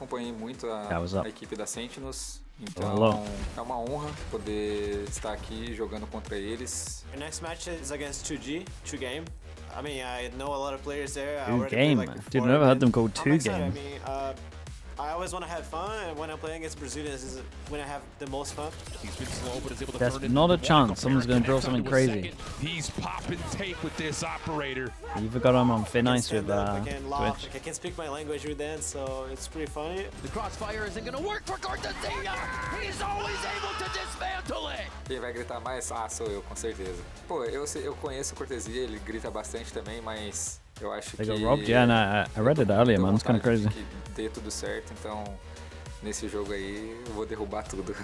acompanhei muito a equipe da Sentinels, então é uma honra poder estar aqui jogando contra eles. Your next match is against 2G, 2Game. I mean, I know a lot of players there. 2Game? Dude, I've never heard them called 2Game. I mean, I always want to have fun, and when I'm playing against Brazilians is when I have the most fun. He's been slow, but is able to There's not a chance someone's going to draw something crazy. He's popping tape with this operator. You forgot I'm on Thin Ice with Twitch. I can speak my language with them, so it's pretty funny. The crossfire isn't going to work for Cortezia. He's always able to dismantle it. Quem vai gritar mais? Ah, sou eu, com certeza. Pô, eu conheço o Cortezia, ele grita bastante também, mas eu acho They que... got robbed? Yeah, no, I read it earlier, man. It's kind of crazy. Que dê tudo certo, então nesse jogo aí eu vou derrubar tudo.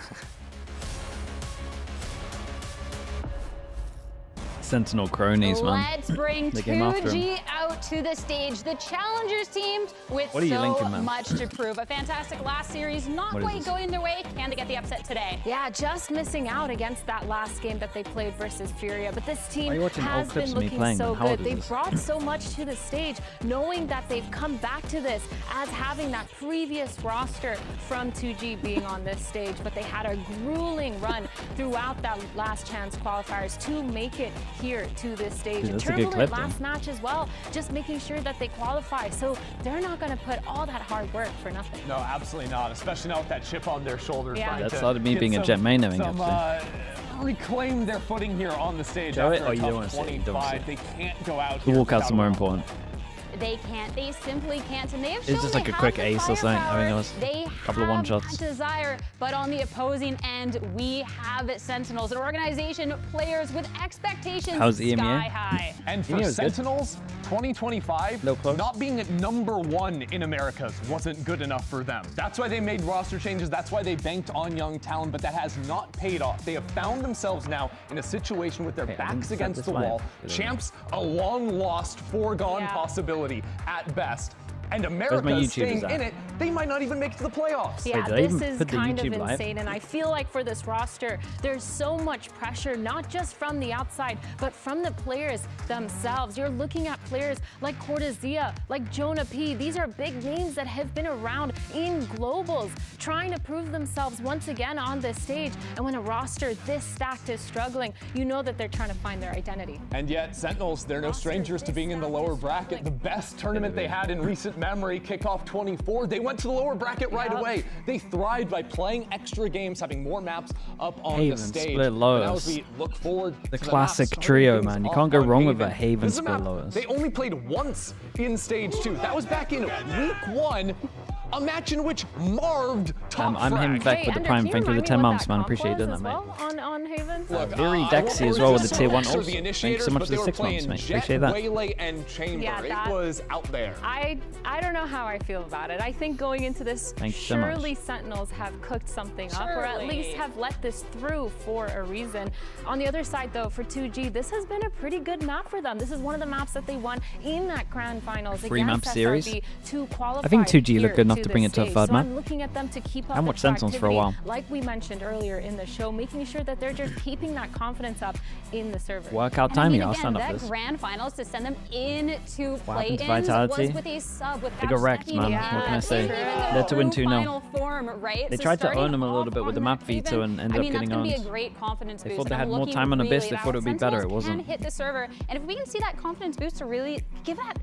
Sentinel cronies, man. Let's bring 2G out to the stage. The Challengers team with so much to prove. A fantastic last series, not quite going their way. Can they get the upset today? Yeah, just missing out against that last game that they played versus Furia. But this team has been looking so good. They've brought so much to the stage, knowing that they've come back to this as having that previous roster from 2G being on this stage. But they had a grueling run throughout that last chance qualifiers to make it here to this stage. Dude, Turbulent last match as well, just making sure that they qualify. So they're not going to put all that hard work for nothing. No, absolutely not, especially not with that chip on their shoulders. Yeah. That started me being a Jet main knowing reclaim their footing here on the stage Show after it? a Oh, you don't tough want to see it. 25. They can't go out The here walkouts are more important. They can't. They simply can't. And they have It's shown just like they a quick have the ace or something. I think it was They a couple of one shots. that desire, but on the opposing end, we have Sentinels, an organization, players with expectations sky high. And for Sentinels, 2025, not being at #1 in Americas wasn't good enough for them. That's why they made roster changes. That's why they banked on young talent, but that has not paid off. They have found themselves now in a situation with their backs against the wall. Champs, a long-lost, foregone possibility at best. And America staying in it, they might not even make it to the playoffs. Yeah, this is kind of insane. And I feel like for this roster, there's so much pressure, not just from the outside, but from the players themselves. You're looking at players like Cortezia, like Jonah P. These are big names that have been around in globals, trying to prove themselves once again on this stage. And when a roster this stacked is struggling, you know that they're trying to find their identity. And yet, Sentinels, they're no strangers to being in the lower bracket. The best tournament they had in recent memory, kickoff 24. They went to the lower bracket right away. They thrived by playing extra games, having more maps up on the stage. Split lowers. As we look forward the to classic trio, man. You can't go wrong with a Haven split split lowers. They only played once in stage 2. That was back in week 1. A match in which Marved top I'm him back with the Prime. Thank you for the 10 months, man. Appreciate it, mate. On Haven? Very Dexy as well with the tier 1 also. Thank you so much for the 6 months, mate. Appreciate that. Waylay and Chamber. Yeah, it was out there. I don't know how I feel about it. I think going into this, surely Sentinels have cooked something up, or at least have let this through for a reason. On the other side, though, for 2G, this has been a pretty good map for them. This is one of the maps that they won in that grand finals Three-map series. To qualify. I think 2G looked good enough to bring it to a third map. I'm looking at them to keep up I watched Sentinels for a while. Like we mentioned earlier in the show, making sure that they're just keeping that confidence up in the server. Workout time, yeah, I'll stand up that this. grand finals to send them into play-ins Vitality? was with a sub with They got wrecked, man. What can I say? They're to win 2-0. Right? They tried to own them a little bit with the map veto and ended up getting owned. Be a great confidence they thought they had more time on Abyss. They thought it would be better. It wasn't. Hit the server, and if we can see that confidence boost to really give that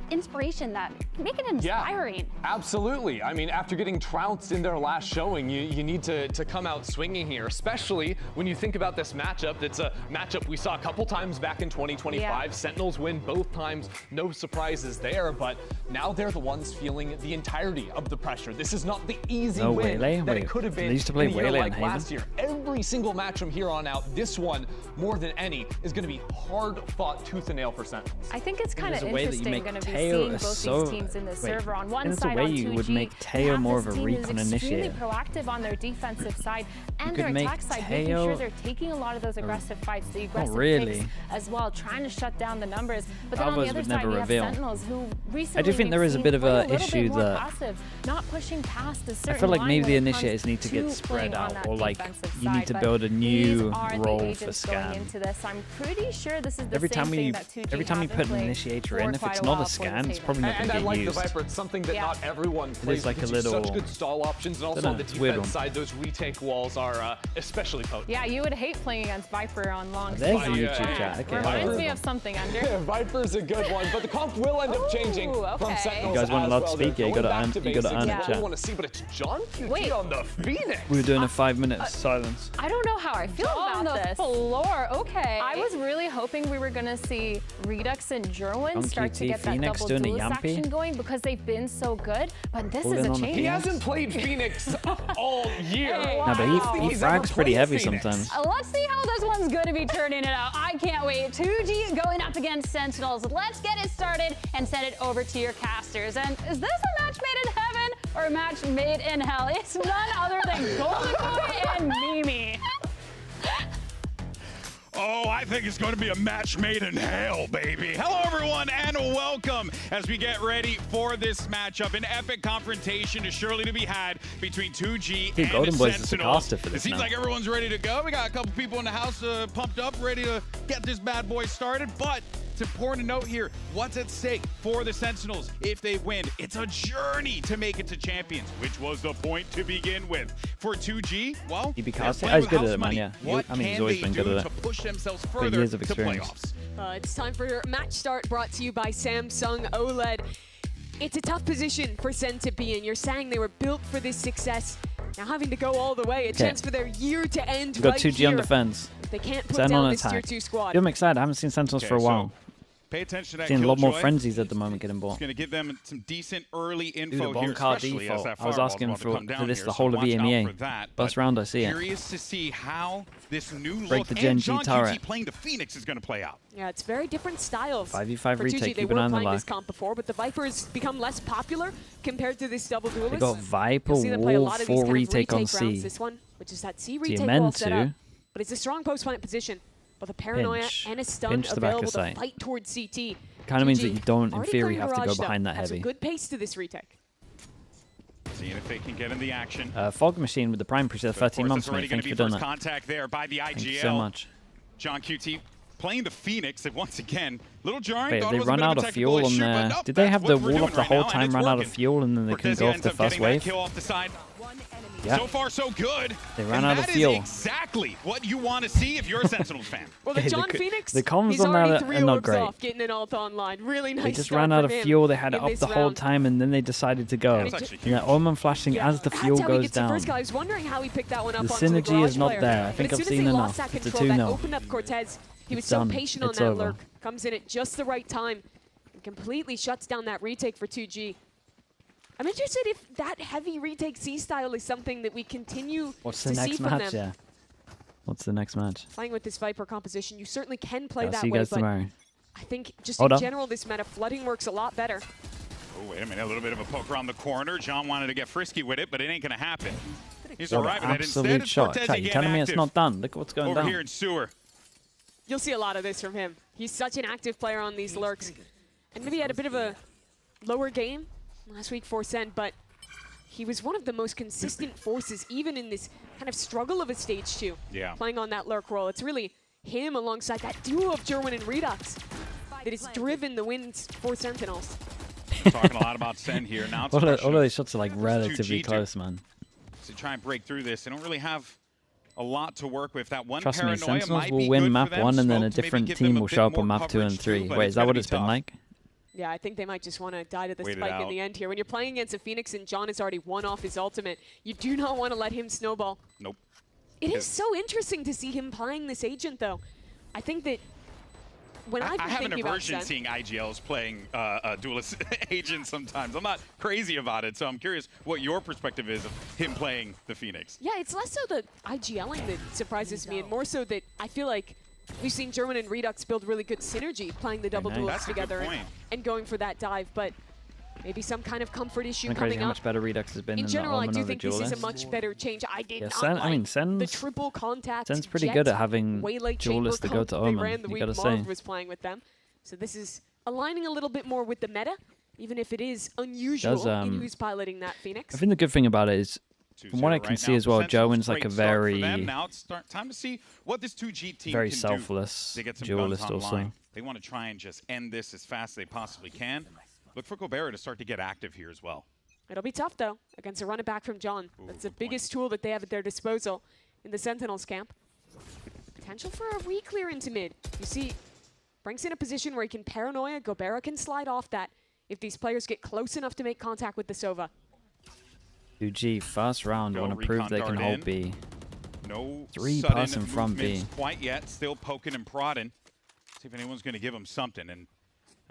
inspiration, that make it inspiring. Yeah, absolutely. I mean, after getting trounced in their last showing, you need to come out swinging here, especially when you think about this matchup. It's a matchup we saw a couple times back in 2025. Yeah. Sentinels win both times, no surprises there, but now they're the ones feeling the entirety of the pressure. This is not the easy win that it could have been they used to play in a year Waylay like last year. Every single match from here on out, this one, more than any, is going to be hard-fought tooth and nail for Sentinels. I think it's kind of interesting going to be Teo seeing both these teams in the server. On one side, on 2G, you would make Teo more of a recon initiator. Extremely proactive on their defensive side and their attack side, making sure they're taking a lot of those aggressive fights, the aggressive picks as well, trying to shut down the numbers. But then on the other side, you have Sentinels who recently I do think there is a bit of an issue that passive, not pushing past a certain I feel like maybe the line initiators need to get spread out, or like you need to build a new role for Scan. I'm pretty sure this is the every same time thing you that 2G every time you put an initiator in, if it's It's not a scan. It's probably not going And to I get like used. the Viper. It's something that not everyone plays. It's like a because you have little. such good stall options, and also on the defense side, those retake walls are especially potent. Yeah, you would hate playing against Viper on long There's space. the YouTube chat. Okay, Reminds me of something under. Yeah, Viper's a good one, but the comp will end up changing from Sentinels. You guys weren't allowed to as speak. They're You going gotta back earn- to you gotta basics. earn That's it, what we chat. want to see, but it's John QT Wait. on the Phoenix. We were doing a 5-minute silence. I don't know how I feel On about the this. floor, okay. I was really hoping we were gonna see Redux and Jerwin On start to QT, get that Phoenix double doing a duelist yampy. action going because they've been so good, but this All is in a on the change. He Phoenix. hasn't played Phoenix all year. No, but he He's ever frags pretty played heavy Phoenix. sometimes. Let's see how this one's going to be turning it out. I can't wait. 2G going up against Sentinels. Let's get it started and send it over to your casters. And is this a match made in heaven or a match made in hell? It's none other than Golden Boy and Mimi. Oh, I think it's going to be a match made in hell, baby. Hello, everyone, and welcome as we get ready for this matchup. An epic confrontation is surely to be had between 2G and Golden Boy's the Sentinels. caster for this It seems now. like everyone's ready to go. We got a couple people in the house pumped up, ready to get this bad boy started, but it's important to note here what's at stake for the Sentinels if they win. It's a journey to make it to champions, which was the point to begin with. For 2G, well, He be they're casting? playing Oh, he's with good at house it, man, money. yeah. What I mean, he's can always they been good do at to it. push themselves Got further years of to experience. playoffs? It's time for match start brought to you by Samsung OLED. It's a tough position for Sen to be in. You're saying they were built for this success. Now having to go all the way, a chance for their year to end We've got right 2G here. on defense. If they can't put Zen down on this tier attack. 2 squad. I'm excited. I haven't seen Sentinels for a while. Pay attention to that Seeing a lot more Killjoy. frenzies at the moment getting bought. It's going to give them some decent early info Dude, a here, bon car especially as default. that I was firewall's asking about to for come down this here, the so whole of watch out EMEA. for that. First But round I see it. Curious to see how this new Break look the Gen and G John turret. QT playing the Phoenix is going to play out. Yeah, it's very different styles. 5v5 for retake, 2G. They keep an eye were on the playing this lock. comp before, but the Viper has become less popular compared to this double duelist. They got Viper You'll see them play a Wall lot of 4 these kind of retake on rounds. C. This one, which is that C So retake you're wall meant set up. to But it's a strong post-plant position. Both a paranoia Pinch. and a stun Pinch the back of available to sight. fight towards CT. Kind of means that 2G you don't, in already theory, playing have to go Garage, though. behind that Has heavy. a good pace to this retake. Seeing if they can get in the action. Fog Machine with the Prime Appreciate But of 13 course, months, it's already mate. going Thank to be you for doing first that. contact there by the IGL. Thank you so much. John QT playing the Phoenix, and once again, little jarring. Wait, thought they it was a run bit of out a of technical fuel on issue, but there. nope, Did they that's have what the we're wall doing up the right whole now, and time, it's run out of working. fuel, and then they couldn't Cortezia go off ends the up getting first that wave? kill off the side. Yeah. So far, so good. They ran and out of that fuel. is exactly what you want to see if you're a Sentinels fan. Well, the Okay, John the Phoenix, the comms he's on already that 3 are not orbs great. off, getting an ult online. Really nice They just start ran out from of him fuel. They had it in up this the whole round. time, and then they decided to go. That's actually And that Omen flashing as the That's fuel how he goes gets the down. first guy. I was wondering how he picked that one up The onto the synergy is garage not player. there. I But think as I've soon as seen they enough. lost that It's a control, that 2-0. opened up Cortez. He was It's so done. patient on It's that over. lurk. Comes in at just the right time and completely shuts down that retake for 2G. I'm interested if that heavy retake C style is something that we continue What's to the see next from match? them. Yeah. What's the next match? Playing with this Viper composition, you certainly can play I'll that see you way, guys but tomorrow. I think just Hold in up. general, this meta flooding works a lot better. Oh, wait a minute. A little bit of a poke around the corner. John wanted to get frisky with it, but it ain't going to happen. He's What arriving an at instead. absolute It's shot. Cortez Chat, you getting telling me it's active not done? Look at what's going over down. here in Sewer. You'll see a lot of this from him. He's such an active player on these lurks. And maybe he had a bit of a lower game last week for Sen, but he was one of the most consistent forces, even in this kind of struggle of a stage 2. Yeah. Playing on that lurk role. It's really him alongside that duo of Jerwin and Redux that has driven the wins for Sentinels. Talking a lot about Sen here. Now it's a All of question of these shots are like relatively 2G close, man. to try and break through this. They don't really have a lot to work with. That one Trust me, paranoia Sentinels might will be win good map for them. 1 and then a Smoke to maybe different give team them a will bit show up more on map 2 and coverage 3. too, but Wait, it's is that gonna what be it's been tough. like? Yeah, I think they might just want to die to the Wait it spike in out. the end here. When you're playing against a Phoenix and John has already won off his ultimate, you do not want to let him snowball. Nope. It is so interesting to see him playing this agent, though. I think that when I've been I have an thinking about aversion Sen, seeing IGLs playing duelist agents sometimes. I'm not crazy about it, so I'm curious what your perspective is of him playing the Phoenix. yeah, it's less so the IGLing that surprises me, and more so that I feel like we've seen German and Redux build really good synergy playing the double nice. duelists That's a good together point. and going for that dive, but maybe some kind of comfort issue Isn't it crazy coming how up. much better Redux has been In than general, the I Omen do or the think this is a Duelist? much better change. I did Yeah, not Sen, like I mean, the Sen's triple contact. Sen's pretty jet good at having waylay duelists chamber to go to comp they Omen, ran the you week gotta Marv say. was playing with them. So this is aligning a little bit more with the meta, even if it is unusual in who's piloting that Phoenix. I think the good thing about it is, 2-0 from what I can right see now as for well, Sentinels. Jowen's like Great a start for very, them. Now it's time to see what this 2G team very can selfless do to get some duelist guns also. online. They want to try and just end this as fast as they possibly can. Look for Gobera to start to get active here as well. It'll be tough, though, against a run it back from John. That's the biggest tool that they have at their disposal in the Sentinels camp. Potential for a re-clear into mid. You see, Brink's in a position where he can paranoia. Gobera can slide off that if these players get close enough to make contact with the Sova. 2G, first round, want to prove they can hold B. No 3 person from B. Quite yet, still poking and prodding. See if anyone's going to give him something, and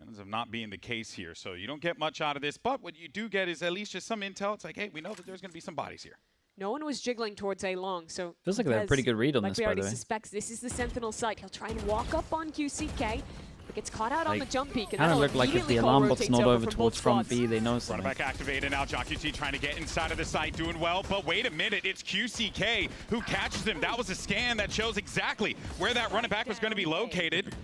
ends up not being the case here. So you don't get much out of this, but what you do get is at least just some intel. It's like, hey, we know that there's going to be some bodies here. No one was jiggling towards A long, so feels like they have a pretty good read on this, by the way. Like we already suspects, this is the Sentinel site. He'll try and walk up on QCK, but gets caught out on the jump peak. Kind of look like if the alarm bot's not over towards front B, they know something. Running back activated now. John QC trying to get inside of the site, doing well. But wait a minute, it's QCK who catches him. That was a scan that shows exactly where that running back was going to be located.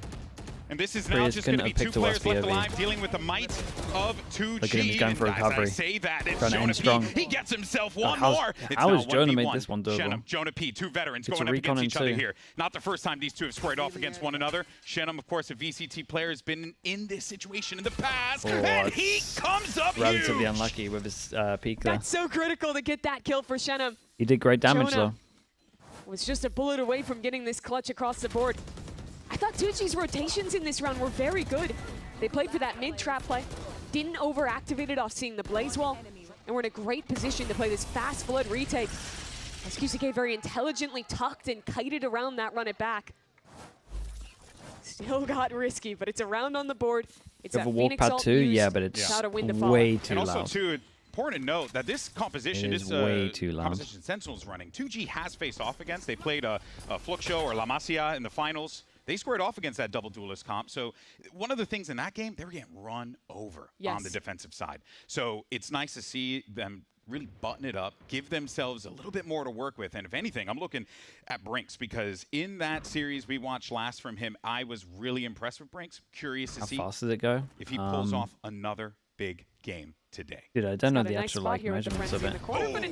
And this is now just going to be 2 players left alive, dealing with the might of 2G. Look at him, he's going for recovery. As I say that, it's trying to end strong. He gets himself one more. How has Jonah made this one doable? Jonah P, 2 veterans going up against each other here. Not the first time these two have squared off against one another. Shenum, of course, a VCT player, has been in this situation in the past. And he comes up relatively unlucky with his peak there. That's so critical to get that kill for Shenum. He did great damage, Jonah though. Was just a bullet away from getting this clutch across the board. I thought 2G's rotations in this round were very good. They played for that mid-trap play, didn't over-activate it off seeing the blaze wall, and we're in a great position to play this fast flood retake. As QCK very intelligently tucked and kited around that run it back. Still got risky, but it's a round on the board. It's a walk pad too, yeah, but it's way too loud. And also, too, important to note that this composition is way too loud. Composition Sentinels running. 2G has faced off against. They played a Fluxo or La Masia in the finals. They squared off against that double duelist comp. So one of the things in that game, they were getting run over on the defensive side. So it's nice to see them really button it up, give themselves a little bit more to work with. And if anything, I'm looking at Brinks, because in that series we watched last from him, I was really impressed with Brinks. Curious to see how fast does it go if he pulls off another big game today. Dude, I don't know the actual measurements of it.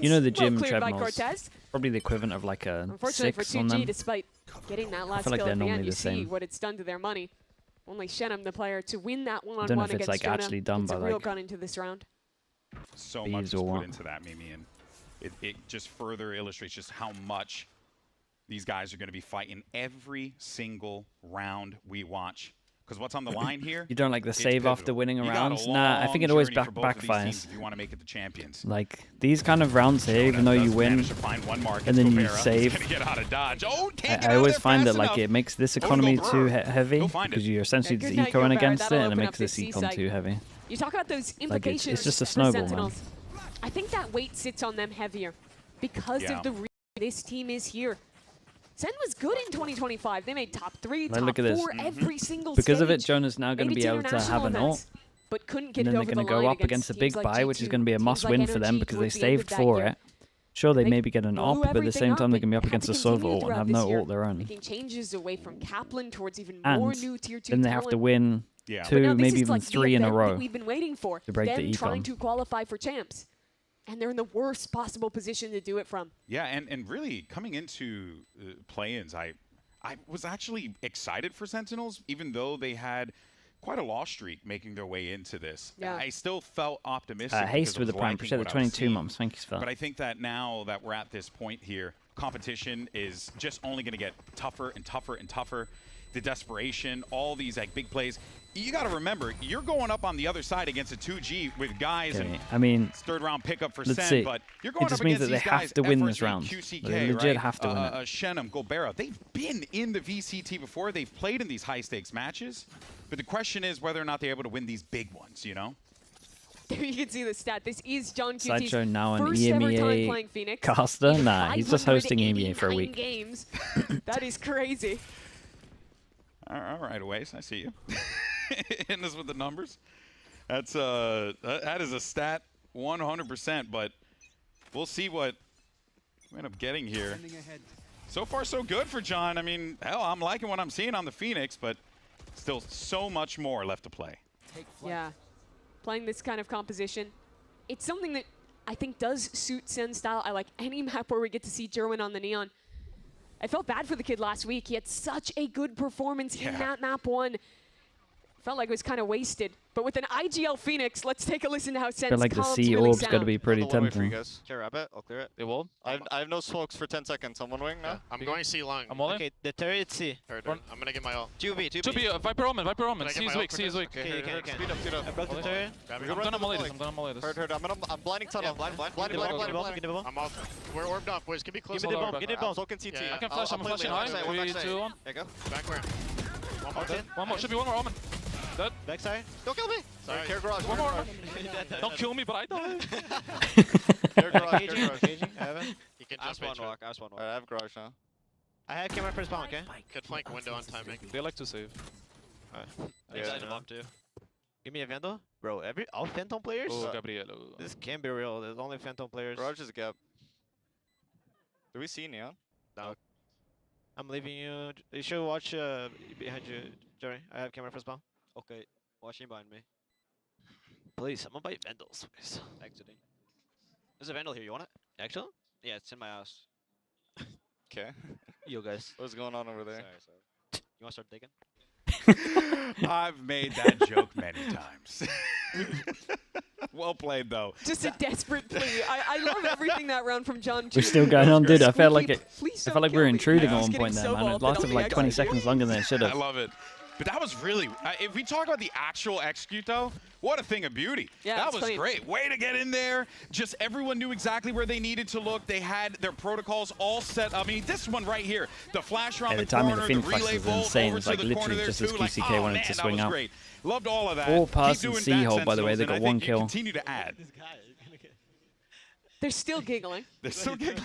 You know the gym treadmills, probably the equivalent of like a 6 on them. Despite getting that last kill at the end, you see what it's done to their money. Only Shenum, the player, to win that one-on-one against Jonah. I don't know if it's like actually done by like a real gun into this round. So much was put into that, Mimi, and it just further illustrates just how much these guys are going to be fighting every single round we watch. Because what's on the line here? You don't like the save after winning a round? Nah, I think it always backfires. If you want to make it the champions. Like these kind of rounds here, even though you win, and then you save, I always find that like it makes this economy too heavy because you're essentially just ecoing against it, and it makes this econ too heavy. You talk about those implications. Like it's just a snowball, man. I think that weight sits on them heavier because of the reason this team is here. SEN was good in 2025. They made top 3, top 4 every single Because stage. of it, Jonah's now going to be able to have an ult. But couldn't get and then they're going to go up against a big buy, which is going to be a must-win for them because they saved for it. Sure, they maybe get an op, but at the same time, they're going to be up against a Sova ult and have no ult their own. Making changes away from Kaplan towards even more new tier 2 then they have to win 2, maybe even 3 in a row we've been waiting for to break the econ. Trying to qualify for champs. And they're in the worst possible position to do it from. Yeah, and really coming into play-ins, I was actually excited for Sentinels, even though they had quite a loss streak making their way into this. Yeah. I still felt optimistic. Haste with the prime. Appreciate the 22 months. Thank you, Sven. But I think that now that we're at this point here, competition is just only going to get tougher and tougher and tougher. The desperation, all these like big plays. You got to remember, you're going up on the other side against a 2G with guys and I mean, third round pickup for SEN, SEN, but you're going it just up means against that they these have guys, to win FRC, this round. QCK, they legit have to win it. Shenum, Gobera, they've been in the VCT before. They've played in these high stakes matches, but the question is whether or not they're able to win these big ones, you know? There you can see the stat. This is John QT's Sideshow now an first ever time EMEA playing Phoenix. caster? Nah, he's just hosting EMEA for a week. Games. That is crazy. All right, Oasis, I see you. Hitting us with the numbers. That's that is a stat 100%, but we'll see what we end up getting here. So far, so good for John. I mean, hell, I'm liking what I'm seeing on the Phoenix, but still so much more left to play. Yeah, playing this kind of composition, it's something that I think does suit SEN style. I like any map where we get to see Jerwin on the Neon. I felt bad for the kid last week. He had such a good performance in that map 1. felt like it was kind of wasted. But with an IGL Phoenix, let's take a listen to how Sen's I feel like the sea really orb's got to be pretty tempting. Clear rabbit, I'll clear it. They will. I have no smokes for 10 seconds. I'm one wing now. Yeah. I'm going C long. I'm all in. Okay, the turret C. I'm gonna get my ult. 2B, 2B, Viper Omen. C is weak, C is weak. Okay, speed up, speed up. I broke the turret. I'm gonna molly this. Heard. I'm blinding tunnel. Blinding. I'm out. We're orbed off, boys. Give me close. Give me the bomb, get the bomb. Soaking CT. I can flash, I'm flashing high. 3, 2, 1. There you go. Back where? One more, should be one more Omen. Dead. Backside. Don't kill me. Sorry, care garage. One more. Don't kill me, but I died. Care garage. Caging. I have it. He can I just spawn walk. I spawn walk. I have garage now. I have camera first spawn, okay? Good flank window on timing. They like to save. Yeah, the bomb too. Give me a Vandal. Bro, all Phantom players? Oh, Gabriel. This can't be real. There's only Phantom players. Garage is a gap. Do we see Neon? No. I'm leaving you. You should watch behind you, Jerry. I have camera first spawn. Okay, watching behind me. Please, someone buy Vandals, please. Exiting. There's a Vandal here, you want it? Actually? Yeah, it's in my house. Okay. You guys. What's going on over there? Sorry. You want to start digging? I've made that joke many times. Well played, though. Just a desperate plea. I love everything that round from John G. We're still going on, dude. I felt like we were intruding at one point so there, man. It lasted like 20 seconds longer than it should have. I love it. But that was really, if we talk about the actual execute though, what a thing of beauty. Yeah, that was great. Way to get in there. Just everyone knew exactly where they needed to look. They had their protocols all set. I mean, this one right here, the flash around the corner, the relay bolt over to the corner there too. Like, oh man, that was great. Loved all of that. All pass and C-hole, by the way. They got one kill. Continue to add. They're still giggling. They're still giggling.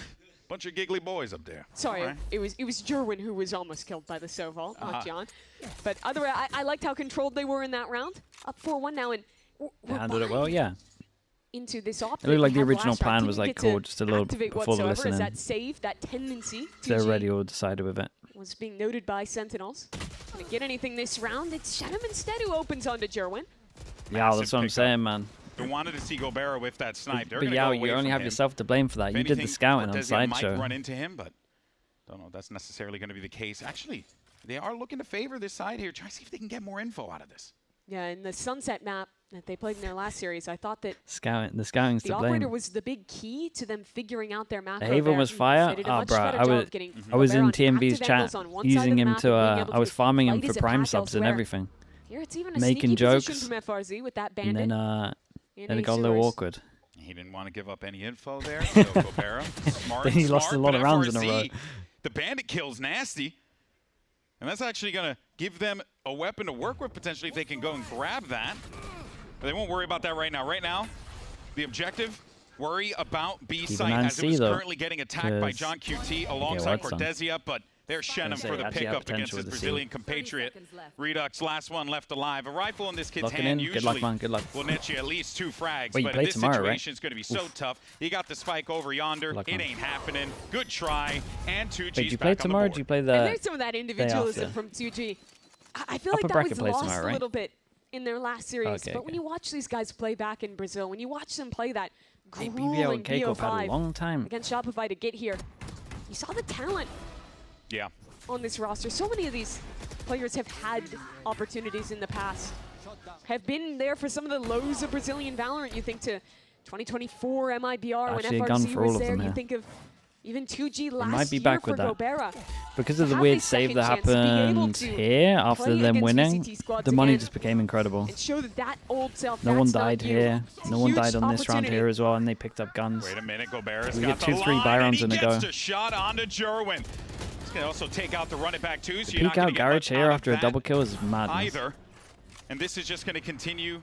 Bunch of giggly boys up there. Sorry, right. it was Jerwin who was almost killed by the Soval, not John. But otherwise, I liked how controlled they were in that round. Up 4-1 now, and They handled it well, yeah. Into this op. It looked like the original plan was like cool, just a little before the listening. As that save, that tendency. They're already all decided with it. Was being noted by Sentinels. Didn't get anything this round. It's Shannon instead who opens onto Jerwin. Yeah, that's what I'm saying, man. They wanted to see Gobera with that snipe. But yeah, you only have yourself to blame for that. You did the scouting on Sideshow. Might run into him, but don't know if that's necessarily going to be the case. Actually, they are looking to favor this side here. Try to see if they can get more info out of this. Yeah, in the Sunset map that they played in their last series, I thought that the scouting's to blame. The operator was the big key to them figuring out their macro. The Haven was fire. Oh, bro, I was in TMV's chat using him to. I was farming him for prime subs and everything. Here it's even a making jokes from FRZ with that bandit. And then it got a little awkward. He didn't want to give up any info there, so Gobera, smart. Then he lost a lot of rounds in a row. The bandit kill's nasty. And that's actually going to give them a weapon to work with potentially if they can go and grab that. But they won't worry about that right now. Right now, the objective, worry about B site as it was currently getting attacked by John QT alongside Cortezia, but there's Shannon for the pickup against his Brazilian compatriot. Redux, last one left alive. A rifle in this kid's hand usually will net you at least 2 frags, but in this situation it's going to be so tough. You got the spike over yonder. It ain't happening. Good try, and 2G's back on the board. Did you play tomorrow? Did you play the And there's some of that individualism from 2G. I feel like that was lost a little bit in their last series. But when you watch these guys play back in Brazil, when you watch them play that grueling BO5 against Shopify to get here, you saw the talent. Yeah. On this roster, so many of these players have had opportunities in the past, have been there for some of the lows of Brazilian Valorant. You think to 2024 MIBR when FRZ was there. You think of even 2G last year for Gobera. Because of the weird save that happened here after them winning, the money just became incredible. And show that old self. No one died here. No one died on this round here as well, and they picked up guns. Wait a minute, Gobera's we got get 2-3 buy rounds in a go. A shot onto Jerwin. He's going to also take out the run it back too. So the peek out garage here after a double kill is madness. Either. And this is just going to continue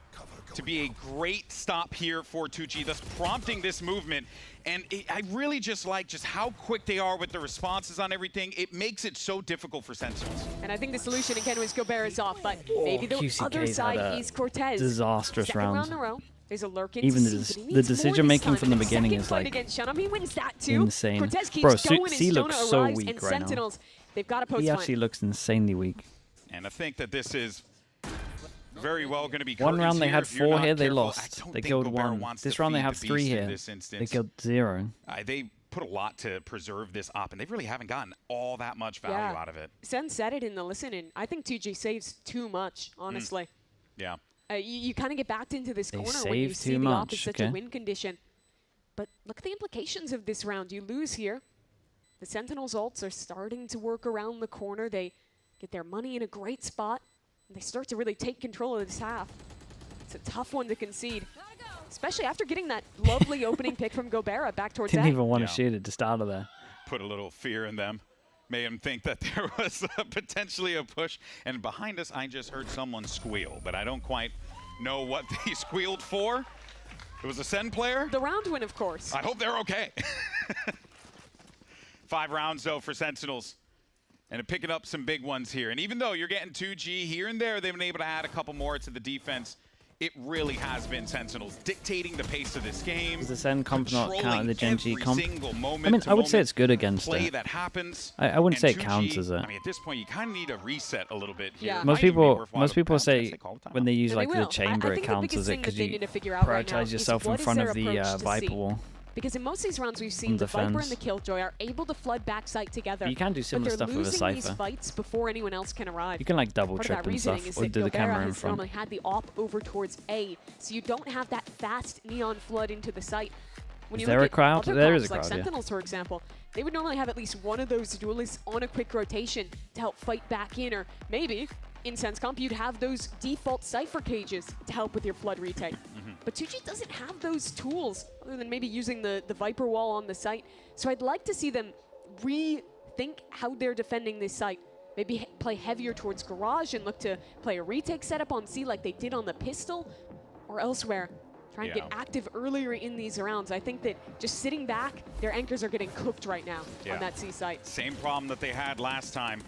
to be a great stop here for 2G, thus prompting this movement. And I really just like just how quick they are with the responses on everything. It makes it so difficult for Sentinels. And I think the solution again was Gobera's off, but maybe the other side is Cortez. Disastrous round. In a row. There's a lurk in even the decision making from the beginning is like insane. Bro, C looks so weak right now. They've got a he actually looks insanely weak. And I think that this is very well going to be one round they had 4 here, they lost. They killed 1. This round they have 3 here. They killed 0. They put a lot to preserve this op, and they really haven't gotten all that much value out of it. Sen said it in the listen, and I think 2G saves too much, honestly. Yeah. You kind of get backed into this corner when you save see too the much, op is such a win condition. But look at the implications of this round. You lose here. The Sentinels ults are starting to work around the corner. They get their money in a great spot. And they start to really take control of this half. It's a tough one to concede, especially after getting that lovely opening pick from Gobera back towards Didn't A. even want to shoot at the start of there. Put a little fear in them. Made them think that there was potentially a push. And behind us, I just heard someone squeal, but I don't quite know what they squealed for. It was a SEN player? The round win, of course. I hope they're okay. 5 rounds, though, for Sentinels. And picking up some big ones here. And even though you're getting 2G here and there, they've been able to add a couple more to the defense. It really has been Sentinels dictating the pace of this game. Does the SEN comp not count the Gen G comp? I mean, I would say it's good against play it. That happens. I wouldn't say it 2G, counts as it. I mean, at this point, you kind of need a reset a little bit here. Yeah. Most people say when they use like the chamber, I it counts as it because you prioritize yourself in front of the Viper wall. Because in most of these rounds we've seen the Viper and the Killjoy are able to flood backside together. You can do similar stuff with a Cypher. But they're losing these fights before anyone else can arrive. You can like double trip and stuff, or do the camera in front. Normally had the op over towards A, so you don't have that fast neon flood into the site. When Is there a crowd? There is a crowd, like Sentinels, for example, they would normally have at least one of those duelists on a quick rotation to help fight back in, or maybe in Sen's comp, you'd have those default Cypher cages to help with your flood retake. But 2G doesn't have those tools other than maybe using the Viper wall on the site. So I'd like to see them rethink how they're defending this site. Maybe play heavier towards Garage and look to play a retake setup on C like they did on the pistol or elsewhere. Try and get active earlier in these rounds. I think that just sitting back, their anchors are getting cooked right now on that C site. Same problem that they had last time.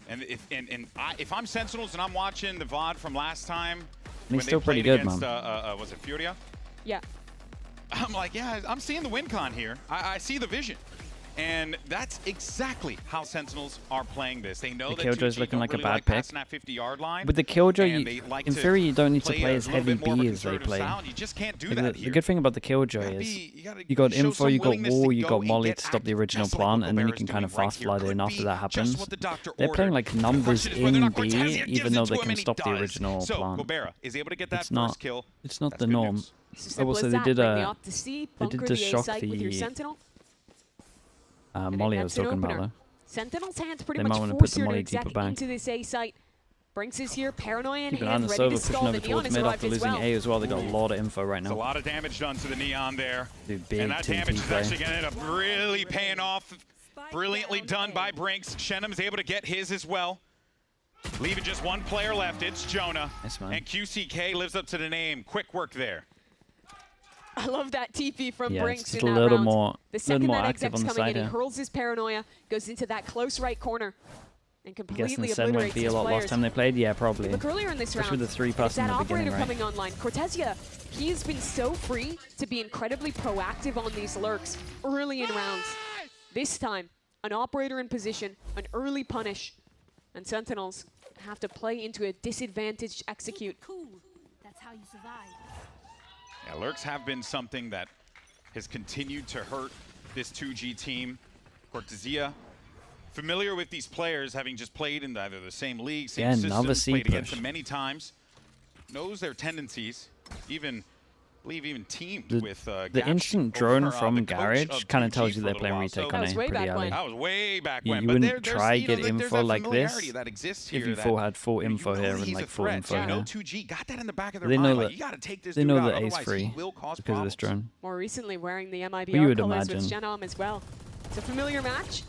And if I'm Sentinels and I'm watching the VOD from last time, he's still pretty good, against, man. was it Furia? Yeah. I'm like, yeah, I'm seeing the win con here. I see the vision. And that's exactly how Sentinels are playing this. They know the that Killjoy's looking like a bad pick. That 50-yard line. With the Killjoy, in theory, you don't need to play as heavy B as they play. You just can't do like that the good thing about the Killjoy is you got info, you got wall, you got molly to stop the original plant, and then you can kind of fast flood in after that happens. They're playing like numbers in B, even though they can stop the original plant. It's not the norm. I will say they did just shock the molly I was talking about though. Sentinel's hands pretty much force your exec into this A site. Brinks is here, paranoia in hand, ready to stall. The Neon has arrived as well. A as well. They got a lot of info right now. There's a lot of damage done to the Neon there. Big and that damage is actually going to end up really paying off. Brilliantly done by Brinks. Shenham is able to get his as well. Leaving just one player left. It's Jonah. Nice, man. And QCK lives up to the name. Quick work there. I love that TP from Brinks in that that round. More, the second that exec's coming in, he hurls his paranoia, goes into that close right corner, and completely obliterates his players. A lot last time they played? Yeah, probably. Look earlier in this round, with the 3+ in that the beginning, operator right? coming online. Cortesia, he has been so free to be incredibly proactive on these lurks early in rounds. This time, an operator in position, an early punish, and Sentinels have to play into a disadvantaged execute. Cool. That's how you survive. Yeah, lurks have been something that has continued to hurt this 2G team. Cortesia, familiar with these players, having just played in either the same league, same systems, played against them many times, knows their tendencies, even teamed with the instant drone from Garage kind of tells you they're playing retake on A pretty early. That was way back when. You wouldn't try get info like this if you had full info here and like full info here. 2G got that in the back of their they mind. know like, you gotta take this they know dude that out, A's free because of this drone. More recently wearing the MIBR colors with Genom as well. It's a familiar match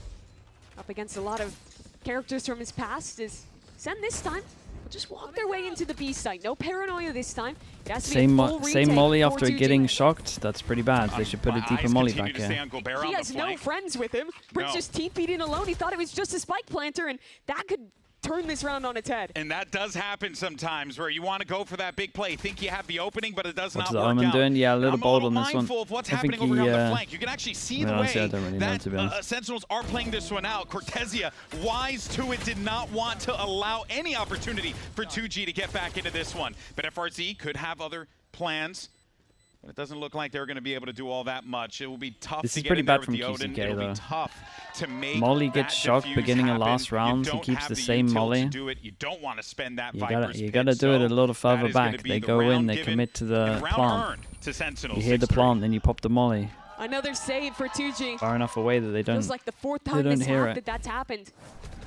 up against a lot of characters from his past. Is Sen this time just walk their way into the B site. No paranoia this time. It has to be a full same molly after getting shocked. That's pretty bad. They should put a deeper molly back here. He has no friends with him. Brinks just TP'd in alone. He thought it was just a spike planter, and that could turn this round on its head. And that does happen sometimes, where you want to go for that big play, think you have the opening, but it does not work out. What's the doing? Yeah, a little bold on this one. Of what's happening over here on the flank. You can actually see the way that Sentinels are playing this one out. Cortesia, wise to it, did not want to allow any opportunity for 2G to get back into this one. But FRZ could have other plans. But it doesn't look like they're going to be able to do all that much. It will be tough This to is get pretty in there bad with from the Odin. QCK, It'll though. be tough to make Molly that gets shocked defuse beginning of happen. last round. You He don't keeps have the same utils Molly. to do it. You don't want to spend that You Viper's gotta pit, do it a so little that further is gonna back. be They the go in, round they given commit to and the round plant. earned to Sentinels. You hear the 6-3. plant, then you pop the Molly. Another save for 2G. Far enough away that they don't. Feels like the fourth they time don't this hear half it. that's happened.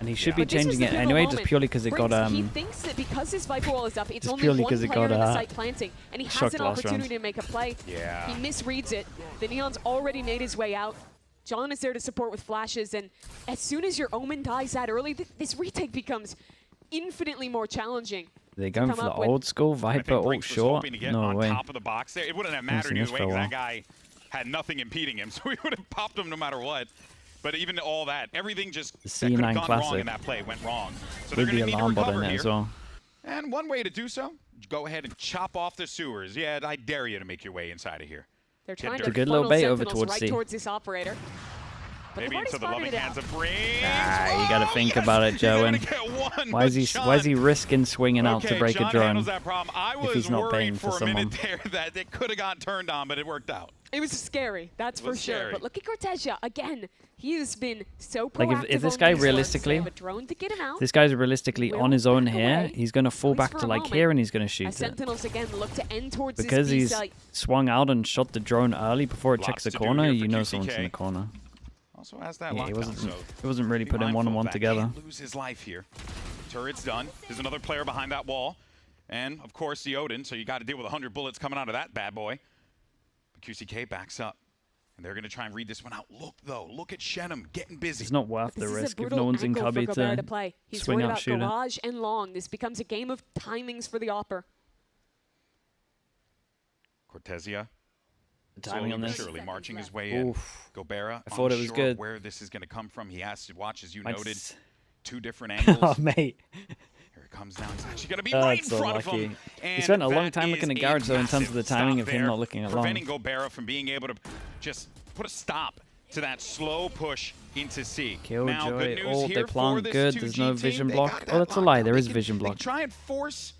And he should But be this was changing the it pivotal anyway, just moment. purely because it got Brings, he thinks that because his Viper wall is up, it's just only purely one 'cause it player got, in the site planting, and he has an last opportunity round. to make a play. Yeah. He misreads it. The Neon's already made his way out. John is there to support with flashes, and as soon as your Omen dies that early, this retake becomes infinitely more challenging. They're going come for the up with. old school Viper ult Brinks was short. hoping to get No on way. top of the box there. It wouldn't have mattered either way because that guy had nothing impeding him, so he would have popped him no matter what. But even all that, everything just The that could have C9 gone classic. wrong in that play went wrong. So they're With going the to need to alarm bot recover in it here. as well. And one way to do so, go ahead and chop off the sewers. Yeah, I dare you to make your way inside of here. They're Get trying dirty. to It's a good little funnel bait over Sentinels towards right C. towards this operator. But Maybe they've already into the loving spotted it hands out. of Brinks. Ah, you gotta think about it, Joen. Why is he risking swinging out to break John a drone handles that problem. I if was he's not worried paying for for a minute someone? there that it could have gotten turned on, but it worked out. It was scary, that's for sure. scary. But look at Cortesia again. He has been so proactive. Like if this on guy these lurks. They realistically, have a drone to get him out. this guy's realistically on his own here, he's gonna fall least back for to a like moment. here and he's gonna shoot As it. Sentinels again look to end towards Because this B he's site. swung out and shot the drone early before it checks the to do corner, here you for know QCK. someone's in the corner. Also has that Yeah, he lockdown, so wasn't really be putting mindful one-on-one of that. together. Can't lose his life here. Turret's done. There's another player behind that wall. And, of course, the Odin, so you got to deal with 100 bullets coming out of that bad boy. But QCK backs up. And they're going to try and read this one out. Look, though. Look at Shenum getting busy. It's not worth the This is a risk if brutal no one's in angle for cubby Gobert to play. He's swing worried out about shooter. Garage and Long. This becomes a game of timings for the Opper. Cortesia. The timing on this. Surely marching his way in. Oof. Gobera, I thought it was unsure good. where this is going to come from. He has to watch, as you Might noted, s- 2 different angles. Oh, mate. Here it comes down. It's actually going to be right in so front of lucky. him. He And spent a long that time is looking at a Garage, though, in terms of the massive timing stop of him there, not looking at Long. preventing Gobera from being able to just put a stop to that slow push into C. Now, Killjoy, good news oh, here they for plant this good. 2G There's no team. vision They block. got Oh, that that's a locked lie. down. There They is can- vision they block. can try and force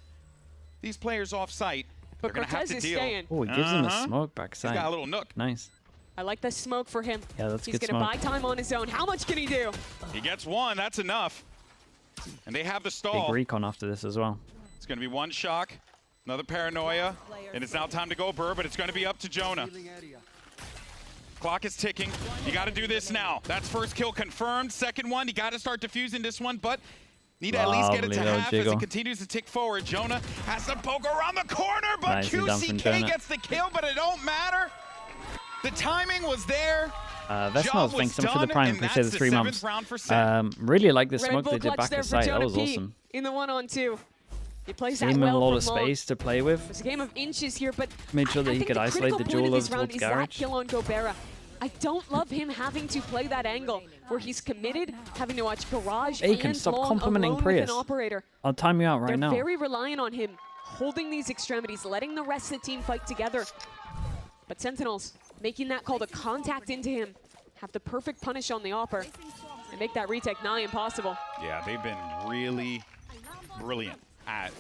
these players off site. But They're going to have Cortez to is deal. staying. Oh, he gives him a smoke backside. He's got a little nook. Nice. I like the smoke for him. Yeah, that's He's good going to buy smoke. time on his own. How much can he do? He gets one. That's enough. And they have the Big stall. recon after this as well. It's going to be one shock, another paranoia, and it's now time to go Burr, but it's going to be up to Jonah. Clock is ticking. You got to do this now. That's first kill confirmed. Second one, you got to start defusing this one, but need to at least get it to Lovely little half as jiggle. it continues to tick forward. Jonah has to poke around the corner, but Nicely done from QCK Jonah. gets the kill, but it don't matter. The timing was there. Vesnel's Job thanks was him for the done, prime. and Appreciate the that's 3 the months. 7th round for Sen. Really like the Red smoke Bull they did clutch back there at for site. That Jonah was P awesome. in the 1-on-2. He plays Gave that him a well lot of from Long. space to play with. It's a game of inches here, but Made sure that I he think could the isolate the critical point duel of over this round towards is that Garage. kill on Gobera. I don't love him having to play that angle where he's committed, having to watch Garage Hey, can and stop Long complimenting alone with an Prius. operator. I'll time you out right They're now. very reliant on him holding these extremities, letting the rest of the team fight together. But Sentinels making that call to contact into him, have the perfect punish on the Opper, and make that retake nigh impossible. Yeah, they've been really brilliant at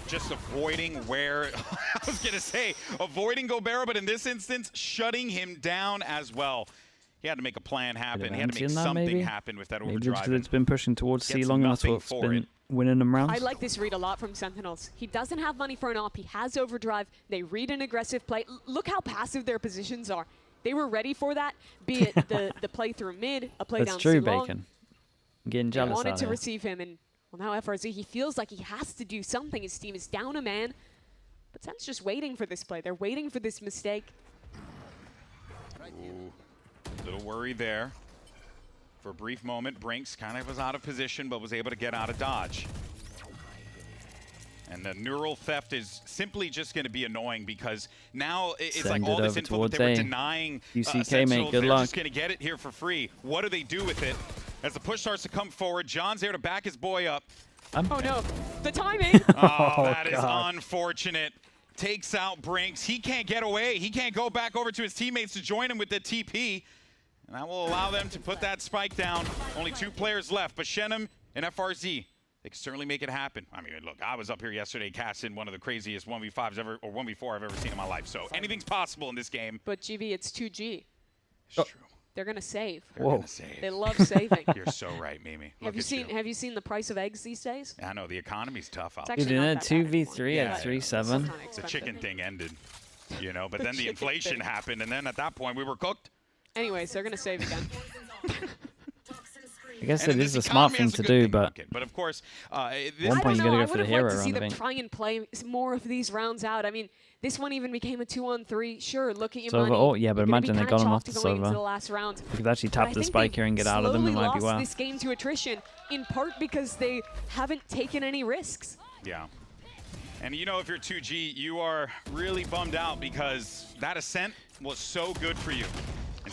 just avoiding where, I was going to say, avoiding Gobera, but in this instance, shutting him down as well. He had to make a plan happen. He had to make something happen with that Maybe overdrive. because it's been pushing towards C Gets long enough, so nothing it's for been it. winning them rounds. I like this read a lot from Sentinels. He doesn't have money for an op. He has overdrive. They read an aggressive play. Look how passive their positions are. They were ready for that, be it the play through mid, a play That's down true, C long. Bacon. I'm getting They jealous wanted out to of receive him, and well, now FRZ, he feels like he has to do something. His team is down a man, but Sen's just waiting for this play. They're waiting for this mistake. Ooh, little worry there. For a brief moment, Brinks kind of was out of position, but was able to get out of dodge. And the neural theft is simply just going to be annoying because now it's Send like it all this over info that towards they were A. denying UCK, mate, Sentinels. good They're luck. just going to get it here for free. What do they do with it? As the push starts to come forward, John's there to back his boy up. Oh no, the timing! Oh, that is God. unfortunate. Takes out Brinks. He can't get away. He can't go back over to his teammates to join him with the TP. And that will allow them to put that spike down. Only 2 players left, but Shenum and FRZ they can certainly make it happen. I mean, look, I was up here yesterday casting one of the craziest 1v5s ever, or 1v4 I've ever seen in my life. So anything's possible in this game. But GB, it's 2G. It's true. They're gonna save. They're gonna save. They love saving. You're so right, Mimi. Have you seen the price of eggs these days? I know the economy's tough out It's there. Dude, in a 2v3 at 3-7. The chicken thing ended, you know. But then the inflation happened, and then at that point we were cooked. Anyways, they're gonna save again. I guess it is a smart thing to do, but of course, at one point you gotta go for the hero I would have liked to see round, I them think. try and play more of these rounds out. I mean, this one even became a 2-on-3. Sure, look at your So money. overall, yeah, but You're gonna be imagine they kinda got him off chalked the going into server. the last round. We could actually But tap I the think spike they here and get out of them. It slowly might be lost wow. this game to attrition, in part because they haven't taken any risks. Yeah. And you know, if you're 2G, you are really bummed out because that ascent was so good for you.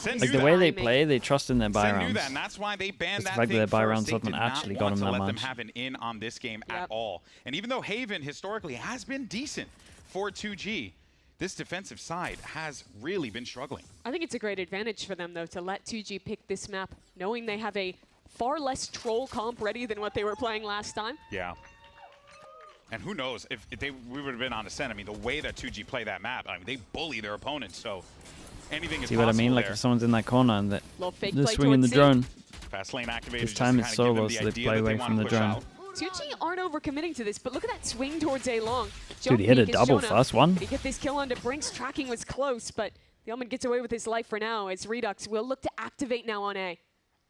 Like the way they play, they trust in their buy Sen knew rounds. that, and that's why they banned Just that the fact that thing their buy first. rounds They haven't did actually not got want them to that let them much. have an in on this game at all. And even though Haven historically has been decent for 2G, this defensive side has really been struggling. I think it's a great advantage for them, though, to let 2G pick this map, knowing they have a far less troll comp ready than what they were playing last time. Yeah. And who knows, if we would have been on Ascent, I mean, the way that 2G play that map, I mean, they bully their opponents, so anything is See what I mean? Like there. if someone's in that corner and Little fake they're play swinging the towards drone. Fast lane activated. This time it's solo, so they play away from the drone. 2G aren't overcommitting to this, but look at that swing towards A-Long. Dude, he hit a double first one. Did he get this kill onto Brinks? Tracking was close, but the Omen gets away with his life for now as Redux will look to activate now on A.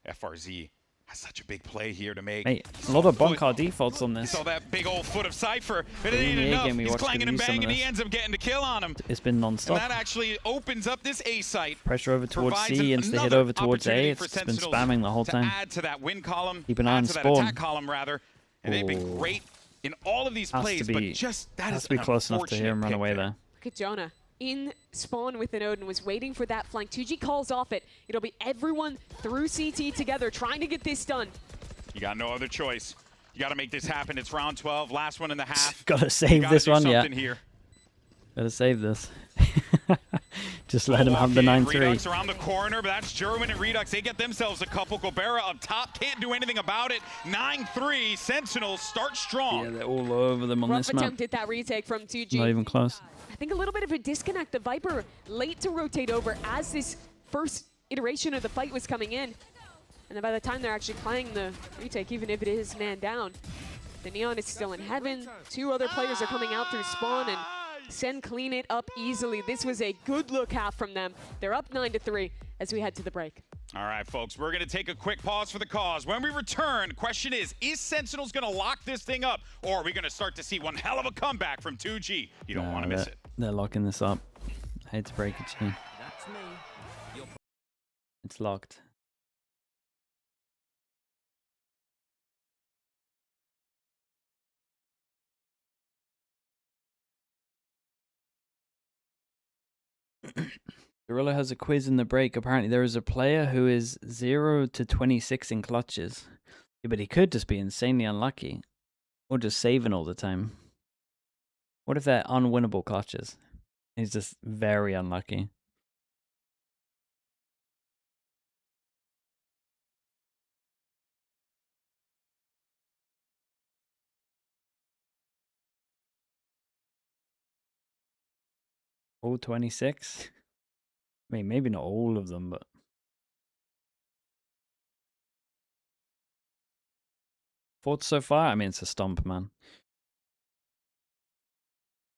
FRZ has such a big play here to make. Hey, a lot of bunker defaults on You this. saw that big old foot of Cypher, but it In ain't the A enough. game, we He's watched clanging him and use some of banging, he this. ends up getting the kill on him. It's been And non-stop. that actually opens up this A site. Pressure over towards provides C, insta hit another over towards A. opportunity for It's been Sentinels spamming the whole to time. add to that win column, Keep an eye add on to that spawn. attack column rather. And they've been great in all of these Has plays, to be, but just that has is to be an close enough to hear him run unfortunate away pick there. Look at Jonah. In spawn with an Odin, was waiting for that flank. 2G calls off it. It'll be everyone through CT together trying to get this done. You got no other choice. You got to make this happen. It's round 12, last one in the half. Gotta You save gotta this do one, yeah. something here. Gotta save this. Just let him have the 9-3. Redux around the corner, but that's German and Redux. They get themselves a couple. Gobera up top, can't do anything about it. 9-3, Sentinels start strong. Yeah, they're all over them on Rough this map. attempt at that retake from 2G. Not even close. I think a little bit of a disconnect. The Viper late to rotate over as this first iteration of the fight was coming in. And then by the time they're actually playing the retake, even if it is man down, the Neon is still in heaven. Two other players are coming out through spawn, and Sen clean it up easily. This was a good look half from them. They're up 9-3 as we head to the break. All right, folks, we're going to take a quick pause for the cause. When we return, question is Sentinels going to lock this thing up, or are we going to start to see one hell of a comeback from 2G? You don't want to miss it. They're locking this up. I hate to break it to you. That's me. It's locked. Gorilla has a quiz in the break. Apparently there is a player who is 0 to 26 in clutches. Yeah, but he could just be insanely unlucky. Or just saving all the time. What if they're unwinnable clutches? He's just very unlucky. All 26? I mean, maybe not all of them, but... Thoughts so far? I mean, it's a stomp, man.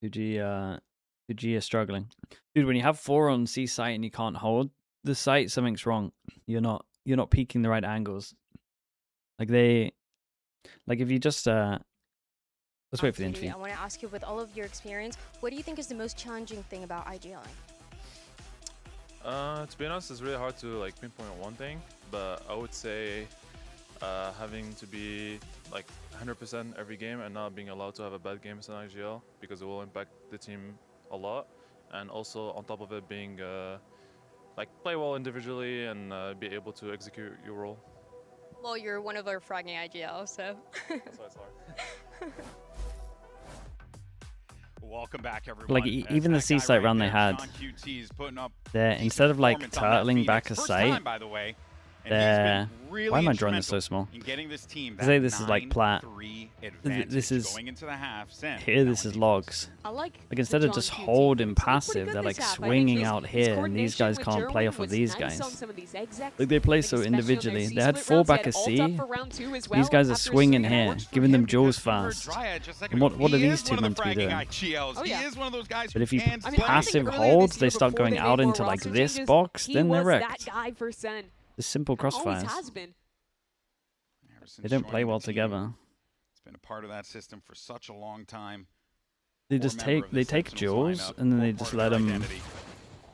2G are struggling. Dude, when you have 4 on C site and you can't hold the site, something's wrong. You're not peeking the right angles. Like if you just let's wait for the interview. I want to ask you, with all of your experience, what do you think is the most challenging thing about IGLing? To be honest, it's really hard to like pinpoint one thing, but I would say having to be like 100% every game and not being allowed to have a bad game as an IGL, because it will impact the team a lot, and also on top of it being like play well individually and be able to execute your role. Well, you're one of our fragging IGL, so. That's why it's hard. Welcome back, everyone. Like even the C site run they had, there instead of like turtling back a site, Why am I drawing this so small? I say this is like plat. This is going into the half. here. This is logs. Like instead of just holding passive, they're like swinging out here, and these guys can't play off of these guys. Like they play so individually. They had 4 back of C. These guys are swinging here, giving them duels fast. And what are these two meant to be doing? But if you passive holds, they start going out into like this box, then they're wrecked. The simple crossfires. They don't play well together. It's been a part of that system for such a long time. They just take duels and then they just let them.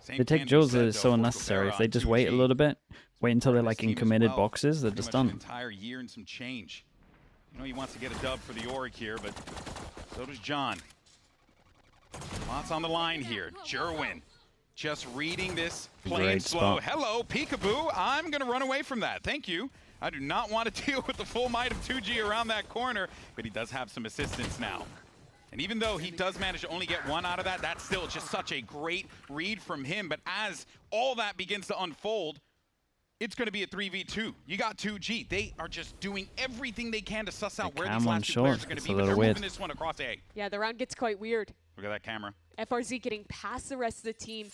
They take duels that are so unnecessary. If they just wait a little bit, wait until they're like in committed boxes, they're just done. An entire year and some change. You know he wants to get a dub for the Org here, but so does John. Lots on the line here. Jerwin. Just reading this, playing slow. Hello, peekaboo. I'm going to run away from that. Thank you. I do not want to deal with the full might of 2G around that corner, but he does have some assistance now. And even though he does manage to only get 1 out of that, that's still just such a great read from him. But as all that begins to unfold, it's going to be a 3v2. You got 2G. They are just doing everything they can to suss out where these last 2 players are going to be, but they're moving this one across A. Yeah, the round gets quite weird. Look at that camera. FRZ getting past the rest of the team.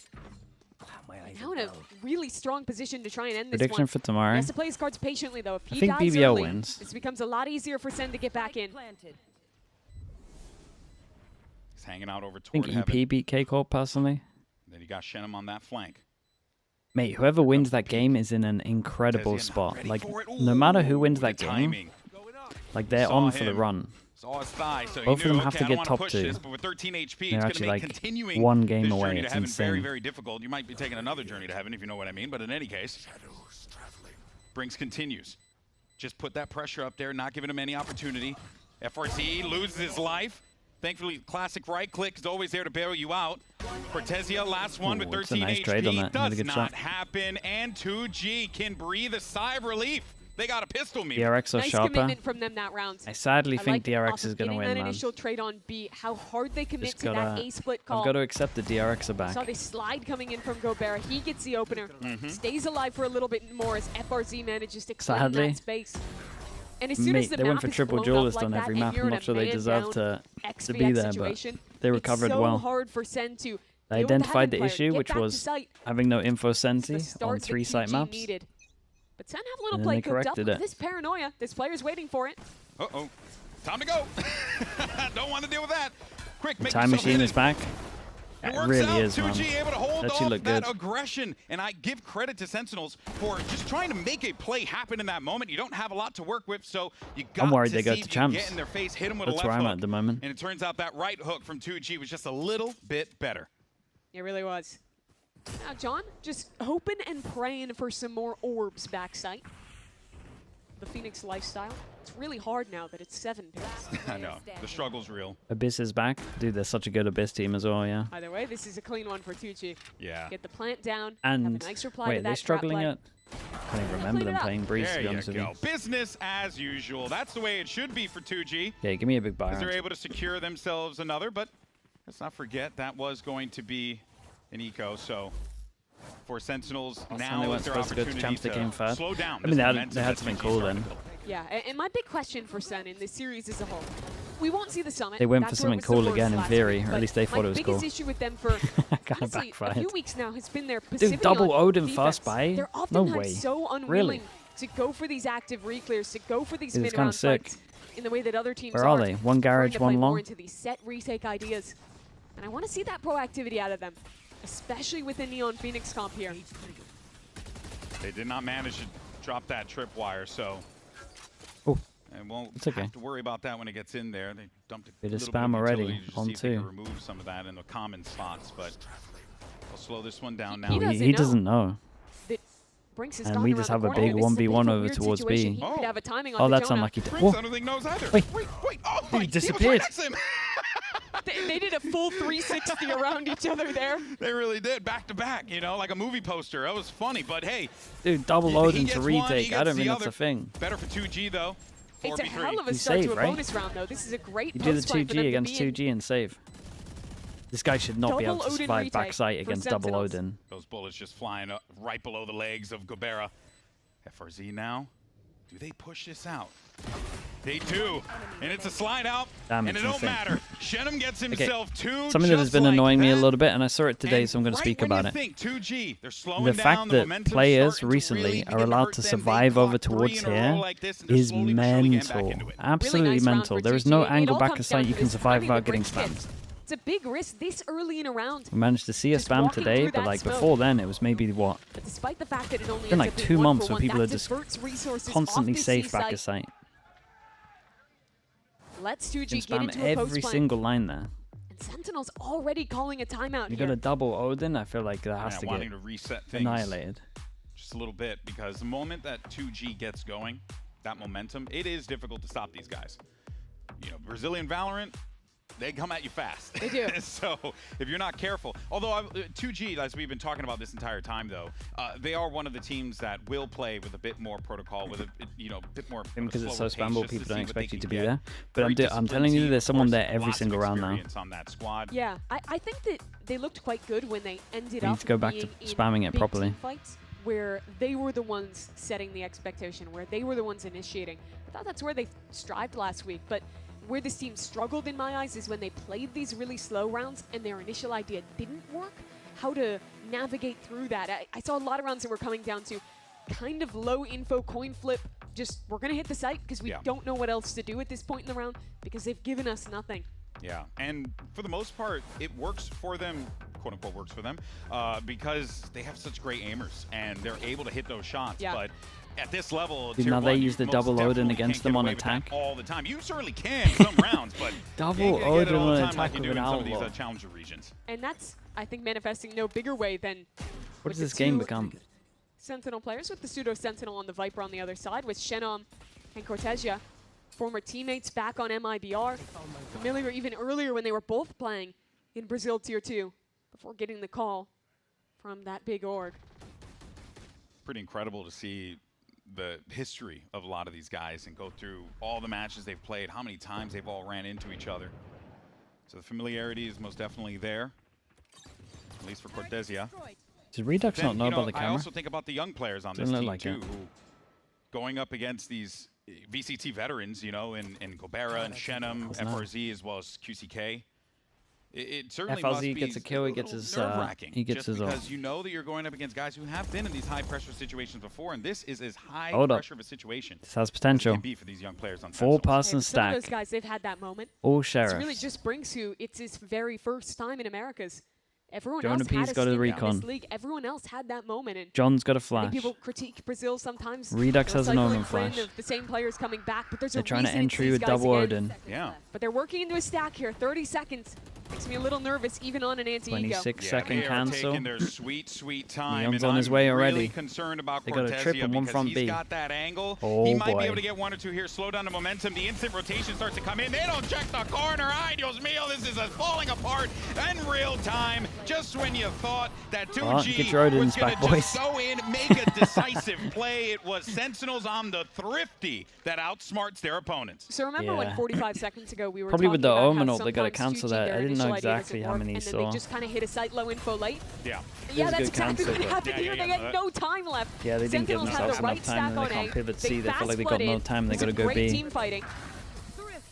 Now in a really strong position to try and end this Prediction one. for tomorrow. He has to play his cards patiently, though. If he I think dies BBL early, wins. This becomes a lot easier for Sen to get back in. He's hanging out over I think toward EP beat K-Corp personally. Then you got Shenum on that flank. Mate, whoever wins that game is in an incredible spot. Like, no matter who wins that game, like they're on for the run. Thigh, so both of them have to get top 2. This, but with 13 HP, they're it's actually make like continuing 1 game away. Journey to It's heaven insane. very, very difficult. You might be taking another journey to heaven if you know what I mean. But in any case, Brinks continues. Just put that pressure up there, not giving him any opportunity. FRZ loses his life. Thankfully, classic right click is always there to bail you out. Cortesia, last one with 13 nice HP. trade on that. Does good not shot. happen, and 2G can breathe a sigh of relief. They got a pistol me. DRX are nice sharper. commitment from them that round. I sadly think like DRX is going to win, that man. initial trade on B, how hard they commit Just to that A split call. I've got to accept the DRX are back. Saw the slide coming in from Gobera. He gets the opener. Stays alive for a little bit more as FRZ manages to claim that space. And as soon as the they went for triple duelist on every map. I'm not sure they deserve to be there, but they recovered well. Hard for Sen to they identified the issue, which was having no info senti on 3 site maps. Needed. But Sen have a little play cooked up with this paranoia. This player's waiting for it. Uh-oh. Time to go. Don't want to deal with that. Quick, make Time Machine is back. It It really out. is, man. 2G able to hold Actually off look that good. aggression. And I give credit to Sentinels for just trying to make a play happen in that moment. You don't have a lot to work with, so you got I'm worried to they go see to if you can champs. get in their face, hit them with That's a where left I'm hook. at the moment. And it turns out that right hook from 2G was just a little bit better. It really was. Now, John, just hoping and praying for some more orbs backside. The Phoenix lifestyle. It's really hard now that it's 7 picks. I know. The struggle's real. Abyss is back. Dude, they're such a good Abyss team as well, yeah. Either way, this is a clean one for 2G. Yeah. Get the plant down. And have a nice reply wait, to are that they struggling trap yet? I can't even remember them playing Breeze, to be honest with you. Business as usual. That's the way it should be for 2G. Yeah, give me a big buy. Because they're able to secure themselves another, but let's not forget that was going to be an eco, so for Sentinels, now they is weren't their supposed to go to opportunity champs, they came third. slow down. I mean, they had something cool then. Yeah, and my big question for Sen in this series as a whole, we won't see the summit. They went for That's where something it was the cool worst again in last theory, week, or at least they thought it was cool. My biggest issue with them for honestly, a few backfired. weeks now has been their Dude, passivity double on Odin defense. fast buy? They're No often way. so unwilling Really? to go for these active re-clears, to go for these Dude, it's mid-round kinda sick. fights in the way that other teams Where are they? One garage, to play one more long? into these set retake ideas. And I want to see that proactivity out of them, especially with the Neon Phoenix comp here. They did not manage to drop that tripwire, so and won't have to worry about that when it gets in there. They dumped a Bit of little spam bit of already utility to on see if they can 2. remove some of that in the common spots, but I'll slow this one down now. He doesn't know. Brinks has And gone we around just the have a corner. big This is 1v1 over weird towards situation. B. He could have a timing Oh, on that's Dejona. unlucky. Brinks, Whoa. I don't think knows either. Wait. Wait. Oh, He my, disappeared. He was right next to him. They did a full 360 around each other there. They really did, back to back, you know, like a movie poster. That was funny, but hey. Dude, double he Odin gets to one, he retake. I gets don't think the that's a other. thing. Better for 2G, though. It's a 4v3. hell of a You start save, to a right? bonus round, though. This is a great You do the post fight for them 2G to against be in. 2G and save. This guy should not be able to Double Odin survive retake backside for against double Sentinels. Odin. Those bullets just flying up right below the legs of Gobera. FRZ now. Do they push this out? They do, and it's a slide out, Damn, and it don't matter. Shenum gets himself two. Something that has been annoying me a little bit, and I saw it today, so I'm going to speak about it. 2G, they're slowing The down, fact that players recently are allowed to survive over towards here is mental. Absolutely mental. There is no angle back of sight you can survive without getting spammed. It's a big risk this early in a round. We managed to see a spam today, but like before then, it was maybe what? But despite the fact that it only It's been like 2 months where people are just resources constantly off the safe C back site. of sight. Let's You 2G can get spam into a post every plan. single line there. And Sentinel's already calling a timeout You here. got a double Odin, I feel like that has to wanting get to reset things annihilated. just a little bit, because the moment that 2G gets going, that momentum, it is difficult to stop these guys. You know, Brazilian Valorant, they come at you fast. They do. So if you're not careful, although 2G, as we've been talking about this entire time, though, they are one of the teams that will play with a bit more protocol, with a bit more. Because it's so spammable, people don't expect you to be there. Very But I'm telling you, there's someone there every single round now. On that squad. Yeah, I think that they looked quite good when they ended We up need to go back to being in spamming it big properly. team fights where they were the ones setting the expectation, where they were the ones initiating. I thought that's where they strived last week, but where this team struggled in my eyes is when they played these really slow rounds and their initial idea didn't work, how to navigate through that. I saw a lot of rounds that were coming down to kind of low info coin flip, just we're going to hit the site because we don't know what else to do at this point in the round because they've given us nothing. Yeah, and for the most part, it works for them, quote-unquote works for them, because they have such great aimers and they're able to hit those shots. Yeah. But at this level, Dude, now they use the double Odin against them on attack. All the time. You certainly can some rounds, but double Odin on attack attack like you with do an in some of these outlaw. challenger regions. And that's, I think, manifesting no bigger way than What with does this the game two become? Sentinel players, with the pseudo Sentinel on the Viper on the other side, with Shenum and Cortesia, former teammates back on MIBR, familiar even earlier when they were both playing in Brazil Tier 2 before getting the call from that big org. Pretty incredible to see the history of a lot of these guys and go through all the matches they've played, how many times they've all ran into each other. So the familiarity is most definitely there, at least for Cortesia. Does Redux not know about the camera? I also think about the young players on this Doesn't team look like too, it. who going up against these VCT veterans, you know, in Gobera and Shenum, FRZ, as well as QCK. It certainly must be gets a kill, he gets his because you know that you're going up against guys who have been in these high pressure situations before, and this is as high pressure of a situation. This has potential. As it can be for these young players on 4-person Some stack. of those guys, they've had that moment. All This sheriffs. really just brings you, it's his very first time in Americas. Everyone Jonah else P's had a got a stint in recon. this league. Everyone else had that moment. And John's got a I flash. think people critique Brazil sometimes. Redux They'll has an cycle Omen in friend flash. of the same players coming back, but there's They're a trying to reason it's entry these with guys double again. Odin. Yeah. But they're working into a stack here. 30 seconds. Makes me a little nervous, even on an anti-ego. 26-second they are cancel. taking their sweet time. Neon's and on his I'm way really already. concerned about They got a Cortesia trip and one because from he's B. got that angle. Oh, he might boy. be able to get 1 or 2 here, slow down the momentum. The instant rotation starts to come in. They don't check the corner. Ay, Dios mío, this is falling apart in real time. Just when you thought that 2G get your Odins was going back, to boys. just go in, make a decisive play, it was Sentinels on the Thrifty that outsmarts their opponents. So remember when 45 seconds ago we were Probably with the talking about Omen how ult, they got to sometimes cancel 2G, that. their I didn't know initial idea exactly doesn't how work, many and he then they saw. just kind of hit a site low info late. Yeah. Yeah, was a that's good exactly what cancel, happened here. They had no time left. Yeah, they didn't give Sentinels had themselves the right enough time, stack and they on can't A. pivot C. They feel like they got fast no flooded. time. They It's got to a go great B. team fighting.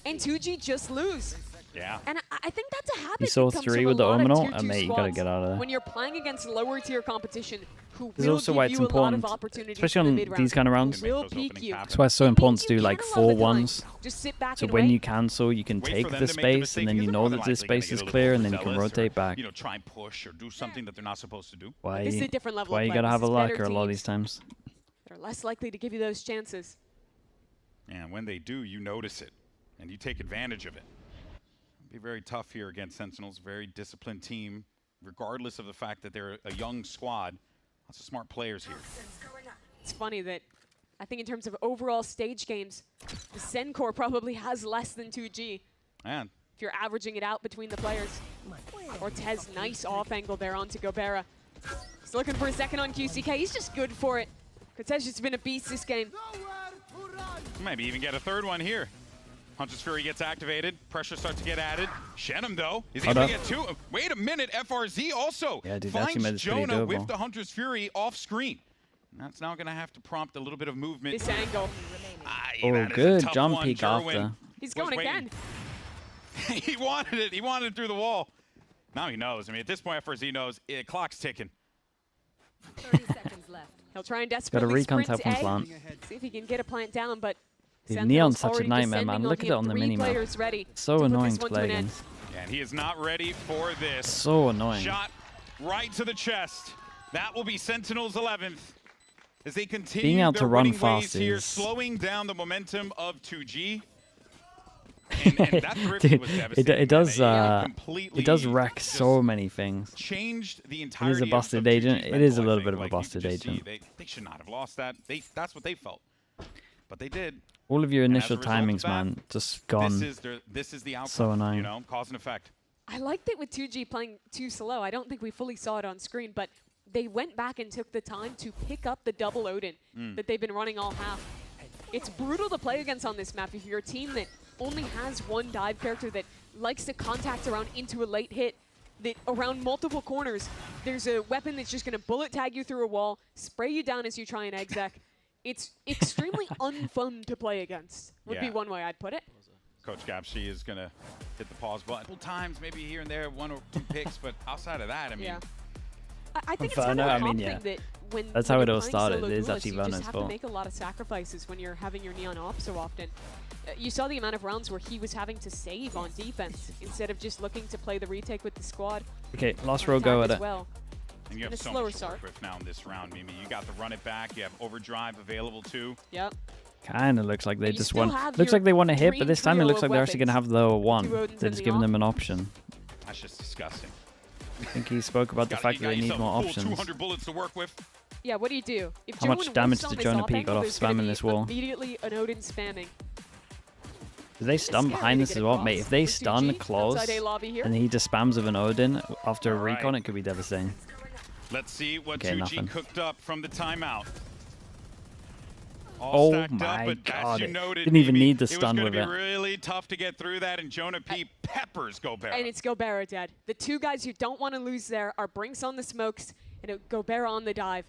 And 2G just lose. Yeah. And I think that's a habit. You saw that comes 3 from with a the lot of Omen ult? tier 2 Oh, mate, you got to squads. get out of there. When you're playing against lower tier competition, who This is will also give why it's you a lot of important, opportunities especially in the on mid-round, these kind of rounds. who will peak you. That's why it's so important to do like You can't a lot 4 of the ones. time just sit back So and when wait. you cancel, you can Wait take for them the to make the space, mistake and then you because know they're that more this likely gonna space get is a little clear, and then you can overzealous rotate or, back. You know, try and push or do something that they're not supposed to do. Why? This is a different level Why of you play. gotta This have a is better lurker a lot of teams these times. that are less likely to give you those chances. And when they do, you notice it, and you take advantage of it. It'll be very tough here against Sentinels, very disciplined team, regardless of the fact that they're a young squad. Lots of smart players here. It's funny that I think in terms of overall stage games, the SEN core probably has less than 2G. And If you're averaging it out between the players. Cortez, nice off angle there onto Gobera. He's looking for a second on QCK. He's just good for it. Cortez has been a beast this game. maybe even get a third one here. Hunter's Fury gets activated. Pressure starts to get added. Shenum, though, is able to get 2. Wait a minute, FRZ also Yeah, dude, that actually made finds this pretty Jonah doable. with the Hunter's Fury off screen. That's now going to have to prompt a little bit of movement. This angle. Oh, good jump peek after. He's going again. He wanted it. He wanted it through the wall. Now he knows. I mean, at this point, FRZ knows clock's ticking. 30 seconds left. He'll try and desperately sprint to A. See if he can get a plant down, but Neon's such a nightmare, man. Look at it on the mini-map. So annoying to play against. Yeah, and he is not ready for this. So annoying. Shot right to the chest. That will be Sentinels 11th. As they continue being able to run fast here, is slowing down the momentum of 2G. And that dude, was devastating. It does wreck so many things. Changed the It entirety is a busted of agent. TG's It is a mental, little bit of a like, busted agent. They should not have lost that. That's what they felt, but they did. All of your And initial as a result of timings, that, man, just gone. This is the outcome. So annoying. You know, cause and effect. I liked it with 2G playing too slow. I don't think we fully saw it on screen, but they went back and took the time to pick up the double Odin that they've been running all half. It's brutal to play against on this map if you're a team that only has one dive character that likes to contact around into a late hit, that around multiple corners, there's a weapon that's just going to bullet tag you through a wall, spray you down as you try and exec. It's extremely unfun to play against, would be one way I'd put it. Coach Gapshi is going to hit the pause button. Couple times, maybe here and there, 1 or 2 picks, but outside of that, I mean... I think it's kind of a comp thing that that's how it all started. It is actually you just Verno's have fault. to make a lot of sacrifices when you're having your Neon off so often. You saw the amount of rounds where he was having to save on defense instead of just looking to play the retake with the squad. Okay, last row, go at it. Well. And you have so much to work with now in this round, Mimi. You got the run it back. You have overdrive available too. Yep. Kind of looks like they just want. Looks like they want to hit, but this time it looks like they're actually going to have the one. They're just giving them an option. That's just disgusting. I think he spoke about the fact that they need more options. 200 bullets to work with. Yeah, what do you do? If How much damage did Jonah P got off spamming this wall? Immediately an Odin spamming. Do they stun behind this as well? Mate, if they stun close and he just spams with an Odin after a recon, it could be devastating. Let's see what 2G cooked up from the timeout. Oh my god, didn't even need the stun with it. It was going to be really tough to get through that, and Jonah P peppers Gobera. And it's Gobera dead. The two guys you don't want to lose there are Brinks on the smokes and Gobera on the dive.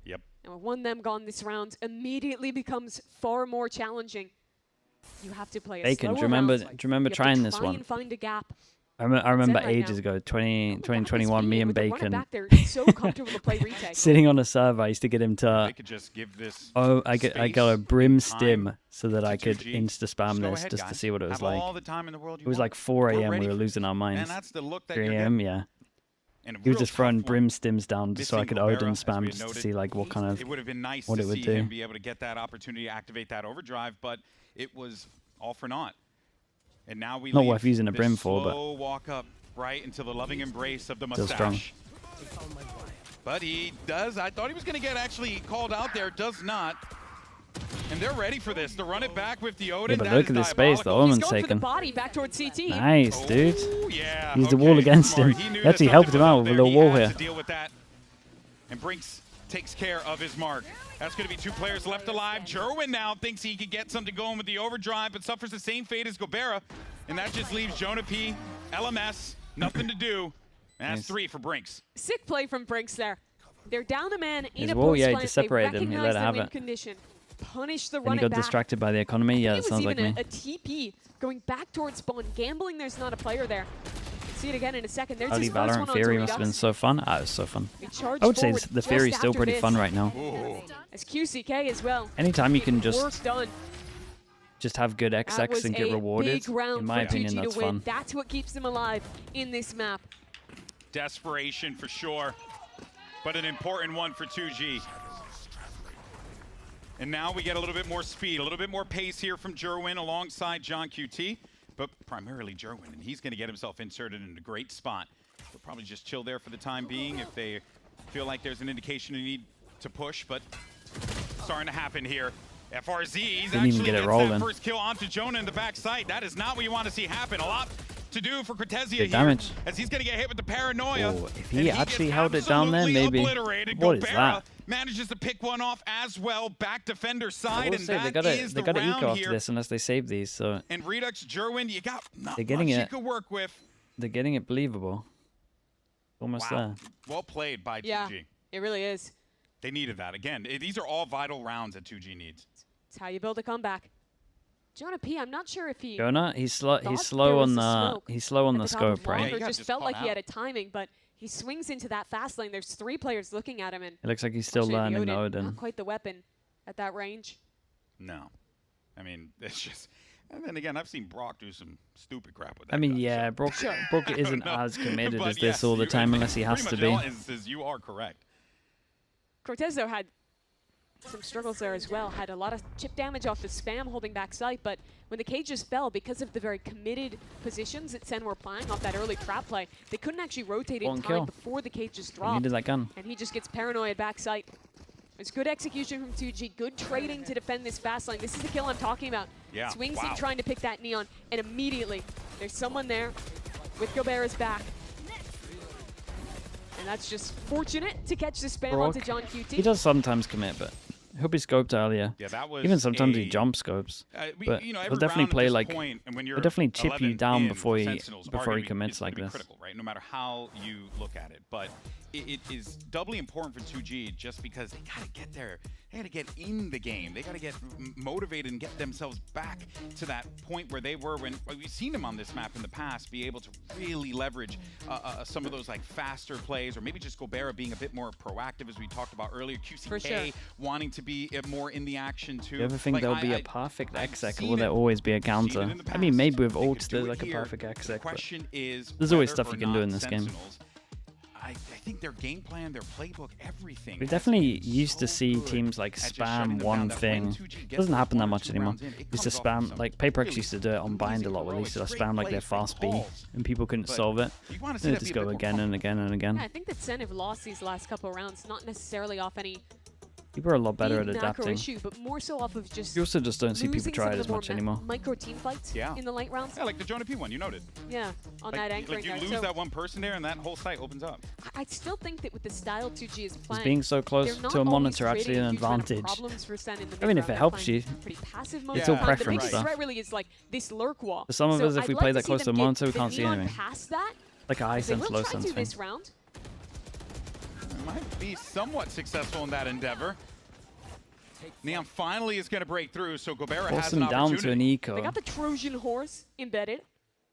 Yep. And with one of them gone this round, immediately becomes far more challenging. You have to play a Bacon, slower do you remember round. trying this try one? And find a gap. I remember right ages now. ago, 2021, me and Bacon So comfortable to play retake. sitting on a server. I used to get him to. They could just give this I got a brim stim so that I could 2G. insta spam Go this ahead, just to guys. see what it was Have like. all the time in the world you It was want. like 4 We're a.m. ready We were for losing our minds. And that's the look that 3 you're a.m. getting. Yeah. And a He was real just tough throwing one. brim stims down just so I Missing could Gobera, Odin as we spam had just to noted. see like what kind of It would have been nice what to it would see do. him be able to get that opportunity to activate that overdrive, but it was all for naught. And now we Not leave worth using a this brim for, but slow walk up right into the loving embrace of the Still mustache. strong. But he does. I thought he was going to get actually called out there. Does not. And they're ready for this. To run it back with the Odin. Yeah, but that look is at this space. The diabolical. Omen's He's going for the taken. body back towards CT. Nice, dude. Oh, yeah. Use the wall against him. He knew He that actually something helped him was out up with a there. little He wall had here. to deal with that. And Brinks takes care of his mark. That's going to be 2 players left alive. Jerwin now thinks he could get something going with the overdrive, but suffers the same fate as Gobera. And that just leaves Jonah P, LMS, nothing to do. And that's 3 for Brinks. Sick play from Brinks there. They're down a man in His a wall, post yeah, he plant. just separated him. He let it have it. Condition. Punish the And run he got it back. distracted by the economy. Yeah, It that was sounds like even me. a TP going back towards spawn. Gambling there's not a player there. See it again in a second. There's Early his first one Valorant on Fury Tori must have been Ducks. so fun. Ah, it was so fun. He charged I would say forward the just Fury's still after pretty this. fun right now. As QCK as well. Anytime you can Work just done. have good That XX was and get a rewarded, big round in my for opinion, 2G that's to win. fun. That's what keeps them alive in this map. Desperation for sure, but an important one for 2G. And now we get a little bit more speed, a little bit more pace here from Jerwin alongside John QT, but primarily Jerwin, and he's going to get himself inserted in a great spot. They'll probably just chill there for the time being if they feel like there's an indication they need to push, but starting to happen here. FRZ Didn't even get it rolling. that first kill onto Jonah in the back side. That is not what you want to see happen. A lot to do for Cortezia Good here, damage. as he's going to get hit with the paranoia. Oh, if and he actually held it down there, absolutely maybe. obliterated. What is Gobera that? manages to pick one off as well, back defender I side, will and say that is they the gotta eco round after here. this unless they save these. So And Redux, Jerwin, you got not they're getting much you it. could work with. They're getting it believable. Almost there. Well played by Yeah, 2G. it really is. They needed that. Again, these are all vital rounds that 2G needs. It's how you build a comeback. Jonah P, I'm not sure if he... Jonah, he's slow on the scope, right? Or just felt like he had a timing, but he swings into that fast lane. There's 3 players looking at him, and it looks like he's still learning the Odin. Not quite the weapon at that range. No. I mean, it's just... And then again, I've seen Brock do some stupid crap with that. I mean, gun, yeah, so. Brock isn't as committed as this all the time unless he has to be. In all instances, you are correct. Cortez, though, had some struggles there as well. Had a lot of chip damage off the spam holding back sight, but when the cages fell, because of the very committed positions that SEN were playing off that early trap play, they couldn't actually rotate in time before the cages dropped. Needed that gun. And he just gets paranoid back sight. It's good execution from 2G, good trading to defend this fast lane. This is the kill I'm talking about. Yeah. Swings in trying to pick that Neon, and immediately there's someone there with Gobera's back. And that's just fortunate to catch the spam onto John QT. He does sometimes commit, but I hope he scoped earlier. Yeah, that was even sometimes he jump scopes. But you know, he'll definitely play like he'll definitely chip you down before he commits like this. Critical, right? No matter how you look at it, but it is doubly important for 2G just because they gotta get there. They gotta get in the game. They gotta get motivated and get themselves back to that point where they were when we've seen them on this map in the past be able to really leverage some of those like faster plays, or maybe just Gobera being a bit more proactive, as we talked about earlier. QCK wanting to be more in the action too. You ever think there'll be a perfect exec, or will there always be a counter? I mean, maybe with ults there's like a perfect exec, but there's always stuff you can do in this game. I think their game plan, their playbook, everything. We definitely used to see teams like spam one thing. It doesn't happen that much anymore. Used to spam, like Paperx used to do it on Bind a lot, where they used to spam like their fast B, and people couldn't solve it. They just go again and again and again. Yeah, I think that SEN have lost these last couple of rounds, not necessarily off any people are a lot better at adapting. Issue, but more so off of just you also just don't see people try it as much anymore. Micro team fights in the late rounds. Yeah, like the Jonah P one, you noted. Yeah, on that anchoring. Like you lose that one person there, and that whole site opens up. I still think that with the style 2G is playing, being so close to a monitor actually an advantage. I mean, if it helps you, it's all preference stuff. The threat really is like this lurk wall. For some of us, if we play that close to a monitor, we can't see anything. Past that, like a high sense, low sense thing. This round. Might be somewhat successful in that endeavor. Neon finally is going to break through, so Gobera has an opportunity. Down to an eco. They got the Trojan horse embedded.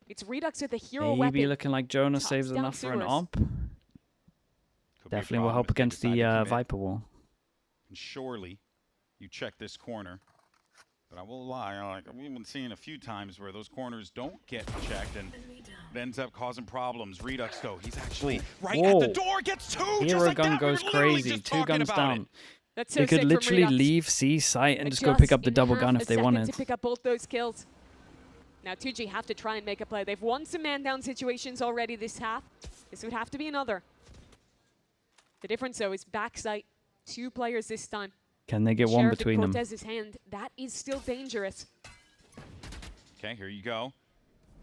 It's Redux with the hero weapon. Maybe looking like Jonah saves enough for an op. Definitely will help against the Viper wall. And surely, you check this corner. But I will lie, like we've been seeing a few times where those corners don't get checked and it ends up causing problems. Redux though, he's actually right at the door, gets two. Hero gun goes crazy, 2 guns down. They could literally leave C site and just go pick up the double gun if they wanted. To pick up both those kills. Now 2G have to try and make a play. They've won some man-down situations already this half. This would have to be another. The difference though is backside. 2 players this time. Can they get one between them? Cortez's hand. That is still dangerous. Okay, here you go.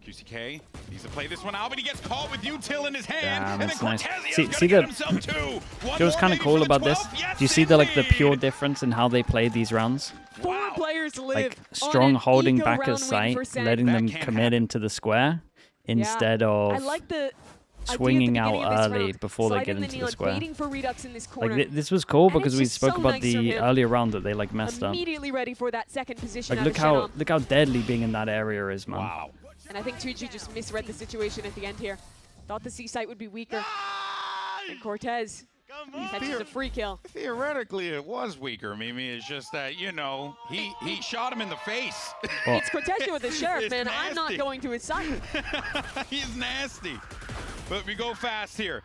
QCK needs to play this one out, but he gets caught with util in his hand. Damn, and then nice. See the it was kind of cool about this. Do you see the the pure difference in how they play these rounds? 4 players live. Like strong holding back a site, letting them commit into the square instead of I like the swinging out early before they get into the square. Waiting for Redux in this corner. Like this was cool because we spoke about the earlier round that they like messed up. Immediately ready for that second position. Like look how deadly being in that area is, man. Wow. And I think 2G just misread the situation at the end here. Thought the C site would be weaker. And Cortez catches a free kill. Theoretically, it was weaker, Mimi. It's just that, you know, he shot him in the face. It's Cortez with the sheriff, man. I'm not going to his side. He's nasty. But we go fast here.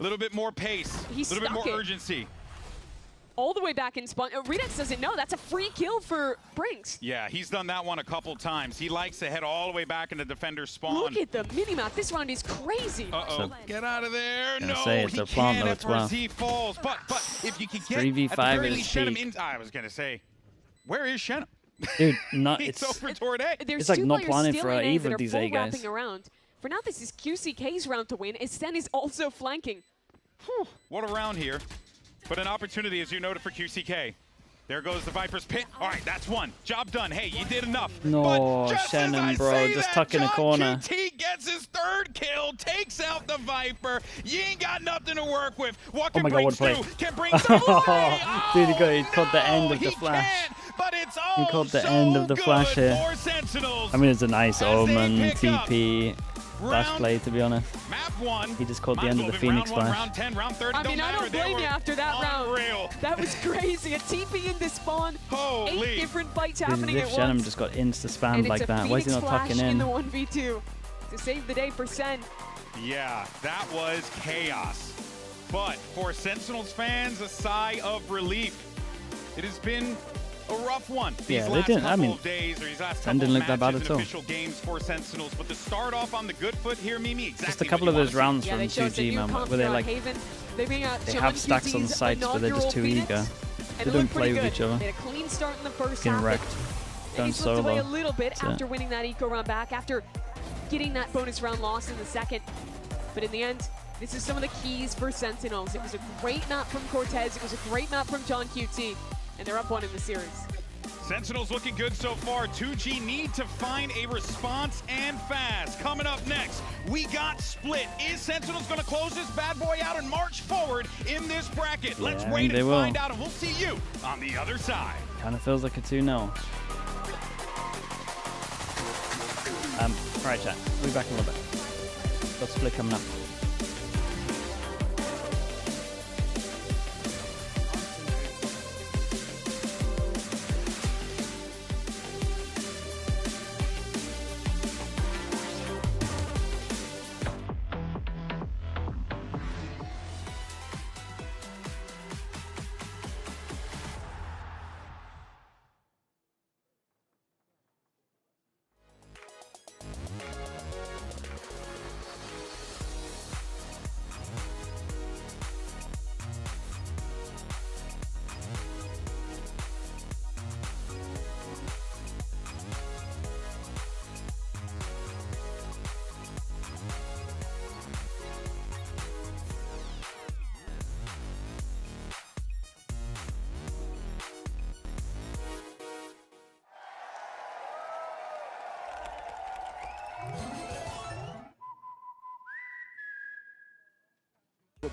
A little bit more pace. A little bit more urgency. All the way back in spawn. Redux doesn't know. That's a free kill for Brinks. Yeah, he's done that one a couple times. He likes to head all the way back into defender's spawn. Look at the minimap. This round is crazy. Uh-oh. Get out of there. No, it's a plant though, it's well. He falls. But if you could get 3v5 is Shen I was going to say, where is Shen? Dude, it's over toward A. It's like not planning for either of these A guys. Around. For now, this is QCK's round to win. SEN is also flanking. Whew, what a round here. But an opportunity, as you noted, for QCK. There goes the Viper's pit. All right, that's one. Job done. Hey, you did enough. No, Shannon, bro, just tuck in a corner. QT gets his 3rd kill, takes out the Viper. You ain't got nothing to work with. What can bring through? Can bring through? Dude, he caught the end of the flash. But it's He caught the end of the flash here. I mean, it's a nice Omen, TP, flash play, to be honest. Map 1. He just caught the end of the Phoenix flash. Round 10, round 30, I mean, I don't blame you after that round. That was crazy. A TP into spawn. Holy. 8 different fights Dude, happening at if Shannon once. just got insta-spammed like that, why is he not tucking in? The 1v2 to save the day for Sen. Yeah, that was chaos. But for Sentinels fans, a sigh of relief. It has been a rough one. Yeah, they didn't. I mean, Sen didn't look that bad at all. Official games for Sentinels, but to start off on the good foot here, Mimi, exactly just a couple of those rounds from 2G, man, where they like they have stacks on sites, but they're just too eager. They don't play with each other. They had a clean start in the first Getting half. wrecked. Going He slipped away solo. a little bit after winning that eco round back, after getting that bonus round loss in the second. But in the end, this is some of the keys for Sentinels. It was a great map from Cortez. It was a great map from John QT, and they're up 1 in the series. Sentinels looking good so far. 2G need to find a response and fast. Coming up next, we got Split. Is Sentinels going to close this bad boy out and march forward in this bracket? Yeah, Let's wait and will. find out, and we'll see you on the other side. Kind of feels like a 2-0. Right, chat. We'll be back in a little bit. Got Split coming up.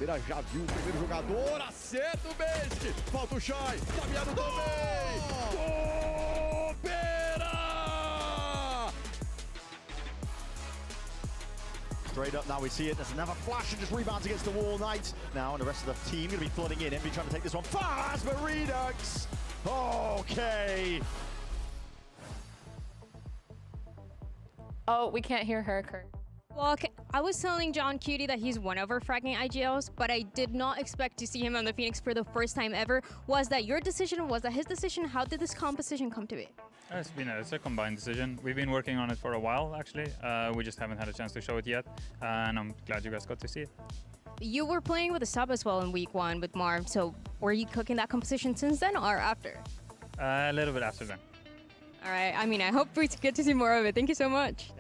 Bandeira já viu o primeiro jogador, acerta o Basic, falta o Shai, caminhado também, Opera! Straight up now, we see it, there's another flash and just rebounds against the wall, Knight. Now, and the rest of the team going to be flooding in, Envy trying to take this one fast, but Redux, okay. Oh, we can't hear her, Kurt. Well, I was telling John QT that he's won over fragging IGLs, but I did not expect to see him on the Phoenix for the first time ever. Was that your decision? Was that his decision? How did this composition come to be? It's a combined decision. We've been working on it for a while, actually. We just haven't had a chance to show it yet, and I'm glad you guys got to see it. You were playing with a sub as well in week 1 with Marv, so were you cooking that composition since then or after? A little bit after then. All right, I mean, I hope we get to see more of it. Thank you so much.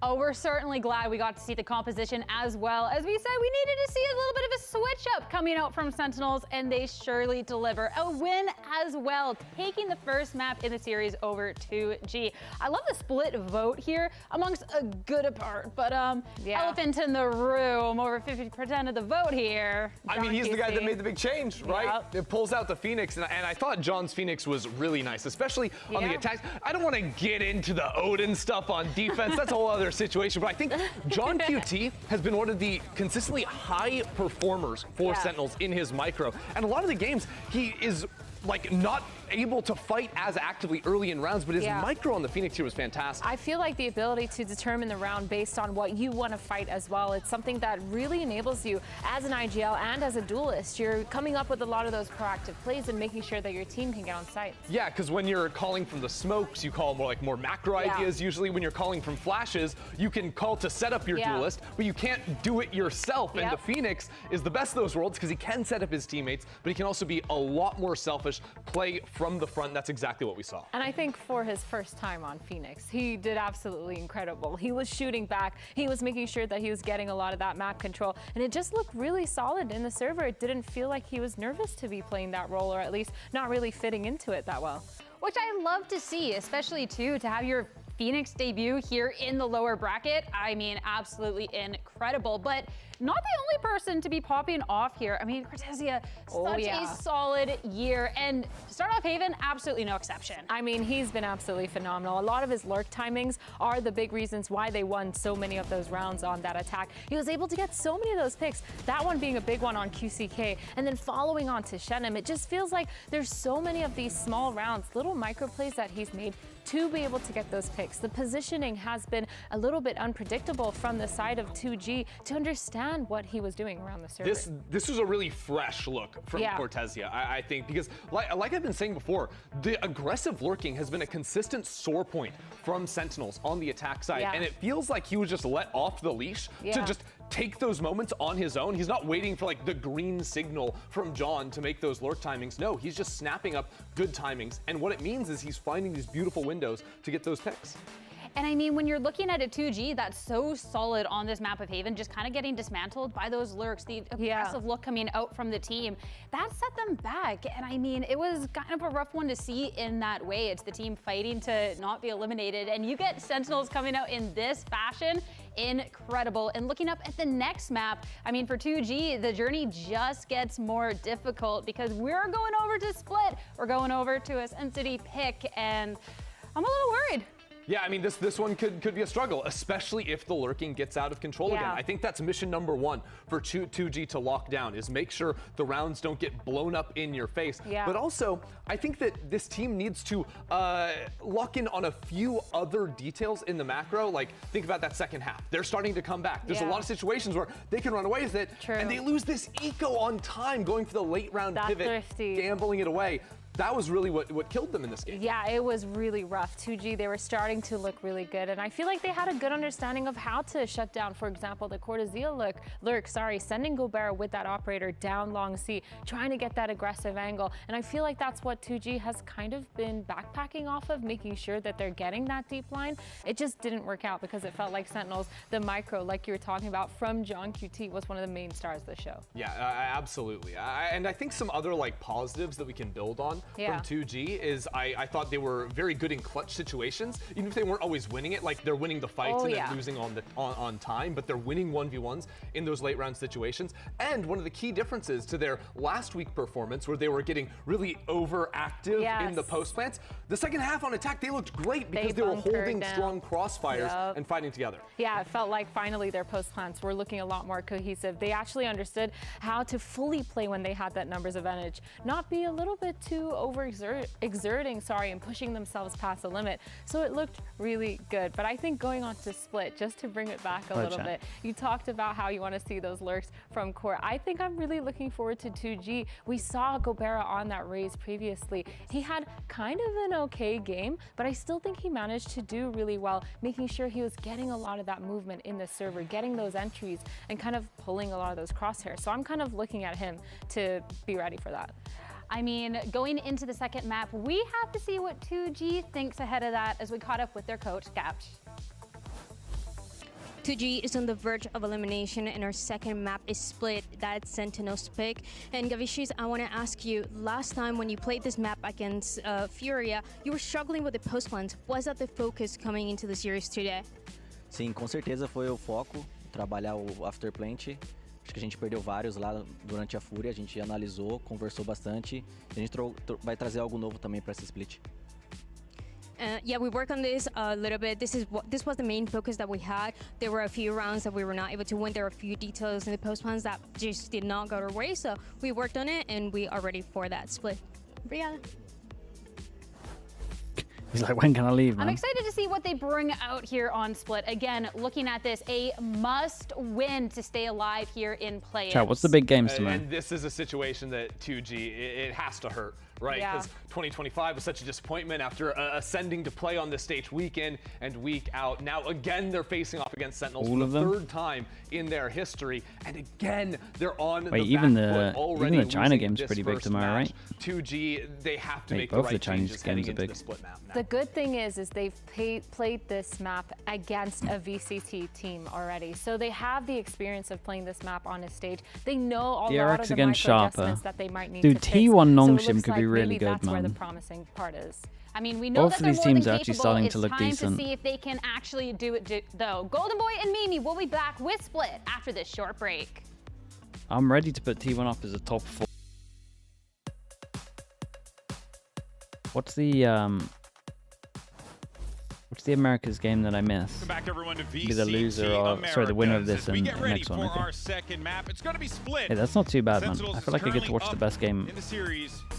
Oh, we're certainly glad we got to see the composition as well. As we said, we needed to see a little bit of a switch up coming out from Sentinels, and they surely deliver. A win as well, taking the first map in the series over 2G. I love the split vote here amongst a good part, but elephant in the room, over 50% of the vote here. I mean, he's the guy that made the big change, right? Yep. It pulls out the Phoenix, and I thought John's Phoenix was really nice, especially on the attacks. I don't want to get into the Odin stuff on defense. That's a whole other situation, but I think John QT has been one of the consistently high performers for Sentinels in his micro. And a lot of the games, he is like not able to fight as actively early in rounds, but his micro on the Phoenix here was fantastic. I feel like the ability to determine the round based on what you want to fight as well, it's something that really enables you as an IGL and as a duelist. You're coming up with a lot of those proactive plays and making sure that your team can get on site. Yeah, because when you're calling from the smokes, you call more macro ideas. Usually when you're calling from flashes, you can call to set up your duelist, but you can't do it yourself. And the Phoenix is the best of those worlds because he can set up his teammates, but he can also be a lot more selfish, play from the front. That's exactly what we saw. And I think for his first time on Phoenix, he did absolutely incredible. He was shooting back. He was making sure that he was getting a lot of that map control, and it just looked really solid in the server. It didn't feel like he was nervous to be playing that role, or at least not really fitting into it that well. Which I love to see, especially too, to have your Phoenix debut here in the lower bracket. I mean, absolutely incredible, but not the only person to be popping off here. I mean, Cortezia, such a solid year, and to start off Haven, absolutely no exception. I mean, he's been absolutely phenomenal. A lot of his lurk timings are the big reasons why they won so many of those rounds on that attack. He was able to get so many of those picks, that one being a big one on QCK, and then following on to Shenham. It just feels like there's so many of these small rounds, little micro plays that he's made to be able to get those picks. The positioning has been a little bit unpredictable from the side of 2G to understand what he was doing around the server. This was a really fresh look from Cortezia, I think, because like I've been saying before, the aggressive lurking has been a consistent sore point from Sentinels on the attack side, and it feels like he was just let off the leash to just take those moments on his own. He's not waiting for like the green signal from John to make those lurk timings. No, he's just snapping up good timings, and what it means is he's finding these beautiful windows to get those picks. And I mean, when you're looking at a 2G that's so solid on this map of Haven, just kind of getting dismantled by those lurks, the aggressive look coming out from the team, that set them back. And I mean, it was kind of a rough one to see in that way. It's the team fighting to not be eliminated, and you get Sentinels coming out in this fashion. Incredible. And looking up at the next map, I mean, for 2G, the journey just gets more difficult because we're going over to Split. We're going over to a SEN City pick, and I'm a little worried. Yeah, I mean, this one could be a struggle, especially if the lurking gets out of control again. I think that's mission number one for 2G to lock down, is make sure the rounds don't get blown up in your face. But also, I think that this team needs to lock in on a few other details in the macro. Like, think about that second half. They're starting to come back. There's a lot of situations where they can run away with it, and they lose this eco on time, going for the late round pivot, gambling it away. That was really what killed them in this game. Yeah, it was really rough. 2G, they were starting to look really good, and I feel like they had a good understanding of how to shut down, for example, the Cortezia lurk, sending Gobert with that operator down long C, trying to get that aggressive angle. And I feel like that's what 2G has kind of been backpacking off of, making sure that they're getting that deep line. It just didn't work out because it felt like Sentinels, the micro, like you were talking about, from John QT, was one of the main stars of the show. Yeah, absolutely. And I think some other like positives that we can build on from 2G is I thought they were very good in clutch situations, even if they weren't always winning it. Like, they're winning the fights and then losing on time, but they're winning 1v1s in those late round situations. And one of the key differences to their last week performance, where they were getting really overactive in the post plants, the second half on attack, they looked great because they were holding strong crossfires and fighting together. Yeah, it felt like finally their post plants were looking a lot more cohesive. They actually understood how to fully play when they had that numbers advantage, not be a little bit too exerting, and pushing themselves past the limit. So it looked really good. But I think going on to Split, just to bring it back a little bit, you talked about how you want to see those lurks from Core. I think I'm really looking forward to 2G. We saw Gobert on that raise previously. He had kind of an okay game, but I still think he managed to do really well, making sure he was getting a lot of that movement in the server, getting those entries, and kind of pulling a lot of those crosshairs. So I'm kind of looking at him to be ready for that. I mean, going into the second map, we have to see what 2G thinks ahead of that as we caught up with their coach, Gapch. 2G is on the verge of elimination, and our second map is Split. That's Sentinels pick. And Gavicius, I want to ask you, last time when you played this map against Furia, you were struggling with the post plans. Was that the focus coming into the series today? Sim, com certeza foi o foco, trabalhar o after plant. Acho que a gente perdeu vários lá durante a Fúria, a gente analisou, conversou bastante, e a gente vai trazer algo novo também para essa split. Yeah, we worked on this a little bit. This was the main focus that we had. There were a few rounds that we were not able to win. There were a few details in the post plans that just did not go our way. So we worked on it, and we are ready for that split. Brianna. He's like, when can I leave, man? I'm excited to see what they bring out here on Split. Again, looking at this, a must-win to stay alive here in Play-Ins. Chat, what's the big games tomorrow? And this is a situation that 2G, it has to hurt right? Because 2025 was such a disappointment after ascending to play on this stage week in and week out. Now again, they're facing off against Sentinels for the third time in their history, and again they're on the back foot. Even the China game's pretty big tomorrow, right? 2G, they have to make both the right the Chinese changes heading games are into big. the split map now. The good thing is they've played this map against a VCT team already, so they have the experience of playing this map on a stage. They know a lot of the micro adjustments that they might need to fix. T1 Nongshim so could be really good, that's where the man. promising part is. I mean, we know Both that of they're these more teams than are actually capable. starting It's to look time decent. to see if they can actually do it, though. Golden Boy and Mimi will be back with Split after this short break. I'm ready to put T1 up as a top 4. What's the America's game that I missed? Welcome back everyone to VCT Be the loser or sorry, the winner of this and the next one. I think. Our second map. It's going to be split. Hey, that's not too bad, man. I feel like I get to watch the best game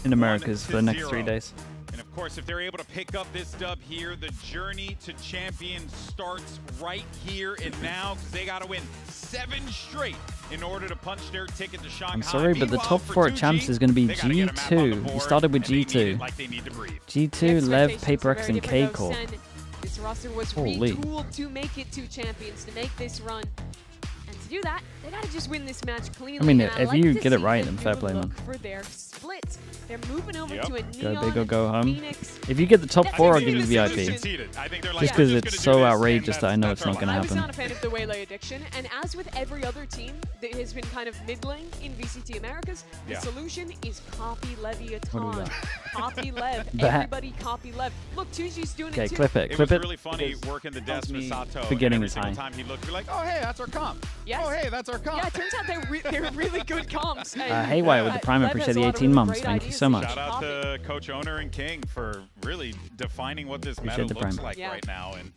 in Americas for the next 3 days. And of course, if they're able to pick up this dub here, the journey to champion starts right here and now, because they got to win 7 straight in order to punch their ticket to Shanghai. I'm sorry, but the top 4 champs is going to be G2. We started with G2. G2, Lev, PaperX, and K-Core. This roster was Holy. retooled to make it 2 champions, to make this run. And to do that, they gotta just win this match cleanly. I mean, and if like you to get it see right, them then fair do a play, man. look for their split. They're moving over to a Go Neon big or go home. Phoenix. If you get the top That's 4, I'll easy give you to VIP. solution. Just because it's so outrageous that I know it's not going to I was happen. not a fan of the Waylay addiction, and as with every other team that has been kind of middling in VCT Americas, the solution is copy Leviathan. Copy Lev. Everybody copy Lev. Look, 2G's doing it too. Clip it. It was really funny working the desk with Sato. Beginning every is single high. time he'd look, be like, oh, hey, that's our comp. Yes. Oh, hey, that's our comp. Yeah, it turns out they're really good comps. Haywire with the prime, Lev appreciate has a the lot of 18 really months. great Thank you ideas so much. Shout out to Coach Owner and King for really defining what this meta Appreciate the looks prime. like right now. And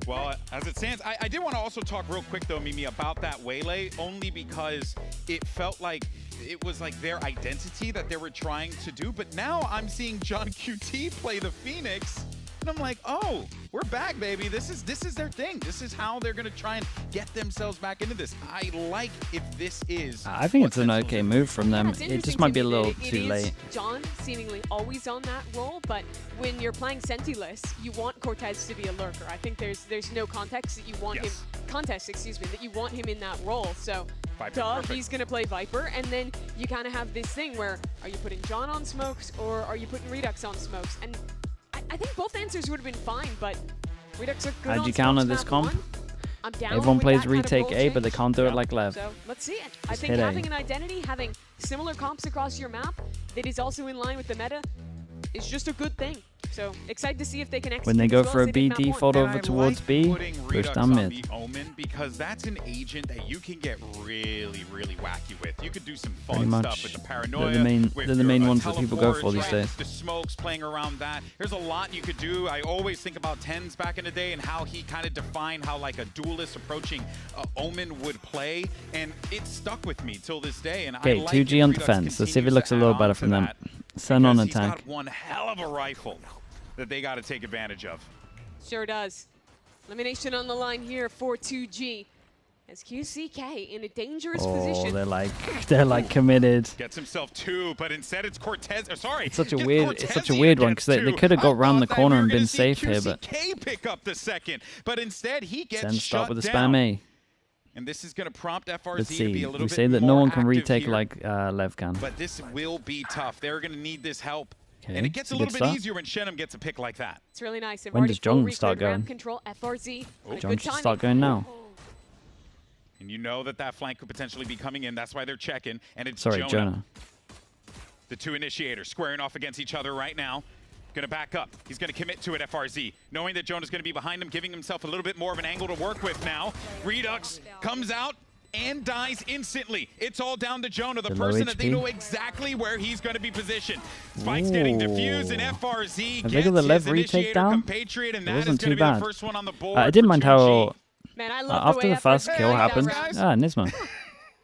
well, as it stands, I did want to also talk real quick though, Mimi, about that Waylay, only because it felt like it was like their identity that they were trying to do. But now I'm seeing John QT play the Phoenix. And I'm like, oh, we're back, baby. This is their thing. This is how they're going to try and get themselves back into this. I like if this is. I think it's an okay move from them. It just might be a little too late. John seemingly always on that role, but when you're playing Sentinels, you want Cortez to be a lurker. I think there's no context that you want him that you want him in that role. So he's going to play Viper, and then you kind of have this thing where are you putting John on smokes or are you putting Redux on smokes? And I think both answers would have been fine, but Redux are good. How'd you counter this comp? I'm down Everyone with plays that kind of retake role A, but they change. can't do it like Lev. So let's see it. I Just think hit A. having an identity, having similar comps across your map that is also in line with the meta is just a good thing. So excited to see if they can execute When they go as well for as a they B did map default one. over towards B, push down mid. The Omen, because that's an agent that you can get really, really wacky with. You could do some fun stuff with the paranoia. They're the main ones that people go for these days. The smokes, playing around that. There's a lot you could do. I always think about Tens back in the day and how he kind of defined how like a duelist approaching Omen would play, and it stuck with me till this day. And Okay, I like 2G on defense. Let's see if it looks a little better from them. Sen on He's attack. got one hell of a rifle that they got to take advantage of. Sure does. Elimination on the line here for 2G. As QCK in a dangerous position. they're like committed. Gets himself 2, but instead it's Cortez. Sorry, It's such a weird one because they could have got round the corner and been safe here, but QCK pick up the second, but instead he gets Sen shut start with the down. spam A. And this is going to prompt FRZ Let's to see. be a little We bit say that more no one can active retake here, like Lev can. but this will be tough. They're going to need this help. Okay, And it gets a good little bit start. easier when Shenum gets a pick like that. It's really nice. They've When already does full Jong start recruit ramp going? Control FRZ. Jong should start going now. And you know that flank could potentially be coming in. That's why they're checking. And it's Sorry, Jonah. The 2 initiators squaring off against each other right now. Going to back up. He's going to commit to it, FRZ. Knowing that Jonah's going to be behind him, giving himself a little bit more of an angle to work with now. Redux comes out and dies instantly. It's all down to Jonah, the person that they know exactly where he's going to be positioned. Spike's getting diffused, and FRZ Have gets they got the his Lev retake initiator down? compatriot, and It that is wasn't going to too be bad. the first one on the board. I didn't mind how Man, I love after the way the first FRZ kill played that happened. round. Nisma.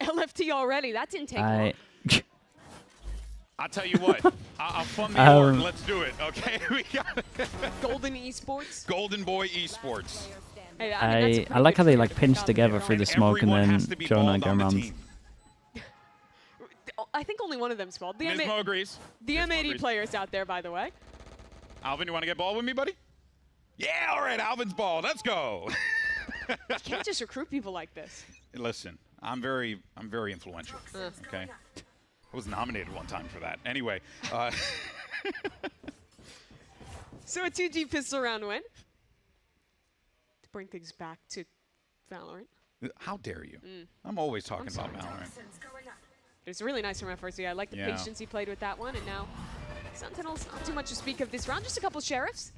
LFT already. That didn't take long. I'll tell you what. I'll fund the org. Let's do it, okay? We got Golden Esports. Golden Boy Esports. Hey, I like how they like pinch together through the smoke and then Jonah go around. I think only one of them's bald. The Mismo agrees. The M80 players out there, by the way. Alvin, you want to get bald with me, buddy? Yeah, all right, Alvin's bald. Let's go. You can't just recruit people like this. Listen, I'm very influential. Okay, I was nominated one time for that. Anyway, so a 2G pistol round win. To bring things back to Valorant. How dare you? I'm always talking about Valorant. It's really nice from FRZ. I like the patience he played with that one, and now Sentinels, not too much to speak of this round. Just a couple sheriffs.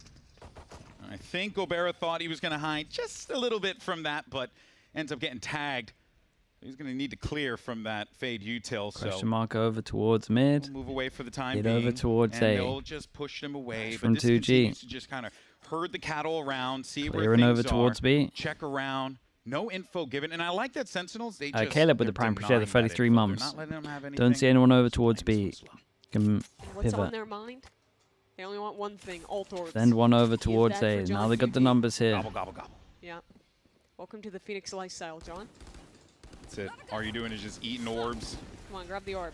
I think Gobera thought he was going to hide just a little bit from that, but ends up getting tagged. He's going to need to clear from that fade util. Question mark over towards mid. We'll move away for the time Get being. over towards A. They'll just push them away. From but this 2G. continues to just kind of herd the cattle around, see where Clearing things over towards B. Check around. No info given. And I like that Sentinels, they just... Caleb with the prime pressure, the 33 mums. Don't see anyone over towards B. Can What's on pivot. their mind? They only want one thing, ult orbs. Send one over Give towards that A. for John Now they got the 2G. numbers here. Gobble, gobble, gobble. Yeah. Welcome to the Phoenix lifestyle, John. That's it. All you're doing is just eating orbs. Come on, grab the orb.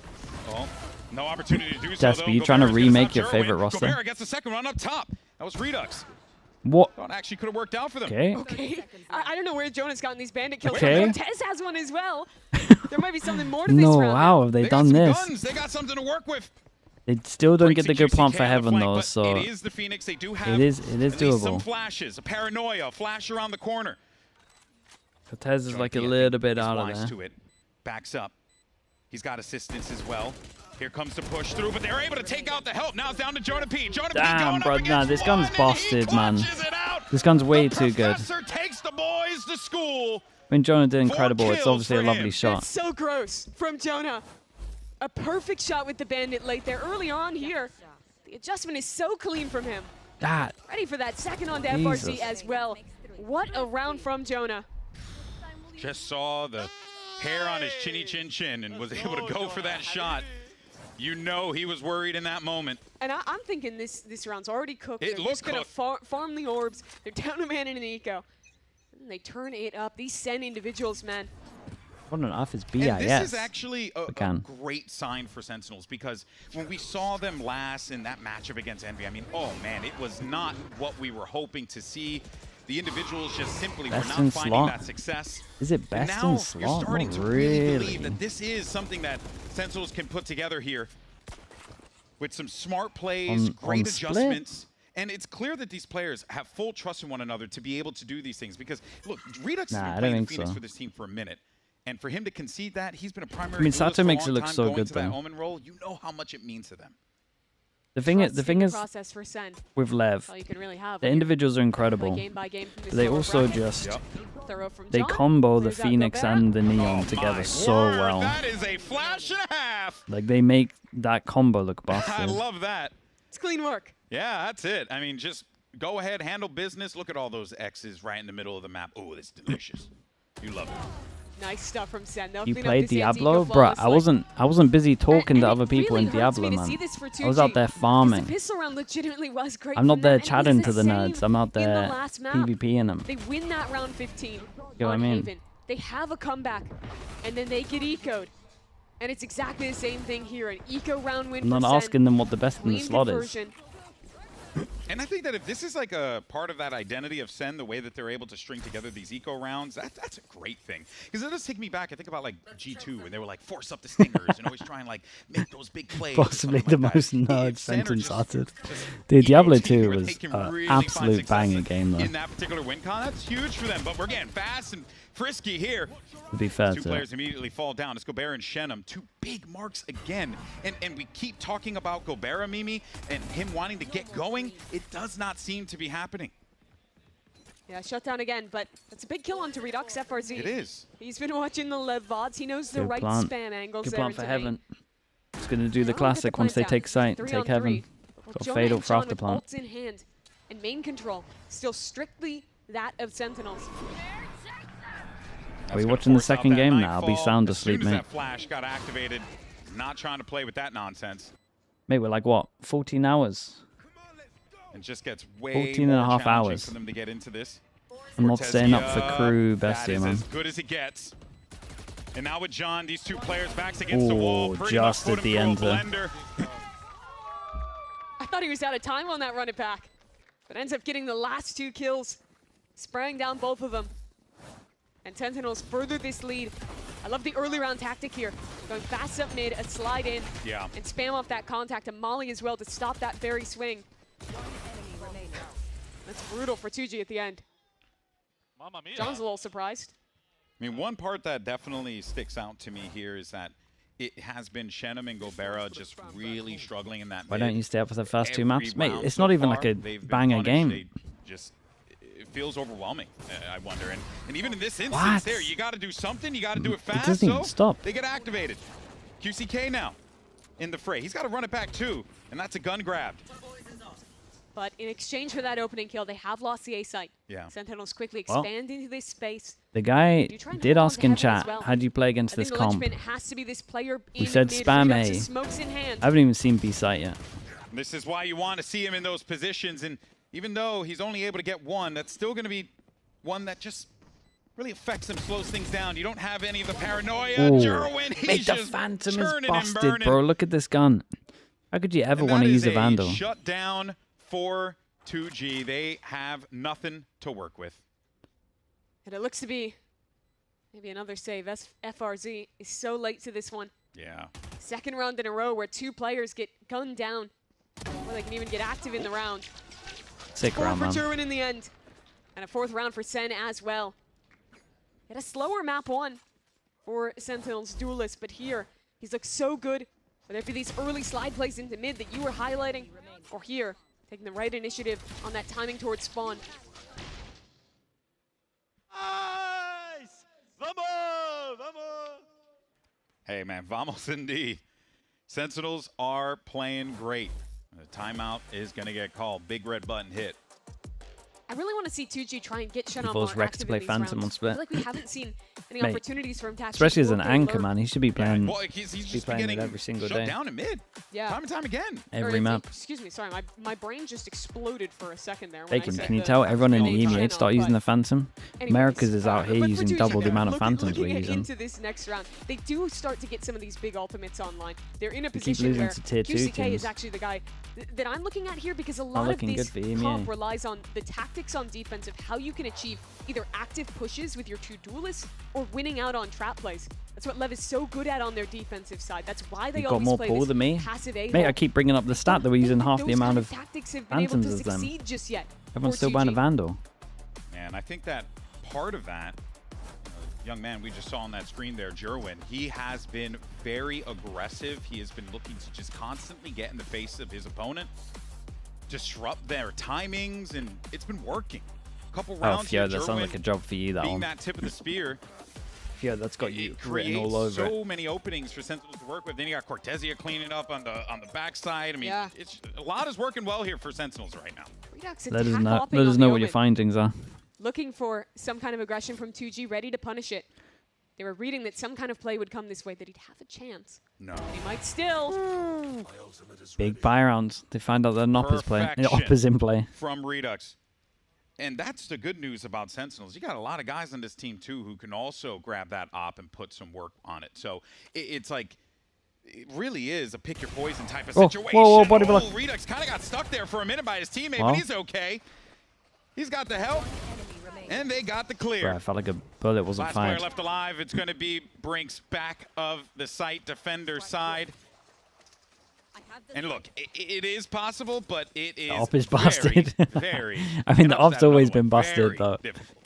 Oh, no opportunity to do so, Desp, though. you trying to Gobera's gonna remake stop your Jerwin. favorite roster? Gobera gets the second one up top. That was Redux. What? Thought actually could have worked out for them. Okay. Okay. I don't know where Jonah's gotten these bandit kills. Okay. From. Tez has one as well. There might be something more to this No, round. how have they done this? Guns. They got something to work with. They still don't get the good Juicy plant for can on the heaven flank, though, but so it is the Phoenix. They do have it is at least some doable. flashes, a paranoia, a flash around the corner. Cortez is like a Johnny P, little bit is out of wise there. to it. Backs up. He's got assistance as well. Here comes the push through, but they're able to take out the help. Now it's down to Jonah P. Jonah P Damn, going bro, up nah, this gun's one, busted, man. This gun's way too good. Professor takes the boys to school. When Jonah did incredible, it's obviously a lovely That's shot. so gross from Jonah. A perfect shot with the bandit late there. Early on here, the adjustment is so clean from him. That. Ready for that second on to FRZ Jesus. as well. What a round from Jonah. Just saw the hair on his chinny chin chin and was able to go for that shot. You know he was worried in that moment. And I'm thinking this round's already cooked. It They're looked just going to farm the orbs. They're down a man in an eco. And they turn it up. These SEN individuals, man. What on earth is BIS? And this is actually a great sign for Sentinels, because when we saw them last in that matchup against Envy, I mean, oh man, it was not what we were hoping to see. The individuals just simply were Best not in finding slot? that success. Is it best and now in slot? you're starting Not to really believe really. that this is something that Sentinels can put together here with some smart plays, great split? adjustments. And it's clear that these players have full trust in one another to be able to do these things. Because, look, Redux has been playing the Phoenix for this team for a minute. And for him to concede that, he's been a primary duelist Sato for a makes it long look time, so going good, to that though. Omen role. You know how much it means to them. The thing is, process for SEN. with Lev, All you can really have the when individuals are incredible. game by game from this But they lower also bracket. just Throw from they John. combo the Clears out Phoenix Gobera. and the Neon together so well. That is a flash and a half. Like they make that combo look busted. I love that. It's clean work. Yeah, that's it. I mean, just go ahead, handle business. Look at all those X's right in the middle of the map. Oh, that's delicious. You love it. Nice stuff from SEN. They'll You clean up played this Diablo, anti-eco bro. flawlessly. I wasn't busy talking to And other it people really in hurts Diablo, me to see man. this for I was out 2G, there 'cause farming. The pistol round legitimately was great. I'm not from there them, and it chatting was to the same nerds. I'm out in the there last map. PvPing them. They win that round 15 You know what I on mean? Haven. They have a comeback, and then they get eco'd. And it's exactly the same thing here. An eco round win I'm not for SEN. asking them what the best in the Clean slot is. conversion. And I think that if this is like a part of that identity of SEN, the way that they're able to string together these eco rounds, that's a great thing. Because it does take me back. I think about like G2, when they were like force up the stingers and always try and like make those big plays. Possibly the most nerd SEN are sentence just uttered. this Dude, Diablo eco team 2 where was they can an really find absolute success banger game, though. in that particular win con. That's huge for them. But we're getting fast and frisky here. To be fair Two to players immediately fall down. It's Gobera and Shenum. Two big marks again. And we keep talking about Gobera, Mimi, and him wanting to get going. It does not seem to be happening. Yeah, shut down again, but that's a big kill onto Redux FRZ. It is. He's been watching the Lev VODs. He knows the Good right plant. spam angles Good there. plant for into main. Heaven. It's going to do the Get the classic once they plant take down. sight. 3 Take on Heaven. 3. Well, Got Jonah fade and up for John after with plant. ults in hand and main control. Still strictly that of Sentinels. Are we watching the second game now? I'll be sound As soon asleep, as mate. that flash got activated, not trying to play with that nonsense. Mate, we're like, what, 14 hours? It just gets way 14 and a more half challenging hours. for them to get into this. I'm not staying up for Cortezia, crew that bestie, is man. as good as it gets. And now with John, these two players backs against the wall. Just at the end there. I thought he was out of time on that run it back, but ends up getting the last 2 kills, spraying down both of them. And Sentinels further this lead. I love the early round tactic here. Going fast up mid, a slide in, and spam off that contact, and Molly as well to stop that very swing. That's brutal for 2G at the end. Mamma mia. John's a little surprised. I mean, one part that definitely sticks out to me here is that it has been Shenum and Gobera just really struggling in that Why mid. don't you stay up for the first 2 maps? Mate, round it's so not even far, like a they've been banger punished. game. They just, it feels overwhelming, I wonder. And even in this instance What? there, you got to do something. You got to do it fast. doesn't even stop. They get activated. QCK now in the fray. He's got to run it back too, and that's a gun grab. But in exchange for that opening kill, they have lost the A site. Yeah. Sentinels quickly Well, expand into this space. The guy Do try and did hold on ask to in heaven as chat, well. how do you play against I think this the comp? linchpin has to be this player We in said mid. spam Redux A. with smokes in hand. I haven't even seen B site yet. This is why you want to see him in those positions, and even though he's only able to get one, that's still going to be one that just really affects him, slows things down. You don't have any of the paranoia. Jerwin, he's Mate, the just Phantom is turning and busted, burning. bro. Look at this gun. How could you ever And want that to is use a Vandal? Shut down for 2G. They have nothing to work with. And it looks to be maybe another save. FRZ is so late to this one. Yeah. Second round in a row where 2 players get gunned down. Or they can even get active in the round. Sick 4 round, for man. Jerwin in the end. And a 4th round for Sen as well. Had a slower map 1 for Sentinels Duelist, but here he's looked so good. Whether it be these early slide plays into mid that you were highlighting, or here, taking the right initiative on that timing towards spawn. Nice! Vamos! Vamos! Hey, man, vamos indeed. Sentinels are playing great. The timeout is going to get called. Big red button hit. I really want to see 2G try and get Shenum forced more Rex to active play in these Phantom rounds. on split. I feel like we haven't seen any Mate, opportunities for him to actually especially as an work their anchor, lurk. man. He should be playing, Well, he's be just playing it getting every single shut day. down in mid. Yeah. Time and time again. Every map. Excuse me, sorry, my brain just exploded for a second there. When Bacon, I said can you the tell everyone in the Shenum, EMEA to start using the Phantom? anyways, America's is out here but for using 2G, double the amount of looking Phantoms we're at using. into this next round, they do start to get some of these big ultimates online. They're in a keep position losing where to tier 2 QCK teams. is actually the guy that I'm looking at here, because a lot of looking this good for EMEA. comp relies on the tactics on defense of how you can achieve either active pushes with your 2 duelists or winning out on trap plays. That's what Lev is so good at on their defensive side. That's why they You've got always more play pull this than me. passive A. Mate, I keep bringing up the stat that we're using half the those amount kind of tactics have been able to Phantoms as them. succeed just yet. Everyone's for still buying a 2G. Vandal. And I think that part of that, young man we just saw on that screen there, Jerwin, he has been very aggressive. He has been looking to just constantly get in the face of his opponent, disrupt their timings, and it's been working. A couple Oh, rounds here, Fio, that sounds like a job for you, that being one. that tip of the spear. Fio, that's got you written Creates all over so it. many openings for Sentinels to work with. Then you got Cortesia cleaning up on the backside. I mean, Yeah. it's a lot is working well here for Sentinels right now. Redux Let us attack know, hopping let on us the know what your Omen. findings are. Looking for some kind of aggression from 2G, ready to punish it. They were reading that some kind of play would come this way, that he'd have a chance. No. And he might still. Big buy rounds. They find out that Nop is playing. Perfection Op is in play. from Redux. And that's the good news about Sentinels. You got a lot of guys on this team, too, who can also grab that op and put some work on it. So it's like, it really is a pick your poison type of Oh, situation. whoa, body block. Redux kind of got stuck there for a minute by his teammate, Well. but he's okay. He's got the help, and they got the clear. Bro, I felt like a bullet wasn't Last player fired. left alive. It's going to be Brinks back of the site defender side. And look, it is possible, but it is The op is very, busted. very. I mean, the and op's always been very busted, though. difficult.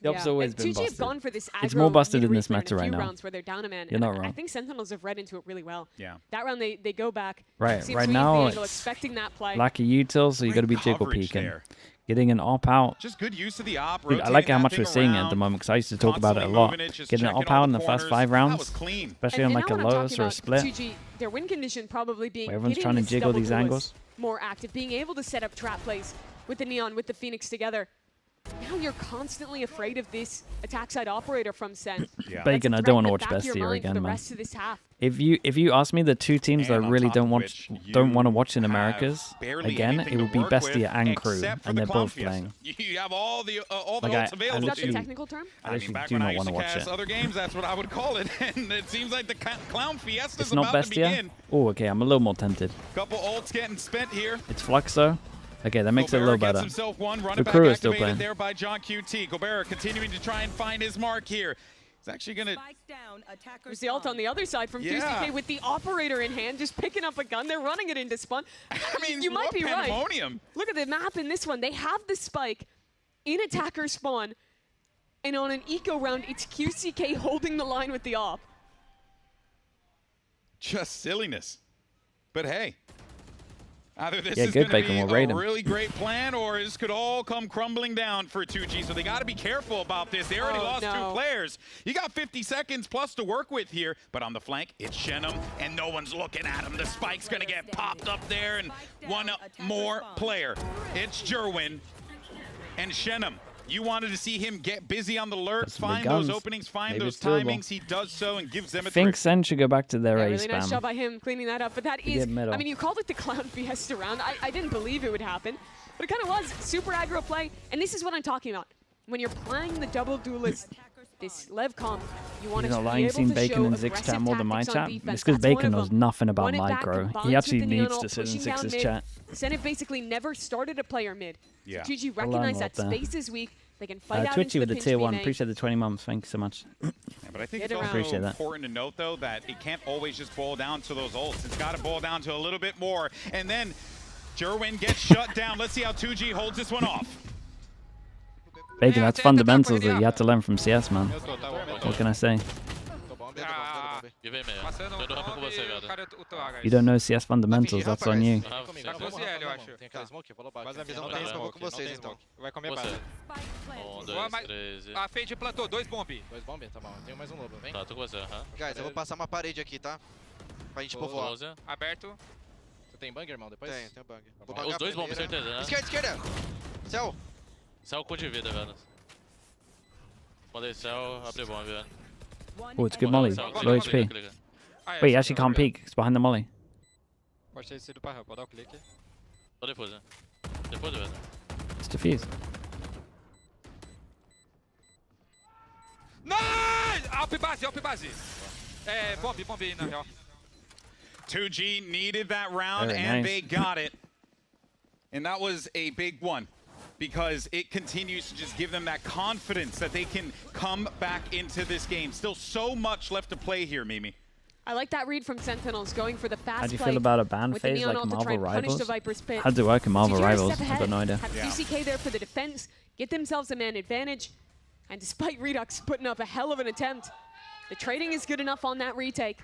The op's always been 2G have busted. gone for this It's aggro more busted in mid this replay meta a right few now. rounds where they're down a man. You're And not I wrong. think Sentinels have read into it really well. Yeah. That round they go back. Right, Seems right to be now the angle, it's expecting that play. lack of util, so you got to be Great jiggle coverage peeking. there. Getting an op out. Just good use of the op. Dude, I like how much we're seeing it at the moment, because I used to talk about it a Constantly lot. moving it, just Getting an checking op all out the in the first corners. 5 That rounds, was clean. especially on And like a now when I'm Lotus talking or a about split. 2G, their win condition probably being Where everyone's hitting trying to this jiggle double these duelist angles. more active, being able to set up trap plays with the Neon, with the Phoenix together. Now you're constantly afraid of this attack side operator from Sen. Yeah. Bacon, I That's don't want to threat watch in the back of Bestie your mind for again, the man. rest of this half. If you ask me the two teams that I really don't want to watch in Americas again, it would be Bestia and Crew, and they're both playing. You have all the Like, ults available. Is that the technical term? I literally do not want to watch it. Other games, that's what I would call it, and it seems like the Clown Fiesta is It's not about to Bestia? begin. Oh, okay, I'm a little more tempted. Couple ults getting spent here. It's Flux though. Okay, that makes it a little better. The Crew Crew is still playing. There by John QT. Gobert continuing to try and find his mark here. He's actually going to... There's the ult on the other side from 2CK with the operator in hand, just picking up a gun. They're running it into spawn. I mean, you might be right. Pandemonium. Look at the map in this one. They have the spike in attacker spawn, and on an eco round, it's QCK holding the line with the op. Just silliness. But hey, either this Yeah, is good going to Bacon, be we'll rate a him. really great plan, or this could all come crumbling down for 2G. So they got to be careful about this. They already lost 2 players. You got 50 seconds plus to work with here. But on the flank, it's Shenum, and no one's looking at him. The spike's going to get popped up there, and one more player. It's Jerwin and Shenum. You wanted to see him get busy on the lurks, find those openings, find Maybe those it's doable. timings. He does so and gives them a I think Sen should go back to their A Really nice spam. job by him cleaning that up. But that is, middle. I mean, you called it the Clown Fiesta round. I didn't believe it would happen, but it kind of was. Super aggro play, and this is what I'm talking about. When you're playing the double duelist, this Lev comp, you want He's to not be lying. able Seen to Bacon show in Zig's aggressive chat more than my tactics chat. on defense. It's because That's one Bacon of knows them. nothing about Run it back, micro. combines He actually with the needs neon to ult, sit in pushing down Zig's mid. chat. Senate basically never started a player mid. Yeah. So GG I'll learn recognize what that there. space is weak. They can fight out Twitchy into with the pinch tier B 1. main. Appreciate the 20 months. Thank you so much. Yeah, but I think it's also Appreciate that. important to note, though, that it can't always just boil down to those ults. It's got to boil down to a little bit more. And then Jerwin gets shut down. Let's see how 2G holds this one off. Bacon, that's fundamentals that you had to learn from CS, man. What can I say? You don't know CS fundamentals, that's on you. A Fade plantou 2 bomb. 2 bomb, tá bom. Eu tenho mais lobo, vem. Tá, tô com você, Guys, eu vou passar uma parede aqui, tá? Pra gente povoar. Aberto. Você tem bang, irmão, depois? Tem bang. Os 2 bombs, certeza, né? Esquerda! Céu! Céu com de vida, velho. Pode céu, abre bomb, velho. Oh, it's good molly. Low HP. Wait, he actually can't peek. It's behind the molly. Pode ter sido pra rampa, pode dar o clique. Só depois, né? Depois, velho. It's defused. Nice! Alp base. É, bomb aí, na real. 2G needed that round, Very and nice. they got it. And that was a big one, because it continues to just give them that confidence that they can come back into this game. Still so much left to play here, Mimi. I like that read from Sentinels, going for the fast How do you play feel about a ban with the phase neon like ult to try Marvel and punish the Rivals? Viper's pit. How does it work in Marvel GG are a Rivals? step I've got ahead, no idea. Have QCK there for the defense, get themselves a man advantage, and despite Redux putting up a hell of an attempt, the trading is good enough on that retake.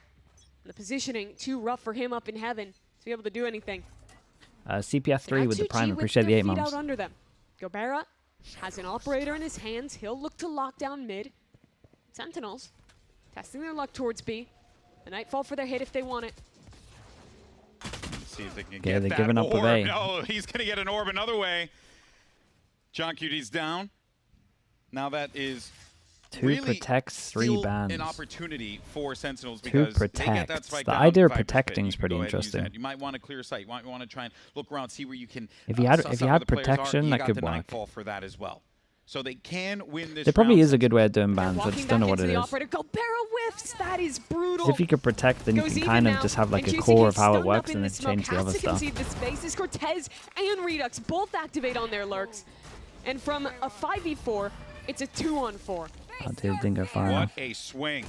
And the positioning too rough for him up in heaven to be able to do anything. CPF3 with the 2G prime. with Appreciate the their 8 feet months. out under them. Gobera has an operator in his hands. He'll look to lock down mid. Sentinels testing their luck towards B. The Nightfall for their hit if they want it. See if they can Okay, get they're that giving up orb. with A. No, he's going to get an orb another way. John QT's down. Now that is 2 really protects, 3 still bans. an opportunity for Sentinels 2 because they get that protects. spike The down idea of Viper's pit. protecting You is can pretty go ahead and use interesting. that. You might want to clear sight. You might want to try and look around, see where you can. If you had suss out had where the players are. protection, You that got could the work. Nightfall for that as well. So they can win this. There probably round. is a good way of doing bans. I Walking just back don't know what into it the is. operator. Gobera whiffs. That is brutal. If you could protect, then you Goes can even kind of now, just have like and a QCK core of how it stunned works up in and the then smoke, change the has other to stuff. concede the space as Cortez and Redux both activate on their lurks. And from a 5v4, it's a 2-on-4. Oh, dude, didn't go far What enough. a swing.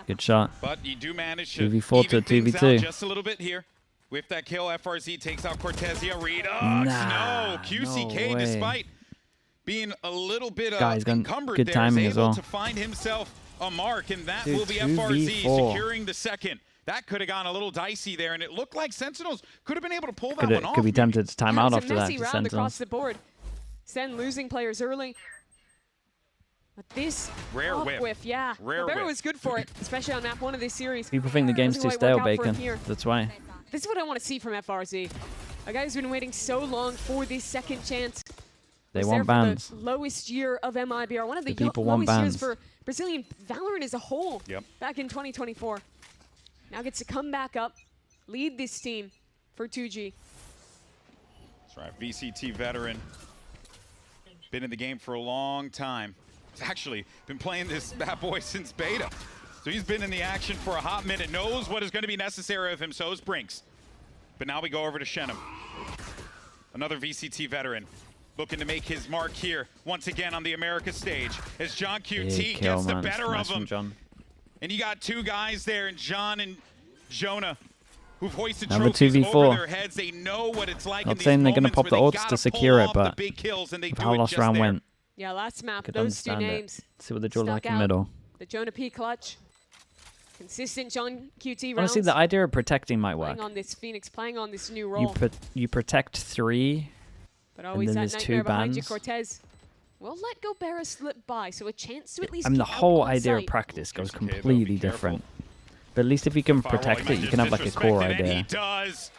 Good shot. But you do manage to 2v4 to even things out 2v2. just a little bit here. With that kill, FRZ takes out Cortezia. Redux, Nah, no. QCK, no way. despite being a little bit Guy's got encumbered good there, timing is as able well. to find himself a mark, and that Dude, will be FRZ 2v4. securing the second. That could have gone a little dicey there, and it looked like Sentinels could have been able to pull that one off. Could be tempted to time out It's after a that. messy To round across Sentinels. the board. Sen losing players early. But this Rare off whiff. yeah. Rare Gobera whiff. was good for it, especially on map 1 of this series. People think the game's Doesn't too quite stale, work out for him Bacon. here. That's why. This is what I want to see from FRZ. A guy who's been waiting so long for this second chance. They Was want there for bans. the lowest year of MIBR, one of the, The people want lowest years bans. for Brazilian Valorant as a whole Yep. back in 2024. Now gets to come back up, lead this team for 2G. That's right, VCT veteran. Been in the game for a long time. He's actually been playing this bad boy since beta. So he's been in the action for a hot minute, knows what is going to be necessary of him, so is Brinks. But now we go over to Shenum. Another VCT veteran looking to make his mark here once again on the America stage as John QT gets the better of him. John. And you got two guys there, and John and Jonah, who've hoisted Number trophies 2v4. over their heads. They know what it's like Not in these saying they're going to moments pop the where they ults to gotta secure pull it, off but the big kills, and they how do it last just round there. went, Yeah, last map, could those two understand names. it. See what the draw stuck like in out. middle. The Jonah P clutch. Consistent John QT rounds. Honestly, the idea of protecting might work. Playing on this Phoenix, playing on this new role. You protect 3, But and always then that there's nightmare 2 behind you, bans. Cortez. We'll let Gobera slip by, so a chance to at least I mean, the keep out whole on idea of sight. practice goes completely different. But at least if you can protect it, you can have like a core And he idea. does.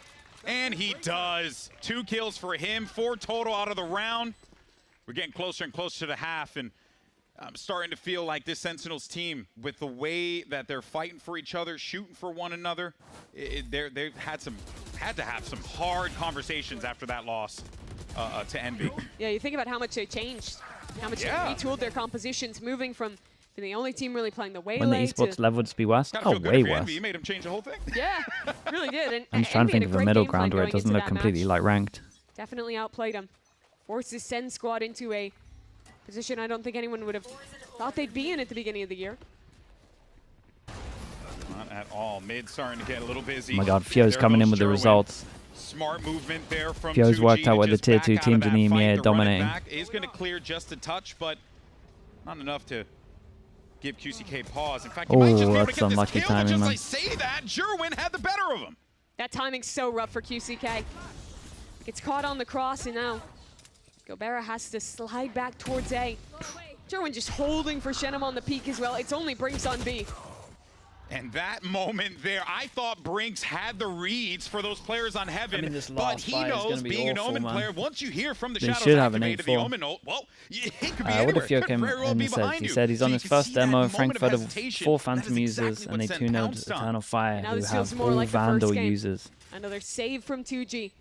And he does. 2 kills for him, 4 total out of the round. We're getting closer and closer to the half, and I'm starting to feel like this Sentinels team, with the way that they're fighting for each other, shooting for one another, they've had to have some hard conversations after that loss to Envy. Yeah, you think about how much they changed, how much they retooled their compositions, moving from being the only team really playing the When Waylay the esports to... level would just be worse? Gotta Oh, feel good way for worse. Envy. You made him change the whole thing. Yeah, really did. And I'm just trying to Envy think had of a great middle game plan ground where it going doesn't into look that completely match. like ranked. Definitely outplayed them. Forces Sen squad into a position I don't think anyone would have thought they'd be in at the beginning of the year. Not at all. Mid starting to get a little busy. Oh my god, Fio's There coming in goes with the Jerwin. results. Smart movement there from Fio's 2G worked out to with the just tier back 2 out of teams that in fight. EMEA, The run it dominating. back is going to clear just a touch, but not enough to give QCK pause. In fact, you might just be able to that's get this unlucky kill, but timing, just man. I say that, Jerwin had the better of him. That timing's so rough for QCK. Gets caught on the cross, and now Gobera has to slide back towards A. Jerwin just holding for Shenum on the peak as well. It's only Brinks on B. And that moment there, I thought Brinks had the reads for those players on Heaven, I mean, this but last he fight is knows, gonna be being an awful, Omen man. player, once you hear from the They Shadows should have an activated the 8-4. Omen ult, well, it could be What anywhere. if Fio Could came very well and be said, behind he you. said he's on So his you can first see that demo, moment Frankfurt of hesitation. 4 That Phantom is users, exactly and they what 2 sent node Pounced on. Eternal Fire, Now who this feels have more all like the first Vandal game. users. Another save from 2G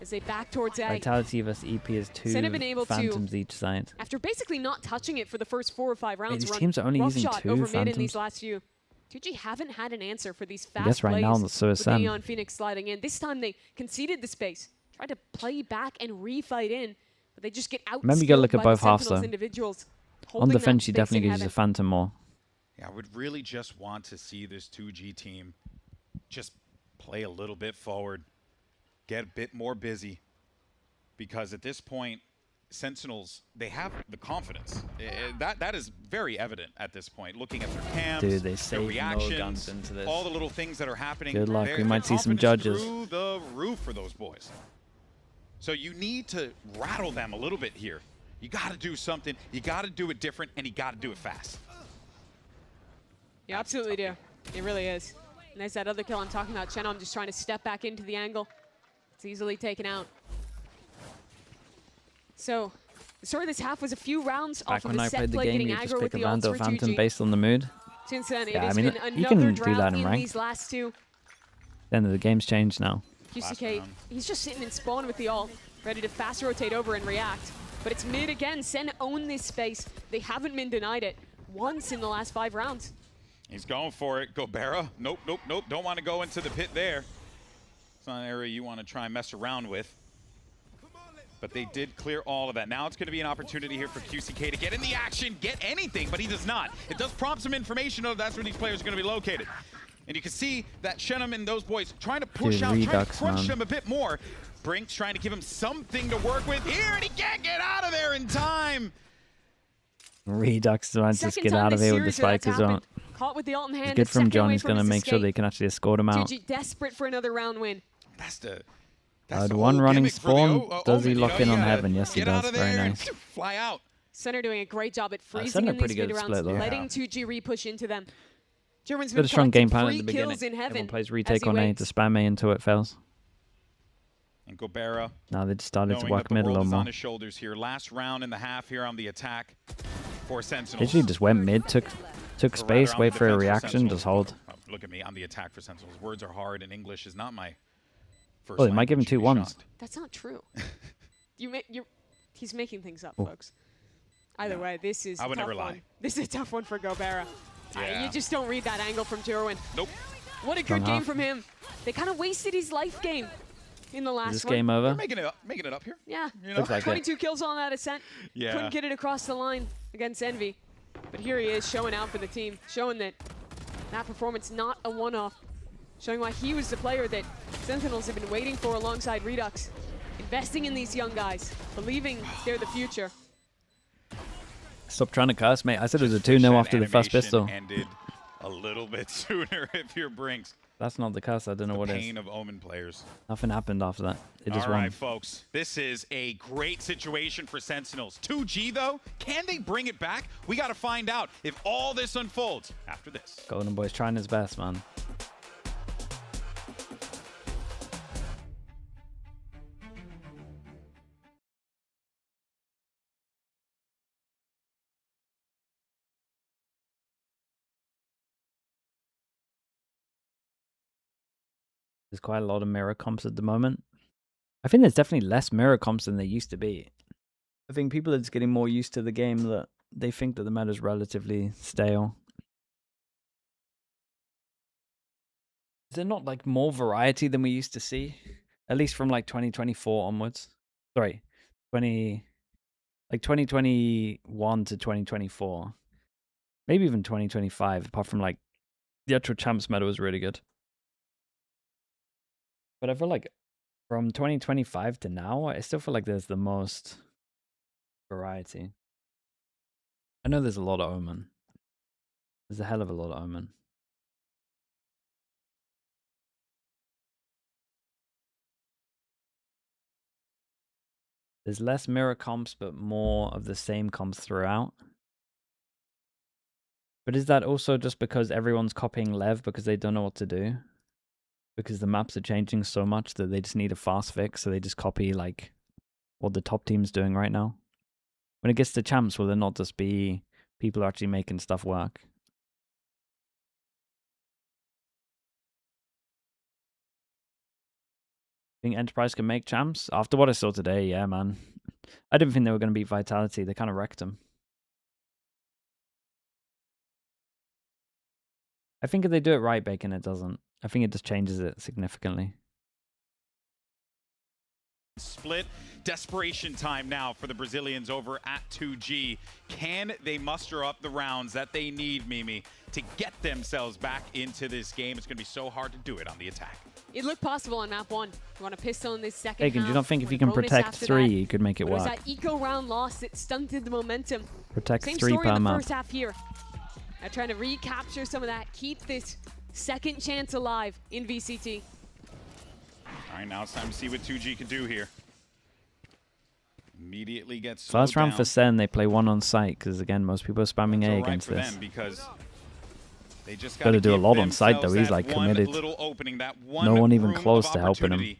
as they back towards A. Vitality vs EP is 2 Sen have been able to- Phantoms each side. After basically not touching it for the first 4 or 5 rounds, these run teams are only using roughshot 2 over mid in Phantoms. these last few. 2G haven't had an answer for these fast guess right plays now, so is with Sen. Neon Phoenix sliding in. This time they conceded the space, tried to play back and refight in, but they just get out. Remember, you gotta look at both halves, though. Individuals On defense, you definitely could use a Phantom more. Yeah, I would really just want to see this 2G team just play a little bit forward, get a bit more busy, because at this point, Sentinels, they have the confidence. That is very evident at this point. Looking at their cams, Dude, they their saved no reactions, guns into this. all the little things that are happening. Good luck. We their might see some confidence judges. through the roof for those boys. So you need to rattle them a little bit here. You got to do something. You got to do it different, and you got to do it fast. You absolutely do. It really is. And there's that other kill I'm talking about. Chenom just trying to step back into the angle. It's easily taken out. So, the story of this half was a few rounds Back off of when a I set played the play game, getting you just aggro with pick the a ults Vandal for Phantom 2G. based on the mood. Since then, it Yeah, I has mean, been you another can do drought that in in ranked. these last two. Then the game's changed now. QCK, he's just sitting in spawn with the ult, ready to fast rotate over and react. But it's mid again. Sen own this space. They haven't been denied it once in the last 5 rounds. He's going for it. Gobera. Nope, nope, nope. Don't want to go into the pit there. It's not an area you want to try and mess around with. But they did clear all of that. Now it's going to be an opportunity here for QCK to get in the action, get anything, but he does not. It does prompt some information of that's where these players are going to be located. And you can see that Shenum and those boys trying to push Dude, out, trying to Redux, crunch man. them a bit more. Brinks trying to give him something to work with here, and he can't get out of there in time. Redux trying to just Second get time out of this here with the series where spike that's as well. happened. Caught with the ult in hand. Good a from second John. away He's from going to his make sure escape. they can actually escort him out. 2G desperate for another round win. That's the One whole running gimmick for the spawn. Does he Omen, lock you in know, on you gotta Heaven? Yes, he get out does. of Very there nice. and fly out. Center doing a great job at freezing Center in pretty these good mid at rounds, split, though. letting 2G re-push into them. German's Got been a strong game collecting plan at the 3 beginning. kills in Heaven Everyone plays as retake he on A waits. to spam A until it fails. And Gobera. Now they just started to knowing work that the mid a world little is more. on his shoulders here. Last round and a half here on the attack for Sentinels. Literally just went mid, took space, around wait the for a defense for reaction, Sentinels. just hold. look at me. I'm the attack for Sentinels. Words are hard, and English is not my first Oh, they might give him language. 2 ones. That's not true. He's making things up, folks. Either way, this is I would a tough never lie. one. This is a tough one for Gobera. Yeah. You just don't read that angle from Jerwin. Nope. What a good game from him. They kind of wasted his life game in the last one. Is this game over? They're making it up here. Yeah. You know? Looks like 22 kills on that Ascent. Yeah. Couldn't get it across the line against Envy. But here he is showing out for the team, showing that performance not a one-off, showing why he was the player that Sentinels have been waiting for alongside Redux, investing in these young guys, believing they're the future. Stop trying to cuss, mate. I said it was a 2-0 after the first pistol. Ended a little bit sooner if you're Brinks. That's not the cuss. I don't know what it is. Pain of Omen players. Nothing happened after that. It just All won. right, folks. This is a great situation for Sentinels. 2G, though, can they bring it back? We got to find out if all this unfolds after this. Golden Boy's trying his best, man. There's quite a lot of mirror comps at the moment. I think there's definitely less mirror comps than there used to be. I think people are just getting more used to the game that they think that the meta is relatively stale. Is there not like more variety than we used to see? At least from like 2024 onwards. Sorry, 2021 to 2024. Maybe even 2025, apart from like the actual champs meta was really good. But I feel like from 2025 to now, I still feel like there's the most variety. I know there's a lot of Omen. There's a hell of a lot of Omen. There's less mirror comps, but more of the same comps throughout. But is that also just because everyone's copying Lev because they don't know what to do? Because the maps are changing so much that they just need a fast fix, so they just copy like what the top team's doing right now. When it gets to champs, will there not just be people actually making stuff work? Think Enterprise can make champs? After what I saw today, yeah, man. I didn't think they were going to beat Vitality. They kind of wrecked them. I think if they do it right, Bacon, it doesn't. I think it just changes it significantly. Split. Desperation time now for the Brazilians over at 2G. Can they muster up the rounds that they need, Mimi, to get themselves back into this game? It's going to be so hard to do it on the attack. It looked possible on map 1. You want a pistol in this second Bacon, half. do you not think if you can protect 3, you could make it work? It was that eco round loss that stunted the momentum. Protect Same 3 story per in the map. first half here. Trying to recapture some of that, keep this second chance alive in VCT. All right, now it's time to see what 2G can do here. Immediately gets First round down. for SEN, they play 1 on site, because again, most people are spamming A against for this. them because they just Gotta do a lot on site though, he's like committed. Opening, No one even close to helping him.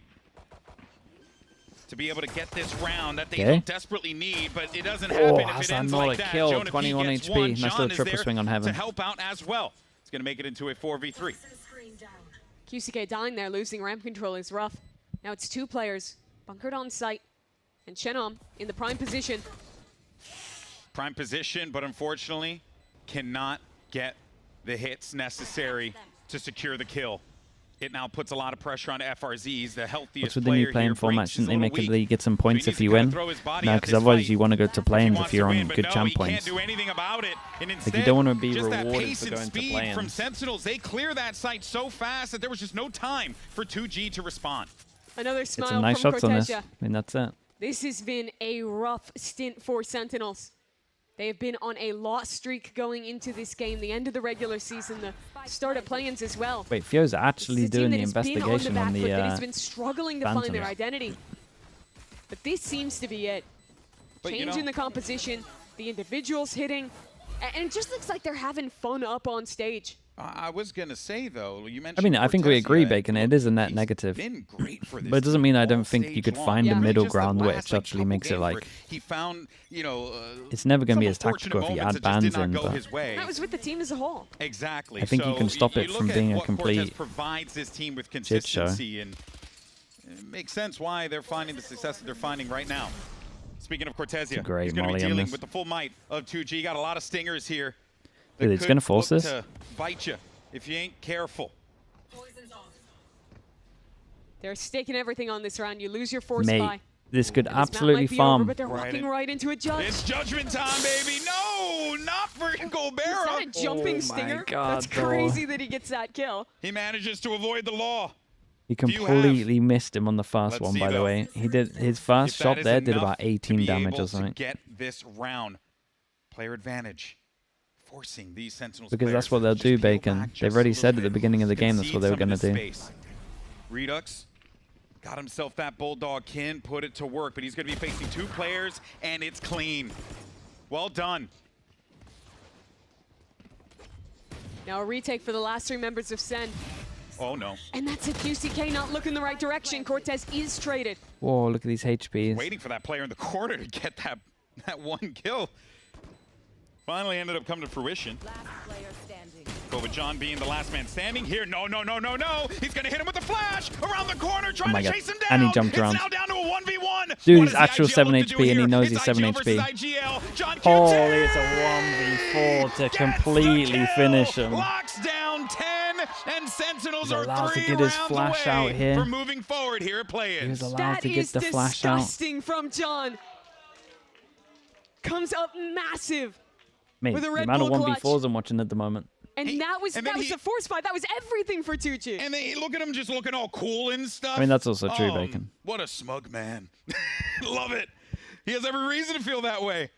To be able to get this round that they Okay. don't desperately need, but it doesn't happen if it that's ends not like a that. kill, Jonah P 21 gets HP. one. Nice John little is triple there swing on Heaven. to help out as well. It's going to make it into a 4v3. QCK dying there, losing ramp control is rough. Now it's 2 players bunkered on site, and Chenom in the prime position. Prime position, but unfortunately cannot get the hits necessary to secure the kill. It now puts a lot of pressure on FRZs, the healthiest What's with the player new playing here. format? Brinks is Shouldn't they a make little it that you get some points if you win? No, because otherwise you want to go to play-ins if you're on good champ He points. can't do anything about it. And Like you don't want to be just that rewarded pace for and going to speed from play-ins. Sentinels. They clear that site so fast that there was just no time for 2G to respond. Another Get smile some nice from shots on this. Cortesia. I mean, that's it. This has been a rough stint for Sentinels. They have been on a loss streak going into this game, the end of the regular season, the start of play-ins as well. Wait, Fio's actually It's a team doing the that has been investigation on on the the back foot, that has been struggling to find their Phantoms. identity. But this seems to be it. But, you Changing know- the composition, the individuals hitting, and it just looks like they're having fun up on stage. I was going to say, though, you mentioned. I mean, I think we agree, Bacon. It is a net he's negative. Been great for this but it doesn't mean I don't think stage you could long. find a Really middle just the ground where last, it actually makes it like. He found, you know, it's never going to be as some tactical if you unfortunate add bans moments in. that just did not go But his way. That was with the team as a whole. Exactly. I think you can stop it from being a complete Cortez provides his team with consistency, and it makes sense why they're finding the success that they're finding right now. Speaking of Cortezia, he's going to be dealing with the full might of 2G. Got a lot of stingers here. Dude, it's going to force this. To bite you if you ain't careful. They're staking everything on this round. You lose your force Mate, buy. this could And absolutely match might be farm. over, but they're walking right into a judge. It's judgment time, baby. No, not for Gobera. Is that a jumping stinger? God, That's crazy that he gets that kill. He manages to avoid the law. He completely missed him on the first one, by the way. He did his first shot there did about 18 damage or something. Get this round. Player advantage. Forcing these Sentinels because that's what they'll do, Bacon. They've already said at the beginning of the game that's what they were going to do. Redux got himself that Bulldog kin, put it to work, but he's going to be facing 2 players, and it's clean. Well done. Now a retake for the last 3 members of SEN. Oh, no. And that's a QCK not looking the right direction. Cortez is traded. Whoa, look at these HPs. Waiting for that player in the corner to get that 1 kill. Finally ended up coming to fruition. John being the last man standing here. No. He's going to hit him with the flash around the corner, trying to chase him down. And he jumped around. It's now down to a 1v1. Dude, he's actual 7 HP and he knows he's 7 HP. Holy, it's a 1v4 to completely finish him. Locks down 10, and Sentinels He's are allowed 3 to get his rounds flash away out here. for moving forward here at Play-Ins. He was allowed to get the flash out. That is disgusting from John. Comes up massive. Mate, with a the Red amount of Bull 1v4s clutch. I'm watching at the moment. And that was a force fight. That was everything for 2G. And then look at him just looking all cool and stuff. I mean, that's also true, Bacon. What a smug man. Love it. He has every reason to feel that way.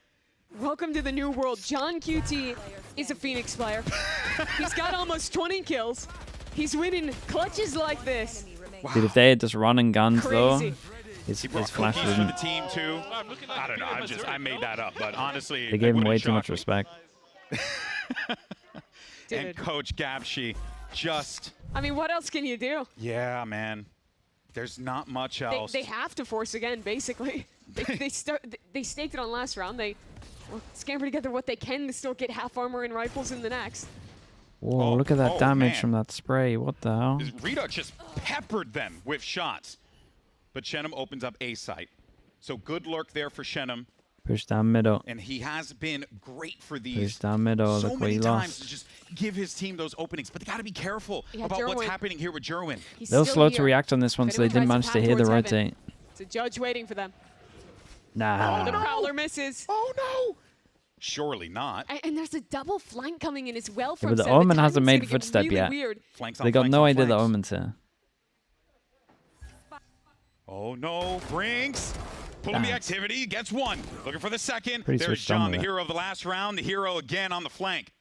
Welcome to the new world. John QT is a Phoenix player. He's got almost 20 kills. He's winning clutches like this. Wow. Dude, if they had just run and guns, though, his flash for wouldn't. the team too. I don't know. I made that up, but honestly, They gave him way too much respect. And Coach Gabshi just. I mean, what else can you do? Yeah, man. There's not much else. They have to force again, basically. They staked it on last round. They scamper together what they can to still get half armor and rifles in the next. Whoa, look at that damage from that spray. What the hell? Redux just peppered them with shots. But Shenum opens up A site. So good lurk there for Shenum. Push down middle. And he has been great for these. Push down middle. So Look what he many times lost. to just give his team those openings. But they got to be careful about Jerwin. what's happening here with Jerwin. They were slow to react on this one, so they didn't manage to hear the rotate. It's a judge waiting for them. Nah. Oh, the Prowler misses. Oh, no. Surely not. And there's a double flank coming in as well Yeah, from but the Sen. Omen hasn't timing's made a gonna get footstep really yet. Weird. They got no idea that Omen's here. Oh, no. Brinks. Pulling the activity. Gets 1. Looking for the second. Pretty There's switched on John, the with it. hero of the last round. The hero again on the flank.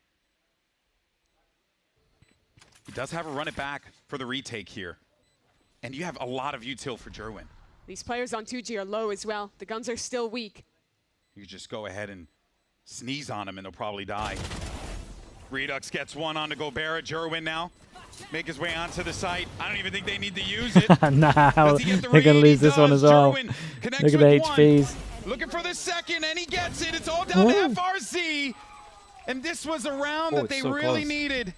He does have a run it back for the retake here. And you have a lot of util for Jerwin. These players on 2G are low as well. The guns are still weak. You just go ahead and sneeze on him and they'll probably die. Redux gets 1 onto Gobera. Jerwin now. Make his way onto the site. I don't even think they need to use it. Nah, they're going to lose this one as well. Look at the HPs. Looking for the second, and he gets it. It's all down to FRC. And this was a round that they really needed.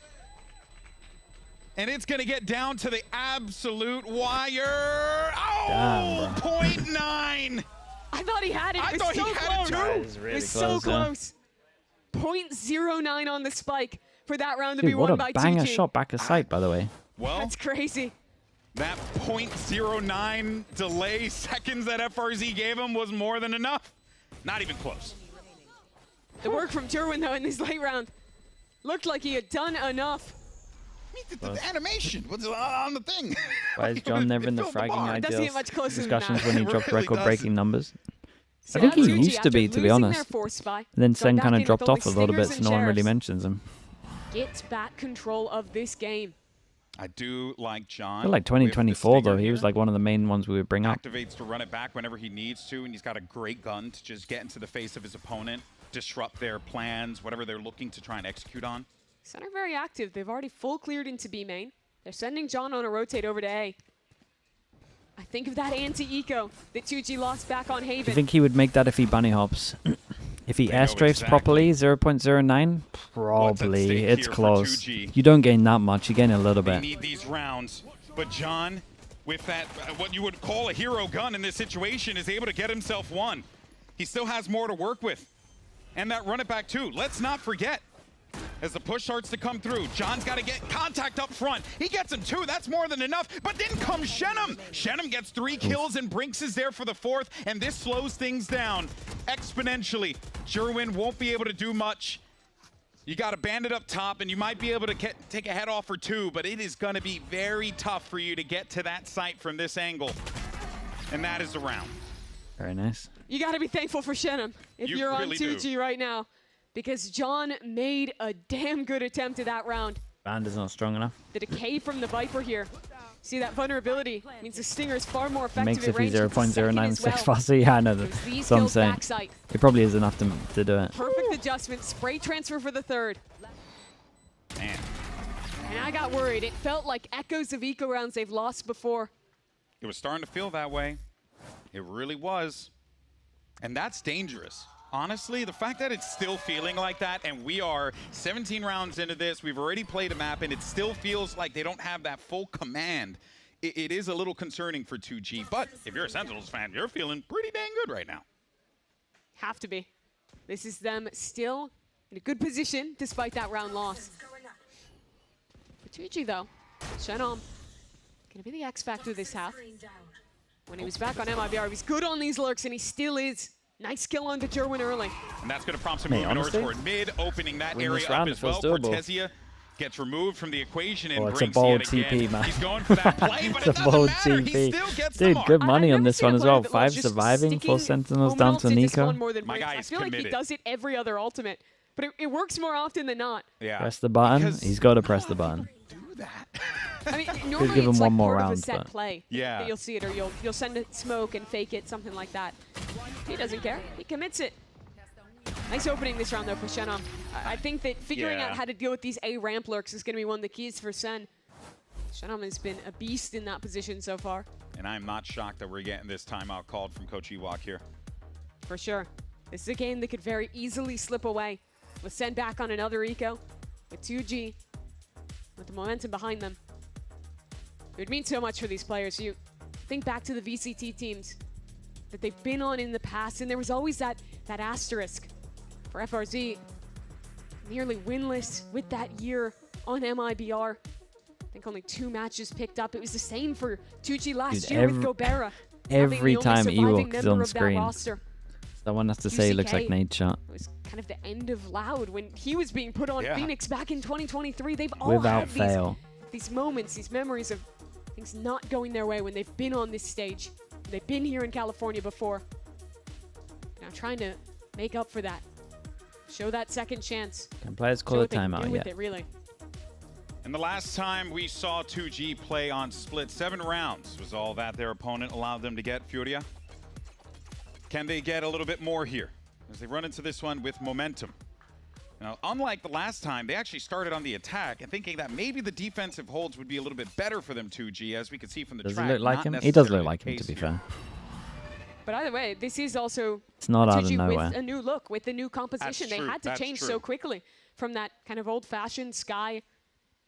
And it's going to get down to the absolute wire. Oh, 0.9. I thought he had it. I thought he had it too. It was really so close. 0.09 on the spike for that round to Dude, be what won by a banger 2G. shot back of sight, by the way. Well, that's crazy. That 0.09 delay seconds that FRZ gave him was more than enough. Not even close. The work from Jerwin, though, in this late round looked like he had done enough. The animation was on the thing. Why is John never in the fragging Doesn't get ideals much closer than discussions that. when he It dropped really record-breaking numbers? So I think he 2G, used to be after be losing honest. their force spy, And then gone Sen back kind in of with dropped only off a little bit, stingers so and no one really sheriffs. mentions him. Gets back control of this game. I do like John. I feel like 2024, though, he was like one of the main ones we would bring up. Activates to run it back whenever he needs to, and he's got a great gun to just get into the face of his opponent, disrupt their plans, whatever they're looking to try and execute on. Sen are very active. They've already full cleared into B main. They're sending John on a rotate over to A. I think of that anti-eco that 2G lost back on Haven. Do you think he would make that if he bunny hops? If he airstrafes properly, 0.09? Probably. It's close. You don't gain that much. You gain a little bit. They need these rounds. But John, with that, what you would call a hero gun in this situation, is able to get himself one. He still has more to work with. And that run it back too. Let's not forget. As the push starts to come through, John's got to get contact up front. He gets him 2, that's more than enough. But then comes Shenum. Shenum gets 3 kills and Brinks is there for the 4th, and this slows things down exponentially. Jerwin won't be able to do much. You got a bandit up top, and you might be able to take a head off or 2, but it is going to be very tough for you to get to that site from this angle. And that is the round. Very nice. You got to be thankful for Shenum if you're on 2G right now. Because John made a damn good attempt at that round. Band is not strong enough. The decay from the Viper here. See, that vulnerability means the Stinger is far more effective Makes at if he's range. 0.096 faster. Yeah, I know that. So I'm saying it probably is enough to do it. Perfect adjustment. Spray transfer for the 3rd. Man. And I got worried. It felt like echoes of eco rounds they've lost before. It was starting to feel that way. It really was. And that's dangerous. Honestly, the fact that it's still feeling like that, and we are 17 rounds into this, we've already played a map, and it still feels like they don't have that full command. It is a little concerning for 2G, but if you're a Sentinels fan, you're feeling pretty dang good right now. Have to be. This is them still in a good position, despite that round loss. For 2G, though, Shenum gonna be the X factor this half. When he was back on MIBR, he was good on these lurks, and he still is. Nice kill on the Jerwin early. And that's going to prompt some movement toward mid, opening that area up as well. Cortesia gets removed from the equation and it's a brings bold it TP, again. man. He's going for that play, but it's it a bold doesn't matter. He TP. still gets Dude, good money on this one as well. 5 surviving, 4 Sentinels down to Nico. My guy I is feel like he does it every other ultimate, but it works more often than not. Yeah. Press the button. He's got to press the button. I mean, normally give him it's one like more part round, of a set but- play. Yeah. That you'll see it, or you'll send a smoke and fake it, something like that. He doesn't care. He commits it. Nice opening this round, though, for Shenum. I think that figuring out how to deal with these A ramp lurks is going to be one of the keys for Sen. Shenum has been a beast in that position so far. And I'm not shocked that we're getting this timeout called from Coach Ewok here. For sure. This is a game that could very easily slip away. With Sen back on another eco, with 2G, with the momentum behind them. It would mean so much for these players. You think back to the VCT teams that they've been on in the past, and there was always that asterisk. For FRZ, nearly winless with that year on MIBR. I think only 2 matches picked up. It was the same for 2G last year with Gobera. Every time Ewok is on That screen, someone has to say he looks like Nate Shot. It was kind of the end of Loud when he was being put on Phoenix back in 2023. They've all Without had fail. these moments, these memories of things not going their way when they've been on this stage. They've been here in California before. Now trying to make up for that. Show that second chance. Can players call Show a what they can timeout do with yet? it, really. And the last time we saw 2G play on split, 7 rounds was all that their opponent allowed them to get. Furia, can they get a little bit more here as they run into this one with momentum? Now, unlike the last time, they actually started on the attack and thinking that maybe the defensive holds would be a little bit better for them, 2G, as we can see from the Does track. he look like not him? He does necessarily look like the him, to case be here. fair. But either way, this is also It's not out of 2G nowhere. with a new look, with a new composition. They true, had to that's change true. so quickly from that kind of old-fashioned Sky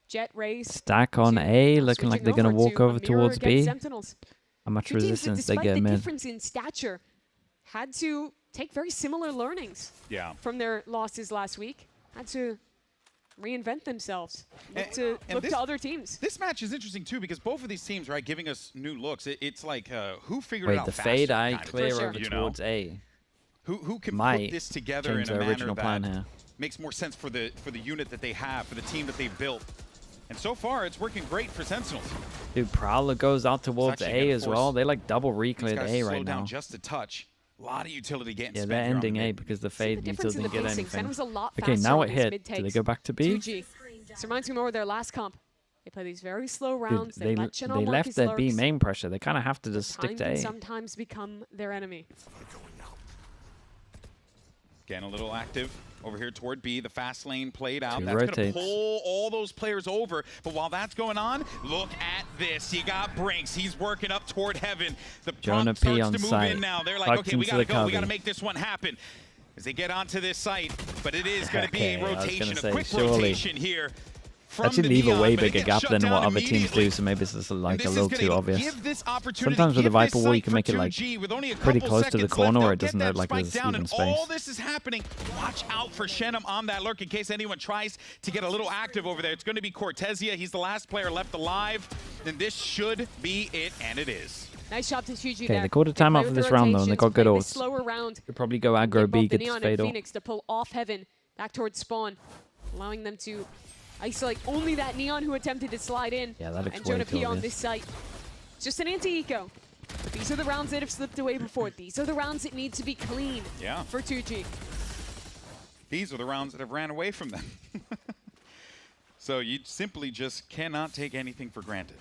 Jet race. Stack on A, looking like they're going to walk over towards B. Sentinels. How much Two teams that, resistance they despite get the mid. difference in stature, had to take very similar learnings from their losses last week. Had to reinvent themselves, look to other teams. This match is interesting too because both of these teams, right, giving us new looks. It's like who figured it out the faster, fade eye kind of, clear you over know? towards A. Who can Might put this together change in a their manner original plan that here. makes more sense for the unit that they have, for the team that they've built. And so far, it's working great for Sentinels. Dude, Prowler goes out towards actually A gonna as force well. They like double These recleared guys A slow right down now. just a touch. A lot of utility getting Yeah, spent they're here on the ending A mid. because the fade difference in didn't the get pacing. anything. Sen was a lot Okay, faster now on it these hit. mid Do they takes. go back to B? 2G. This reminds me more of their last comp. They play these very slow Dude, rounds. they let Chenault mark left his their B lurks. main pressure. They kind of have to just Time stick to can A. sometimes become their enemy. Getting a little active over here toward B. The fast lane played out. Two That's going to rotates. pull all those players over. But while that's going on, look at this. You got Brinks. He's working up toward heaven. The Jonah prompt P starts on to move site. in now. They're like, Tucked okay, we into got to the go. We got to cubby. make this one happen. As they get onto this site, but it is going to be a Okay, I was rotation, gonna a say, quick surely. rotation here. That should leave a Neon, way but it bigger gets gap shut than down what other teams immediately. do, so maybe this is like And a this little is too gonna obvious. give this opportunity, Sometimes with the give this Viper wall, you site can for make it like 2G with only a pretty couple close to the seconds corner, left. or it They'll doesn't get look that like spike there's down, even and space. all this is happening. Watch out for Shenum on that lurk in case anyone tries to get a little active over there. It's going to be Cortezia. He's the last player left alive, and this should be it, and it is. Nice job to 2G Okay, there. they called a play timeout with for the this round though, and they rotations, got good play this ults. slower round. They'll probably go aggro B, The get this Neon and fatal. Phoenix to pull off Heaven back towards spawn, allowing them to isolate only that Neon who attempted to slide in. Yeah, that looks and way Jonah too P on obvious. this site. Just an anti-eco. But these are the rounds that have slipped away before. These are the rounds that need to be clean Yeah. for 2G. These are the rounds that have ran away from them. So you simply just cannot take anything for granted.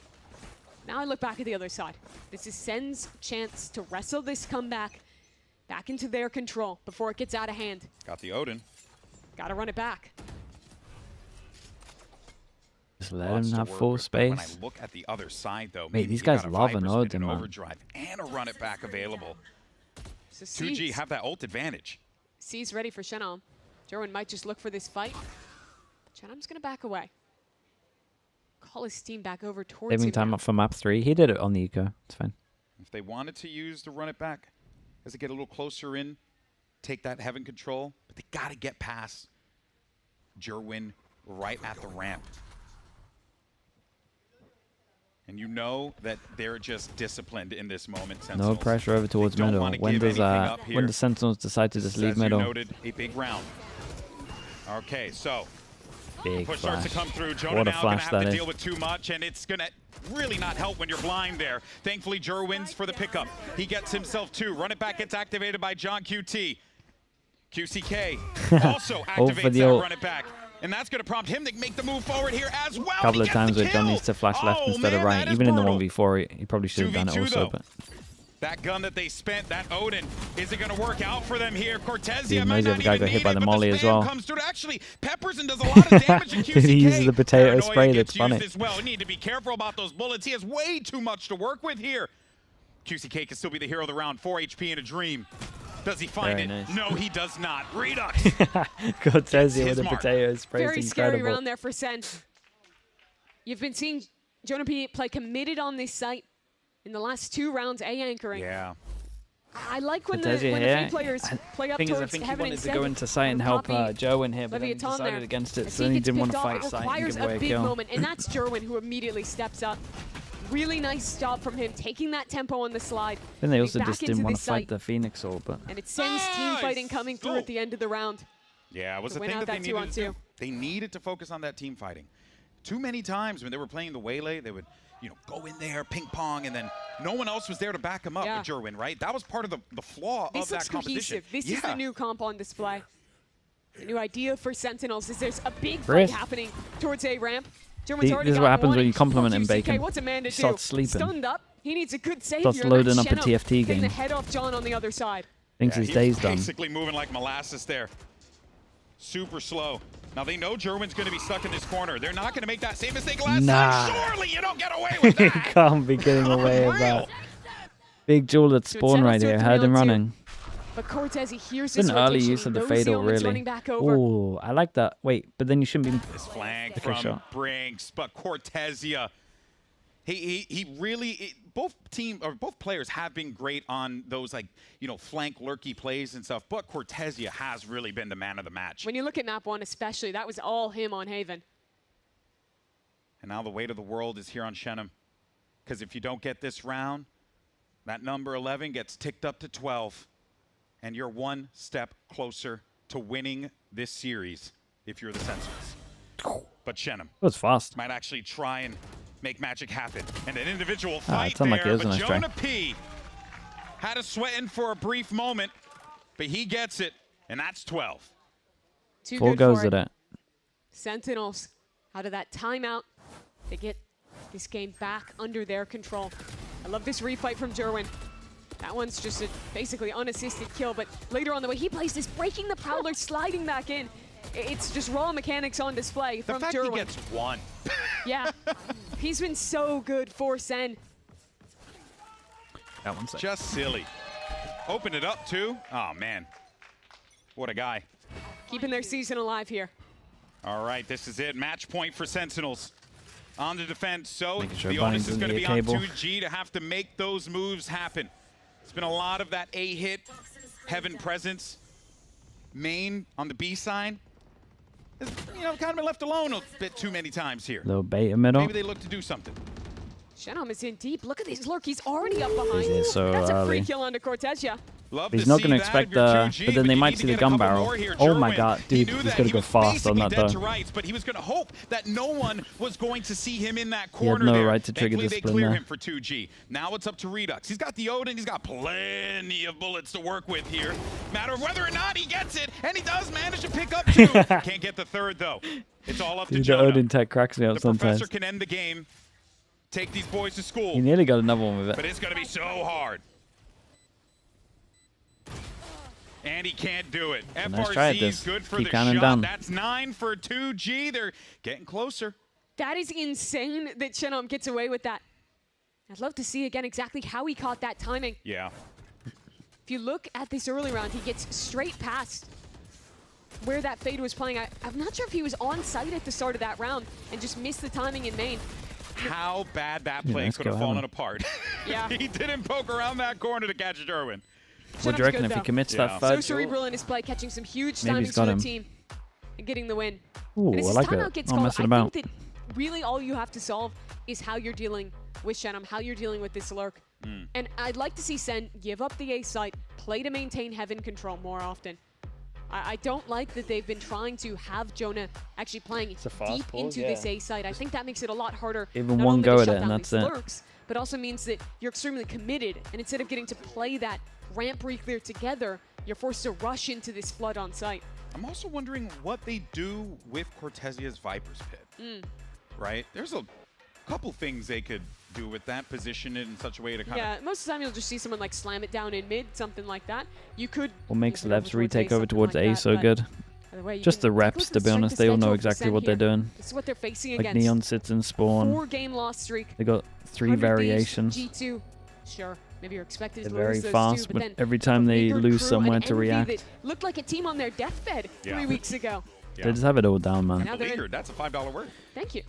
Now I look back at the other side. This is SEN's chance to wrestle this comeback back into their control before it gets out of hand. Got the Odin. Gotta run it back. Just let Lots him to have work full with, but when I space. look at the other side, though, Mate, meaning these you guys got a love Viper an spin, Odin, an man. overdrive, and a run it back available. So 2G have that ult advantage. C's ready for Shenam. Jerwin might just look for this fight. Shenam's gonna back away. Call his team back over towards Saving him time now. up for map 3. He did it on the eco. It's fine. If they wanted to use the run it back as they get a little closer in, take that heaven control, but they got to get past Jerwin right at the ramp. And you know that they're just disciplined in this moment, No Sentinels. pressure over towards They don't middle. wanna When give does anything up here. Sentinels decide to just leave As you middle? noted, a big round. Okay, so Big push starts to flash. come through. Jonah What a now going to flash have that to is. deal with too much, and it's going to really not help when you're blind there. Thankfully, Jur wins for the pickup. He gets himself two. Run it back gets activated by John QT. QCK also activates the that ult. run it back. And that's going to prompt him to make the move forward here as well. A couple He of gets the times where John kill. needs to flash left Oh, instead of man, right. that is Even in the brutal. 1v4, he probably should have done it 2v2 also. though. But That gun that they spent, that Odin, is it going to work out for them here? Cortezia Dude, might knows the not other guy even got hit need by it, the but molly the as spam well. comes through. Actually, Peppers and does a lot of damage to QCK. Dude, he uses the potato Paranoia spray gets that's funny. used as well. You need to be careful about those bullets. He has way too much to work with here. QCK can still be the hero of the round. 4 HP in a dream. Does he find Very it? nice. No, he does not. Redux. Cortezia His with the mark. potato spray Very is scary incredible. round there for Sen. You've been seeing Jonah P play committed on this site in the last 2 rounds, A anchoring. Yeah. I like when the Cortezia three here. players play up Thing is, I towards think he heaven wanted to instead. go into site and help Joe in here, but then he Leviathan decided there. against it, As so then he gets didn't want to picked fight off, site and requires give away a a big kill. moment, and that's Jerwin who immediately steps up. Really nice job from him, taking that tempo on the slide. Then they Getting also back just into didn't want this to fight site. the Phoenix Orb, but And it's Sen's team fighting coming through at the end of the round. Yeah, it was To the win thing out that they that needed to 2-on-2. do. They needed to focus on that team fighting. Too many times when they were playing the Waylay, they would, go in there, ping pong, and then no one else was there to back them up Yeah. with Jerwin, right? That was part of the flaw This of that looks composition. cohesive. This yeah. is the new comp on display. The new idea for Sentinels is there's a big Chris. fight happening towards A ramp. Jerwin's This already is got what happens one. when you compliment Oh, him, QCK, Bacon. What's a man to He starts do? sleeping. Stunned up. He needs a good save Starts here. loading That's up a Shenum TFT getting the game. head off John on the other side. thinks his he day's was done. basically moving like molasses there. Super slow. Now they know Jerwin's going to be stuck in this corner. They're not going to make that same mistake last Nah. time. Surely you don't get away with He that. can't be getting away with that. Big Jewel at So spawn Sentinels right do here. it Heard him 3-on-2. running. But Cortez, he hears It's this an early rotation. use of the Knows fatal, element's really. running back over. Ooh, I like that. Wait, but then you shouldn't be. This flank Okay, from sure. Brinks, but Cortezia. He really both players have been great on those flank lurky plays and stuff, but Cortezia has really been the man of the match. When you look at map 1 especially, that was all him on Haven. And now the weight of the world is here on Shenum. Because if you don't get this round, that number 11 gets ticked up to 12. And you're one step closer to winning this series if you're the Sentinels. But Shenum That was fast. might actually try and make magic happen. And an individual fight it sounded like there, it was a but nice try. Jonah P had a sweating for a brief moment, but he gets it, and that's 12. Too Full good goes for at it. it. Sentinels, out of that timeout, they get this game back under their control. I love this refight from Jerwin. That one's just a basically unassisted kill, but later on the way he plays this, breaking the Prowler, sliding back in. It's just raw mechanics on display from The fact Jerwin. he gets one. Yeah, he's been so good for Sen. That one's just silly. Open it up too. Oh man, what a guy. Keeping their season alive here. All right, this is it. Match point for Sentinels. On the defense, so sure the onus is going to be on cable. 2G to have to make those moves happen. It's been a lot of that A-hit, Heaven presence. Main on the B side, is, you know, kind of been left alone a bit too many times here. Little bait middle. Maybe they look to do something. Shenom is in deep. Look at this lurk. He's already up behind. He is so That's a free early. kill onto Cortezia. He's not going to expect the, but then they might see the gun barrel. Oh my god, dude, he's going to go fast on that though. But he was going to hope that no one was going to see him in that He had corner no there. right to trigger Thankfully, the they split clear there. him for 2G. Now it's up to Redux. He's got the Odin. He's got plenty of bullets to work with here. Matter of whether or not he gets it, and he does manage to pick up 2. Can't get the 3rd though. It's all up to Dude, the Jonah. Odin tech cracks me up The sometimes. professor can end the game. Take these boys to school. He nearly got another one with But it. it's going to be so hard. And he can't do it. Nice try at FRZ this. is good for Keep the counting shot. down. That's 9 for 2G. They're getting closer. That is insane that Shenom gets away with that. I'd love to see again exactly how he caught that timing. Yeah. If you look at this early round, he gets straight past where that Fade was playing. I'm not sure if he was on site at the start of that round and just missed the timing in main. How bad that Yeah, play nice could have go, fallen Evan. apart. Yeah. He didn't poke around that corner to catch Derwin. What do you reckon if he commits that So third? cerebral in his play, catching some huge Maybe timings he's for got the him. team and getting the win. Ooh, and as I his like timeout it. gets Not called, messing I about. think that really all you have to solve is how you're dealing with Shenom, how you're dealing with this lurk. And I'd like to see Sen give up the A site, play to maintain Heaven control more often. I don't like that they've been trying to have Jonah actually playing a fast deep pause, into yeah. this A site. I think that makes it a lot harder. Even not one only go to at shut it and down that's these it. lurks, but also means that you're extremely committed. And instead of getting to play that ramp re-clear together, you're forced to rush into this flood on site. I'm also wondering what they do with Cortezia's Viper's Pit. Right? There's a couple things they could do with that, position it in such a way to kind Yeah, most of the time you'll just see someone like slam it down in mid, something like that. You could. What makes move it Lev's over towards retake A, over something towards like A that, so but good? either way, you Just can the reps, take a to be look at honest, the they all know schedule for exactly Sen what they're here. doing. This is what they're facing Like against. Neon sits in spawn. 4-game loss streak. They got 3 100 variations. Thieves, G2. Sure, maybe you're expected They're to very lose those fast, two, but then every time they bigger lose crew somewhere and to Envy react, that looked like a team on their deathbed Yeah. 3 weeks ago. they just have it all down, man. Now they're in. That's a $5 word. Thank you.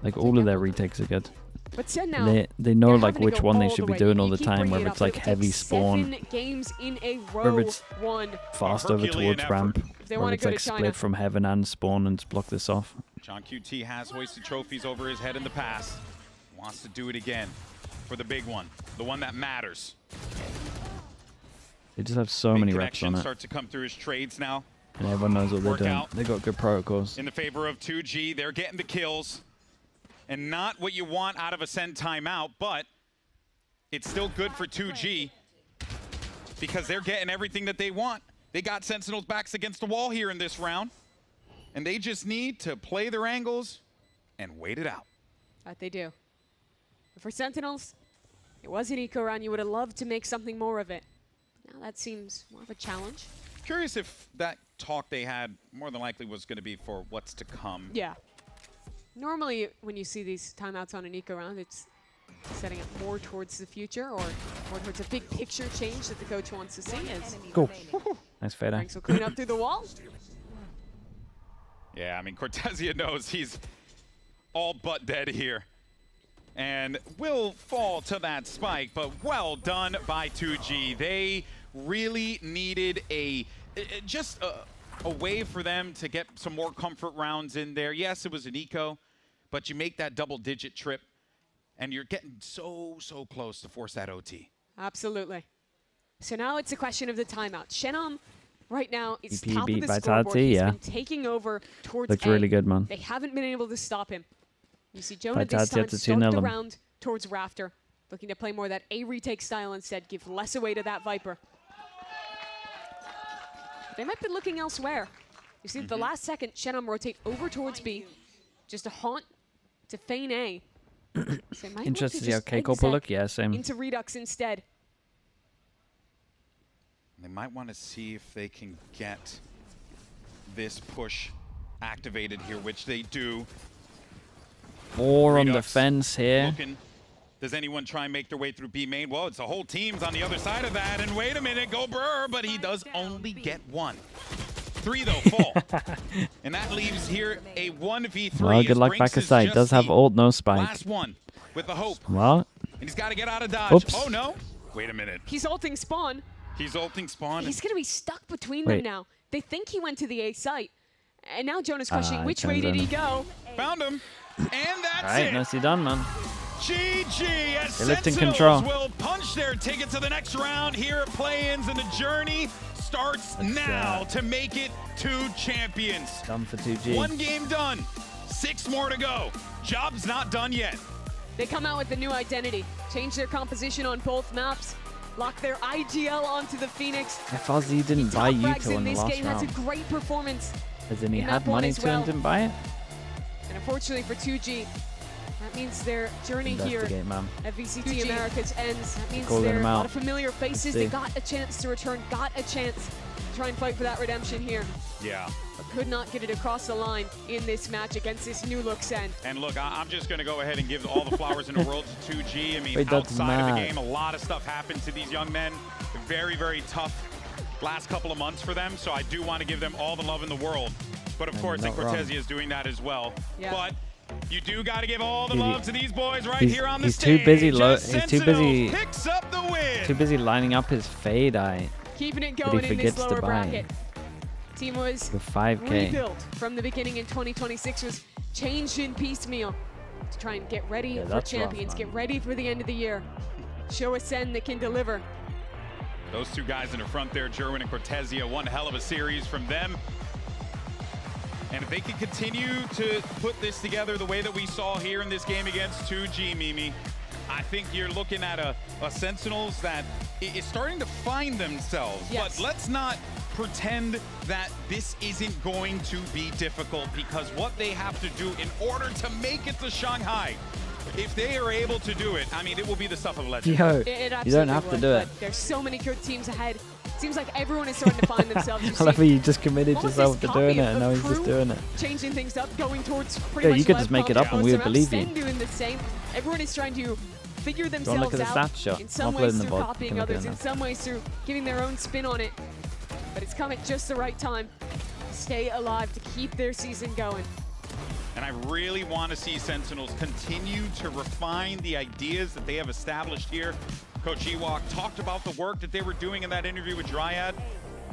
Like all of their retakes are good. But Sen now, They know they're like having to which go one they all should the be way. doing all You the keep time, bringing whether it it's up, like it would heavy take spawn, 7 games in a whether row it's won. fast over Herculean towards effort. ramp, If they whether wanna it's go to like China. split from heaven and spawn and just block this off. John QT has hoisted trophies over his head in the past. Wants to do it again for the big one, the one that matters. They just have so Big many reps on connections it, start to come through his trades now. and everyone knows what they're Work doing. out. They got good protocols. In the favor of 2G, they're getting the kills. And not what you want out of a SEN timeout, but it's still good for 2G because they're getting everything that they want. They got Sentinels' backs against the wall here in this round, and they just need to play their angles and wait it out. That they do. But for Sentinels, it was an eco round. You would have loved to make something more of it. Now that seems more of a challenge. Curious if that talk they had more than likely was going to be for what's to come. Yeah. Normally, when you see these timeouts on an eco round, it's setting up more towards the future or more towards a big picture change that the coach wants to see. As Cool. Nice fader. Franks will clean up through the wall. Yeah, I mean, Cortezia knows he's all but dead here and will fall to that spike, but well done by 2G. They really needed just a way for them to get some more comfort rounds in there. Yes, it was an eco, but you make that double-digit trip, and you're getting so close to force that OT. Absolutely. So now it's a question of the timeout. Shenom right now is EP top of beat the Vitality, scoreboard. He's yeah. been taking over towards Looks A. really good, man. They haven't been able to stop him. You see Jonah this Vitality time had to start 2-0 the him. round towards Rafter, looking to play more of that A retake style instead, give less away to that Viper. They might be looking elsewhere. You see, at the last second, Shenom rotate over towards B, just a haunt to feign A. So they might look Interested to see how just Keiko will exec look. Yeah, same. into Redux instead. might want to see if they can get this push activated here, which they do. More on the fence here. Looking. Does anyone try and make their way through B main? Well, it's the whole team's on the other side of that. And wait a minute, go Burr, but he does only get one. 3 though fall. And that leaves here a 1v3. Well, good luck back aside. Does have ult, no spike. Last one with the hope. Well. And he's got to get out of dodge. Oops. Oh no. Wait a minute. He's ulting spawn. He's ulting spawn. He's going to be stuck between them now. They think he went to the A site. And now Jonah's questioning, which way did he go? Found him. And that's Alright, it. nicely done, man. GG as They're lifting Sentinels control. will punch their ticket to the next round here at Play-Ins, and the journey starts now to make it 2 champions. Done for 2G. 1 game done. 6 more to go. Job's not done yet. They come out with a new identity, change their composition on both maps, lock their IGL onto the Phoenix. FRZ didn't buy Yuko in the last game has a round. great performance. As in he in had that one money as to well. and didn't buy it? And unfortunately for 2G, that means their journey here Investigate, man. at VCT Americas ends. That means Calling there are them a lot out. of familiar faces. They got a chance to return, got a chance to try and fight for that redemption here. Yeah. But could not get it across the line in this match against this new look Sen. And look, I'm just going to go ahead and give all the flowers in the world to 2G. I mean, Wait, that's outside of the mad. game, a lot of stuff happened to these young men. Very, very tough last couple of months for them. So I do want to give them all the love in the world. But of course, not wrong. Cortezia is doing that as well. Yeah. But you do got to give all the love to these boys right He's- here on the he's stage. too busy as he's too busy- Sentinels picks up the win. Too busy lining up his fade eye. Keeping it That going he in this forgets to lower buy. bracket. Team was With 5K. rebuilt from the beginning in 2026, was changed in piecemeal to try and get ready Yeah, for that's rough, champions, man. get ready for the end of the year. Show a Sen that can deliver. Those 2 guys in the front there, Jerwin and Cortezia, one hell of a series from them. And if they can continue to put this together the way that we saw here in this game against 2G, Mimi, I think you're looking at a Sentinels that is starting to find themselves. Yes. But let's not pretend that this isn't going to be difficult, because what they have to do in order to make it to Shanghai, if they are able to do it, I mean, it will be the stuff of legend. Yo, It you don't absolutely have to would, do it. but there's so many good teams ahead. Seems like everyone is starting to find themselves. You I love how see you just committed almost yourself this to doing copy it, and now of he's just Crew doing it. changing things up, going towards pretty Yeah, much you could live just make it comp. up and we would Most believe around you. Sen doing the same. Everyone is trying to figure Go and themselves look at the out. stats shot. In some I'll put it ways in the through VOD. You copying can look at others, it in now. some ways through giving their own spin on it. But it's come at just the right time to stay alive, to keep their season going. And I really want to see Sentinels continue to refine the ideas that they have established here. Coach Ewok talked about the work that they were doing in that interview with Dryad.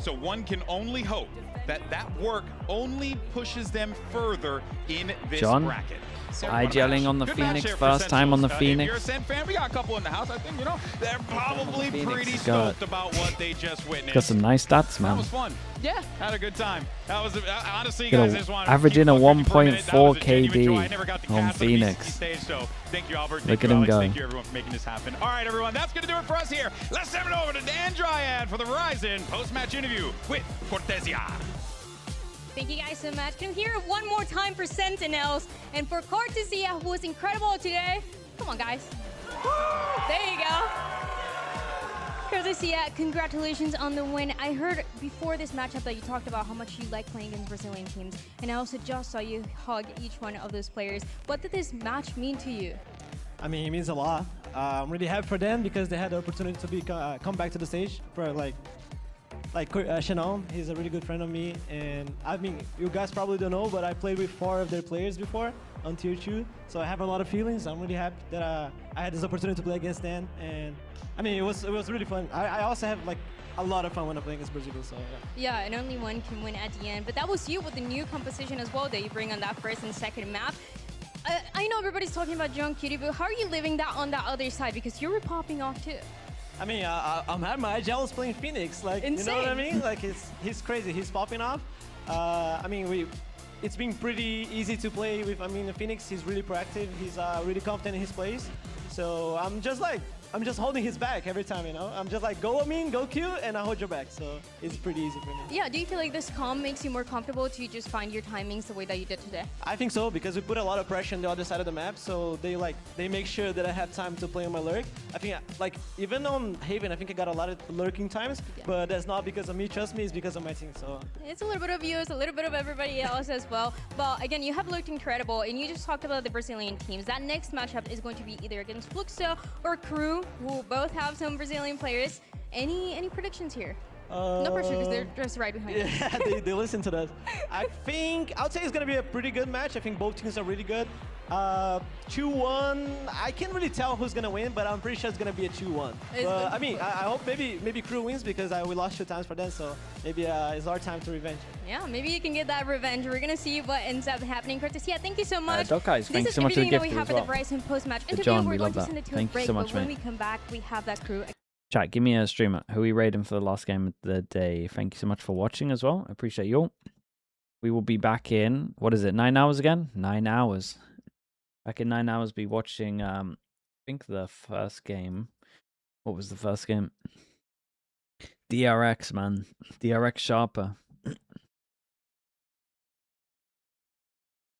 So one can only hope that that work only pushes them further in this John, bracket. So IGLing on the good match Phoenix, there for first time on the Sentinels. Phoenix. If you're a Sen fan, we got a couple in the house. I think, you know, they're probably Phoenix pretty has got- stoked about what they just witnessed. Got some nice stats, That man. was fun. Yeah. Had a good time. That was, honestly, Got guys, a- I just wanted to averaging keep a it fun for minute. That was a 1.4 genuine joy. I KD never got the on cast on the VCT Phoenix. stage, so thank you, Albert. Look Thank at you, him Alex. go. Thank you, everyone, for making this happen. All right, everyone, that's going to do it for us here. Let's send it over to Dan Dryad for the Verizon post-match interview with Cortezia. Thank you guys so much. I'm here one more time for Sentinels and for Cortezia, who was incredible today. Come on, guys. There you go. Cortezia, congratulations on the win. I heard before this matchup that you talked about how much you like playing against Brazilian teams, and I also just saw you hug each one of those players. What did this match mean to you? I mean, it means a lot. I'm really happy for them because they had the opportunity to be come back to the stage for like Shannon. He's a really good friend of me, and I mean, you guys probably don't know, but I played with 4 of their players before on Tier 2, so I have a lot of feelings. I'm really happy that I had this opportunity to play against them, and I mean, it was really fun. I also have like a lot of fun when I play against Brazil, so yeah. Yeah, and only one can win at the end. But that was you with the new composition as well that you bring on that first and second map. I know everybody's talking about John Cutie, but how are you living that on that other side? Because you were popping off too. I mean, I'm happy. My jealous playing Phoenix, like Insane. you know what I mean? Like he's crazy. He's popping off. I mean, it's been pretty easy to play with. I mean, Phoenix. He's really proactive. He's really confident in his plays. So I'm just like I'm just holding his back every time, you know? I'm just like, go Amin, go Q, and I hold your back. So it's pretty easy for me. Yeah, do you feel like this comp makes you more comfortable to just find your timings the way that you did today? I think so, because we put a lot of pressure on the other side of the map, so they make sure that I have time to play on my lurk. I think, like, even on Haven, I think I got a lot of lurking times, but that's not because of me, trust me, it's because of my team, so. It's a little bit of you, it's a little bit of everybody else as well. But again, you have looked incredible, and you just talked about the Brazilian teams. That next matchup is going to be either against Fluxo or Crew, who both have some Brazilian players. Any predictions here? No pressure, because they're just right behind you. Yeah, they listen to that. I would say it's going to be a pretty good match. I think both teams are really good. 2-1, I can't really tell who's going to win, but I'm pretty sure it's going to be a 2-1. I mean, I hope maybe Crew wins, because we lost 2 times for them, so maybe it's our time to revenge. Yeah, maybe you can get that revenge. We're going to see what ends up happening. Cortesia, thank you so much. Guys, thanks so much for the gift as well. This is everything that we have for the Bryson post-match interview. John, we're going to that. send it to Thank a break, you so much, but when mate. we come back, we have that Crew. Chat, give me a streamer. Who are we rating for the last game of the day? Thank you so much for watching as well. I appreciate you all. We will be back in, what is it, 9 hours again? 9 hours. Back in 9 hours, be watching, I think the first game. What was the first game? DRX, man. DRX Sharper.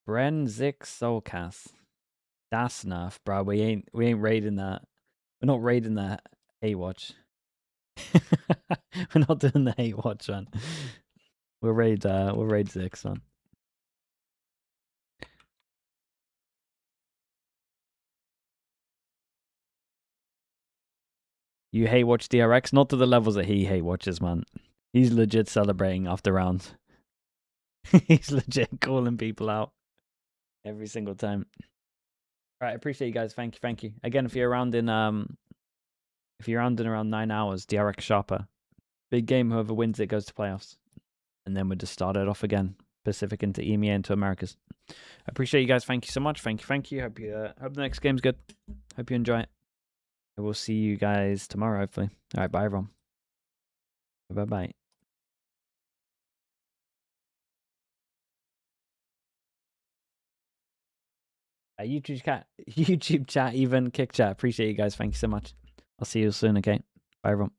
Bren Zik Soulcast. That's enough, bro. We ain't raiding that. We're not raiding that hate watch. We're not doing the hate watch, man. We'll raid Zix, man. You hate watch DRX? Not to the levels that he hate watches, man. He's legit celebrating after rounds. He's legit calling people out every single time. All right, I appreciate you guys. Thank you. Again, if you're around in around 9 hours, DRX Sharper. Big game, whoever wins it goes to playoffs. And then we'll just start it off again. Pacific into EMEA into Americas. I appreciate you guys. Thank you so much. Thank you. Hope the next game's good. Hope you enjoy it. I will see you guys tomorrow, hopefully. All right, bye everyone. Bye-bye. YouTube chat, even kick chat. Appreciate you guys. Thank you so much. I'll see you soon, okay? Bye everyone.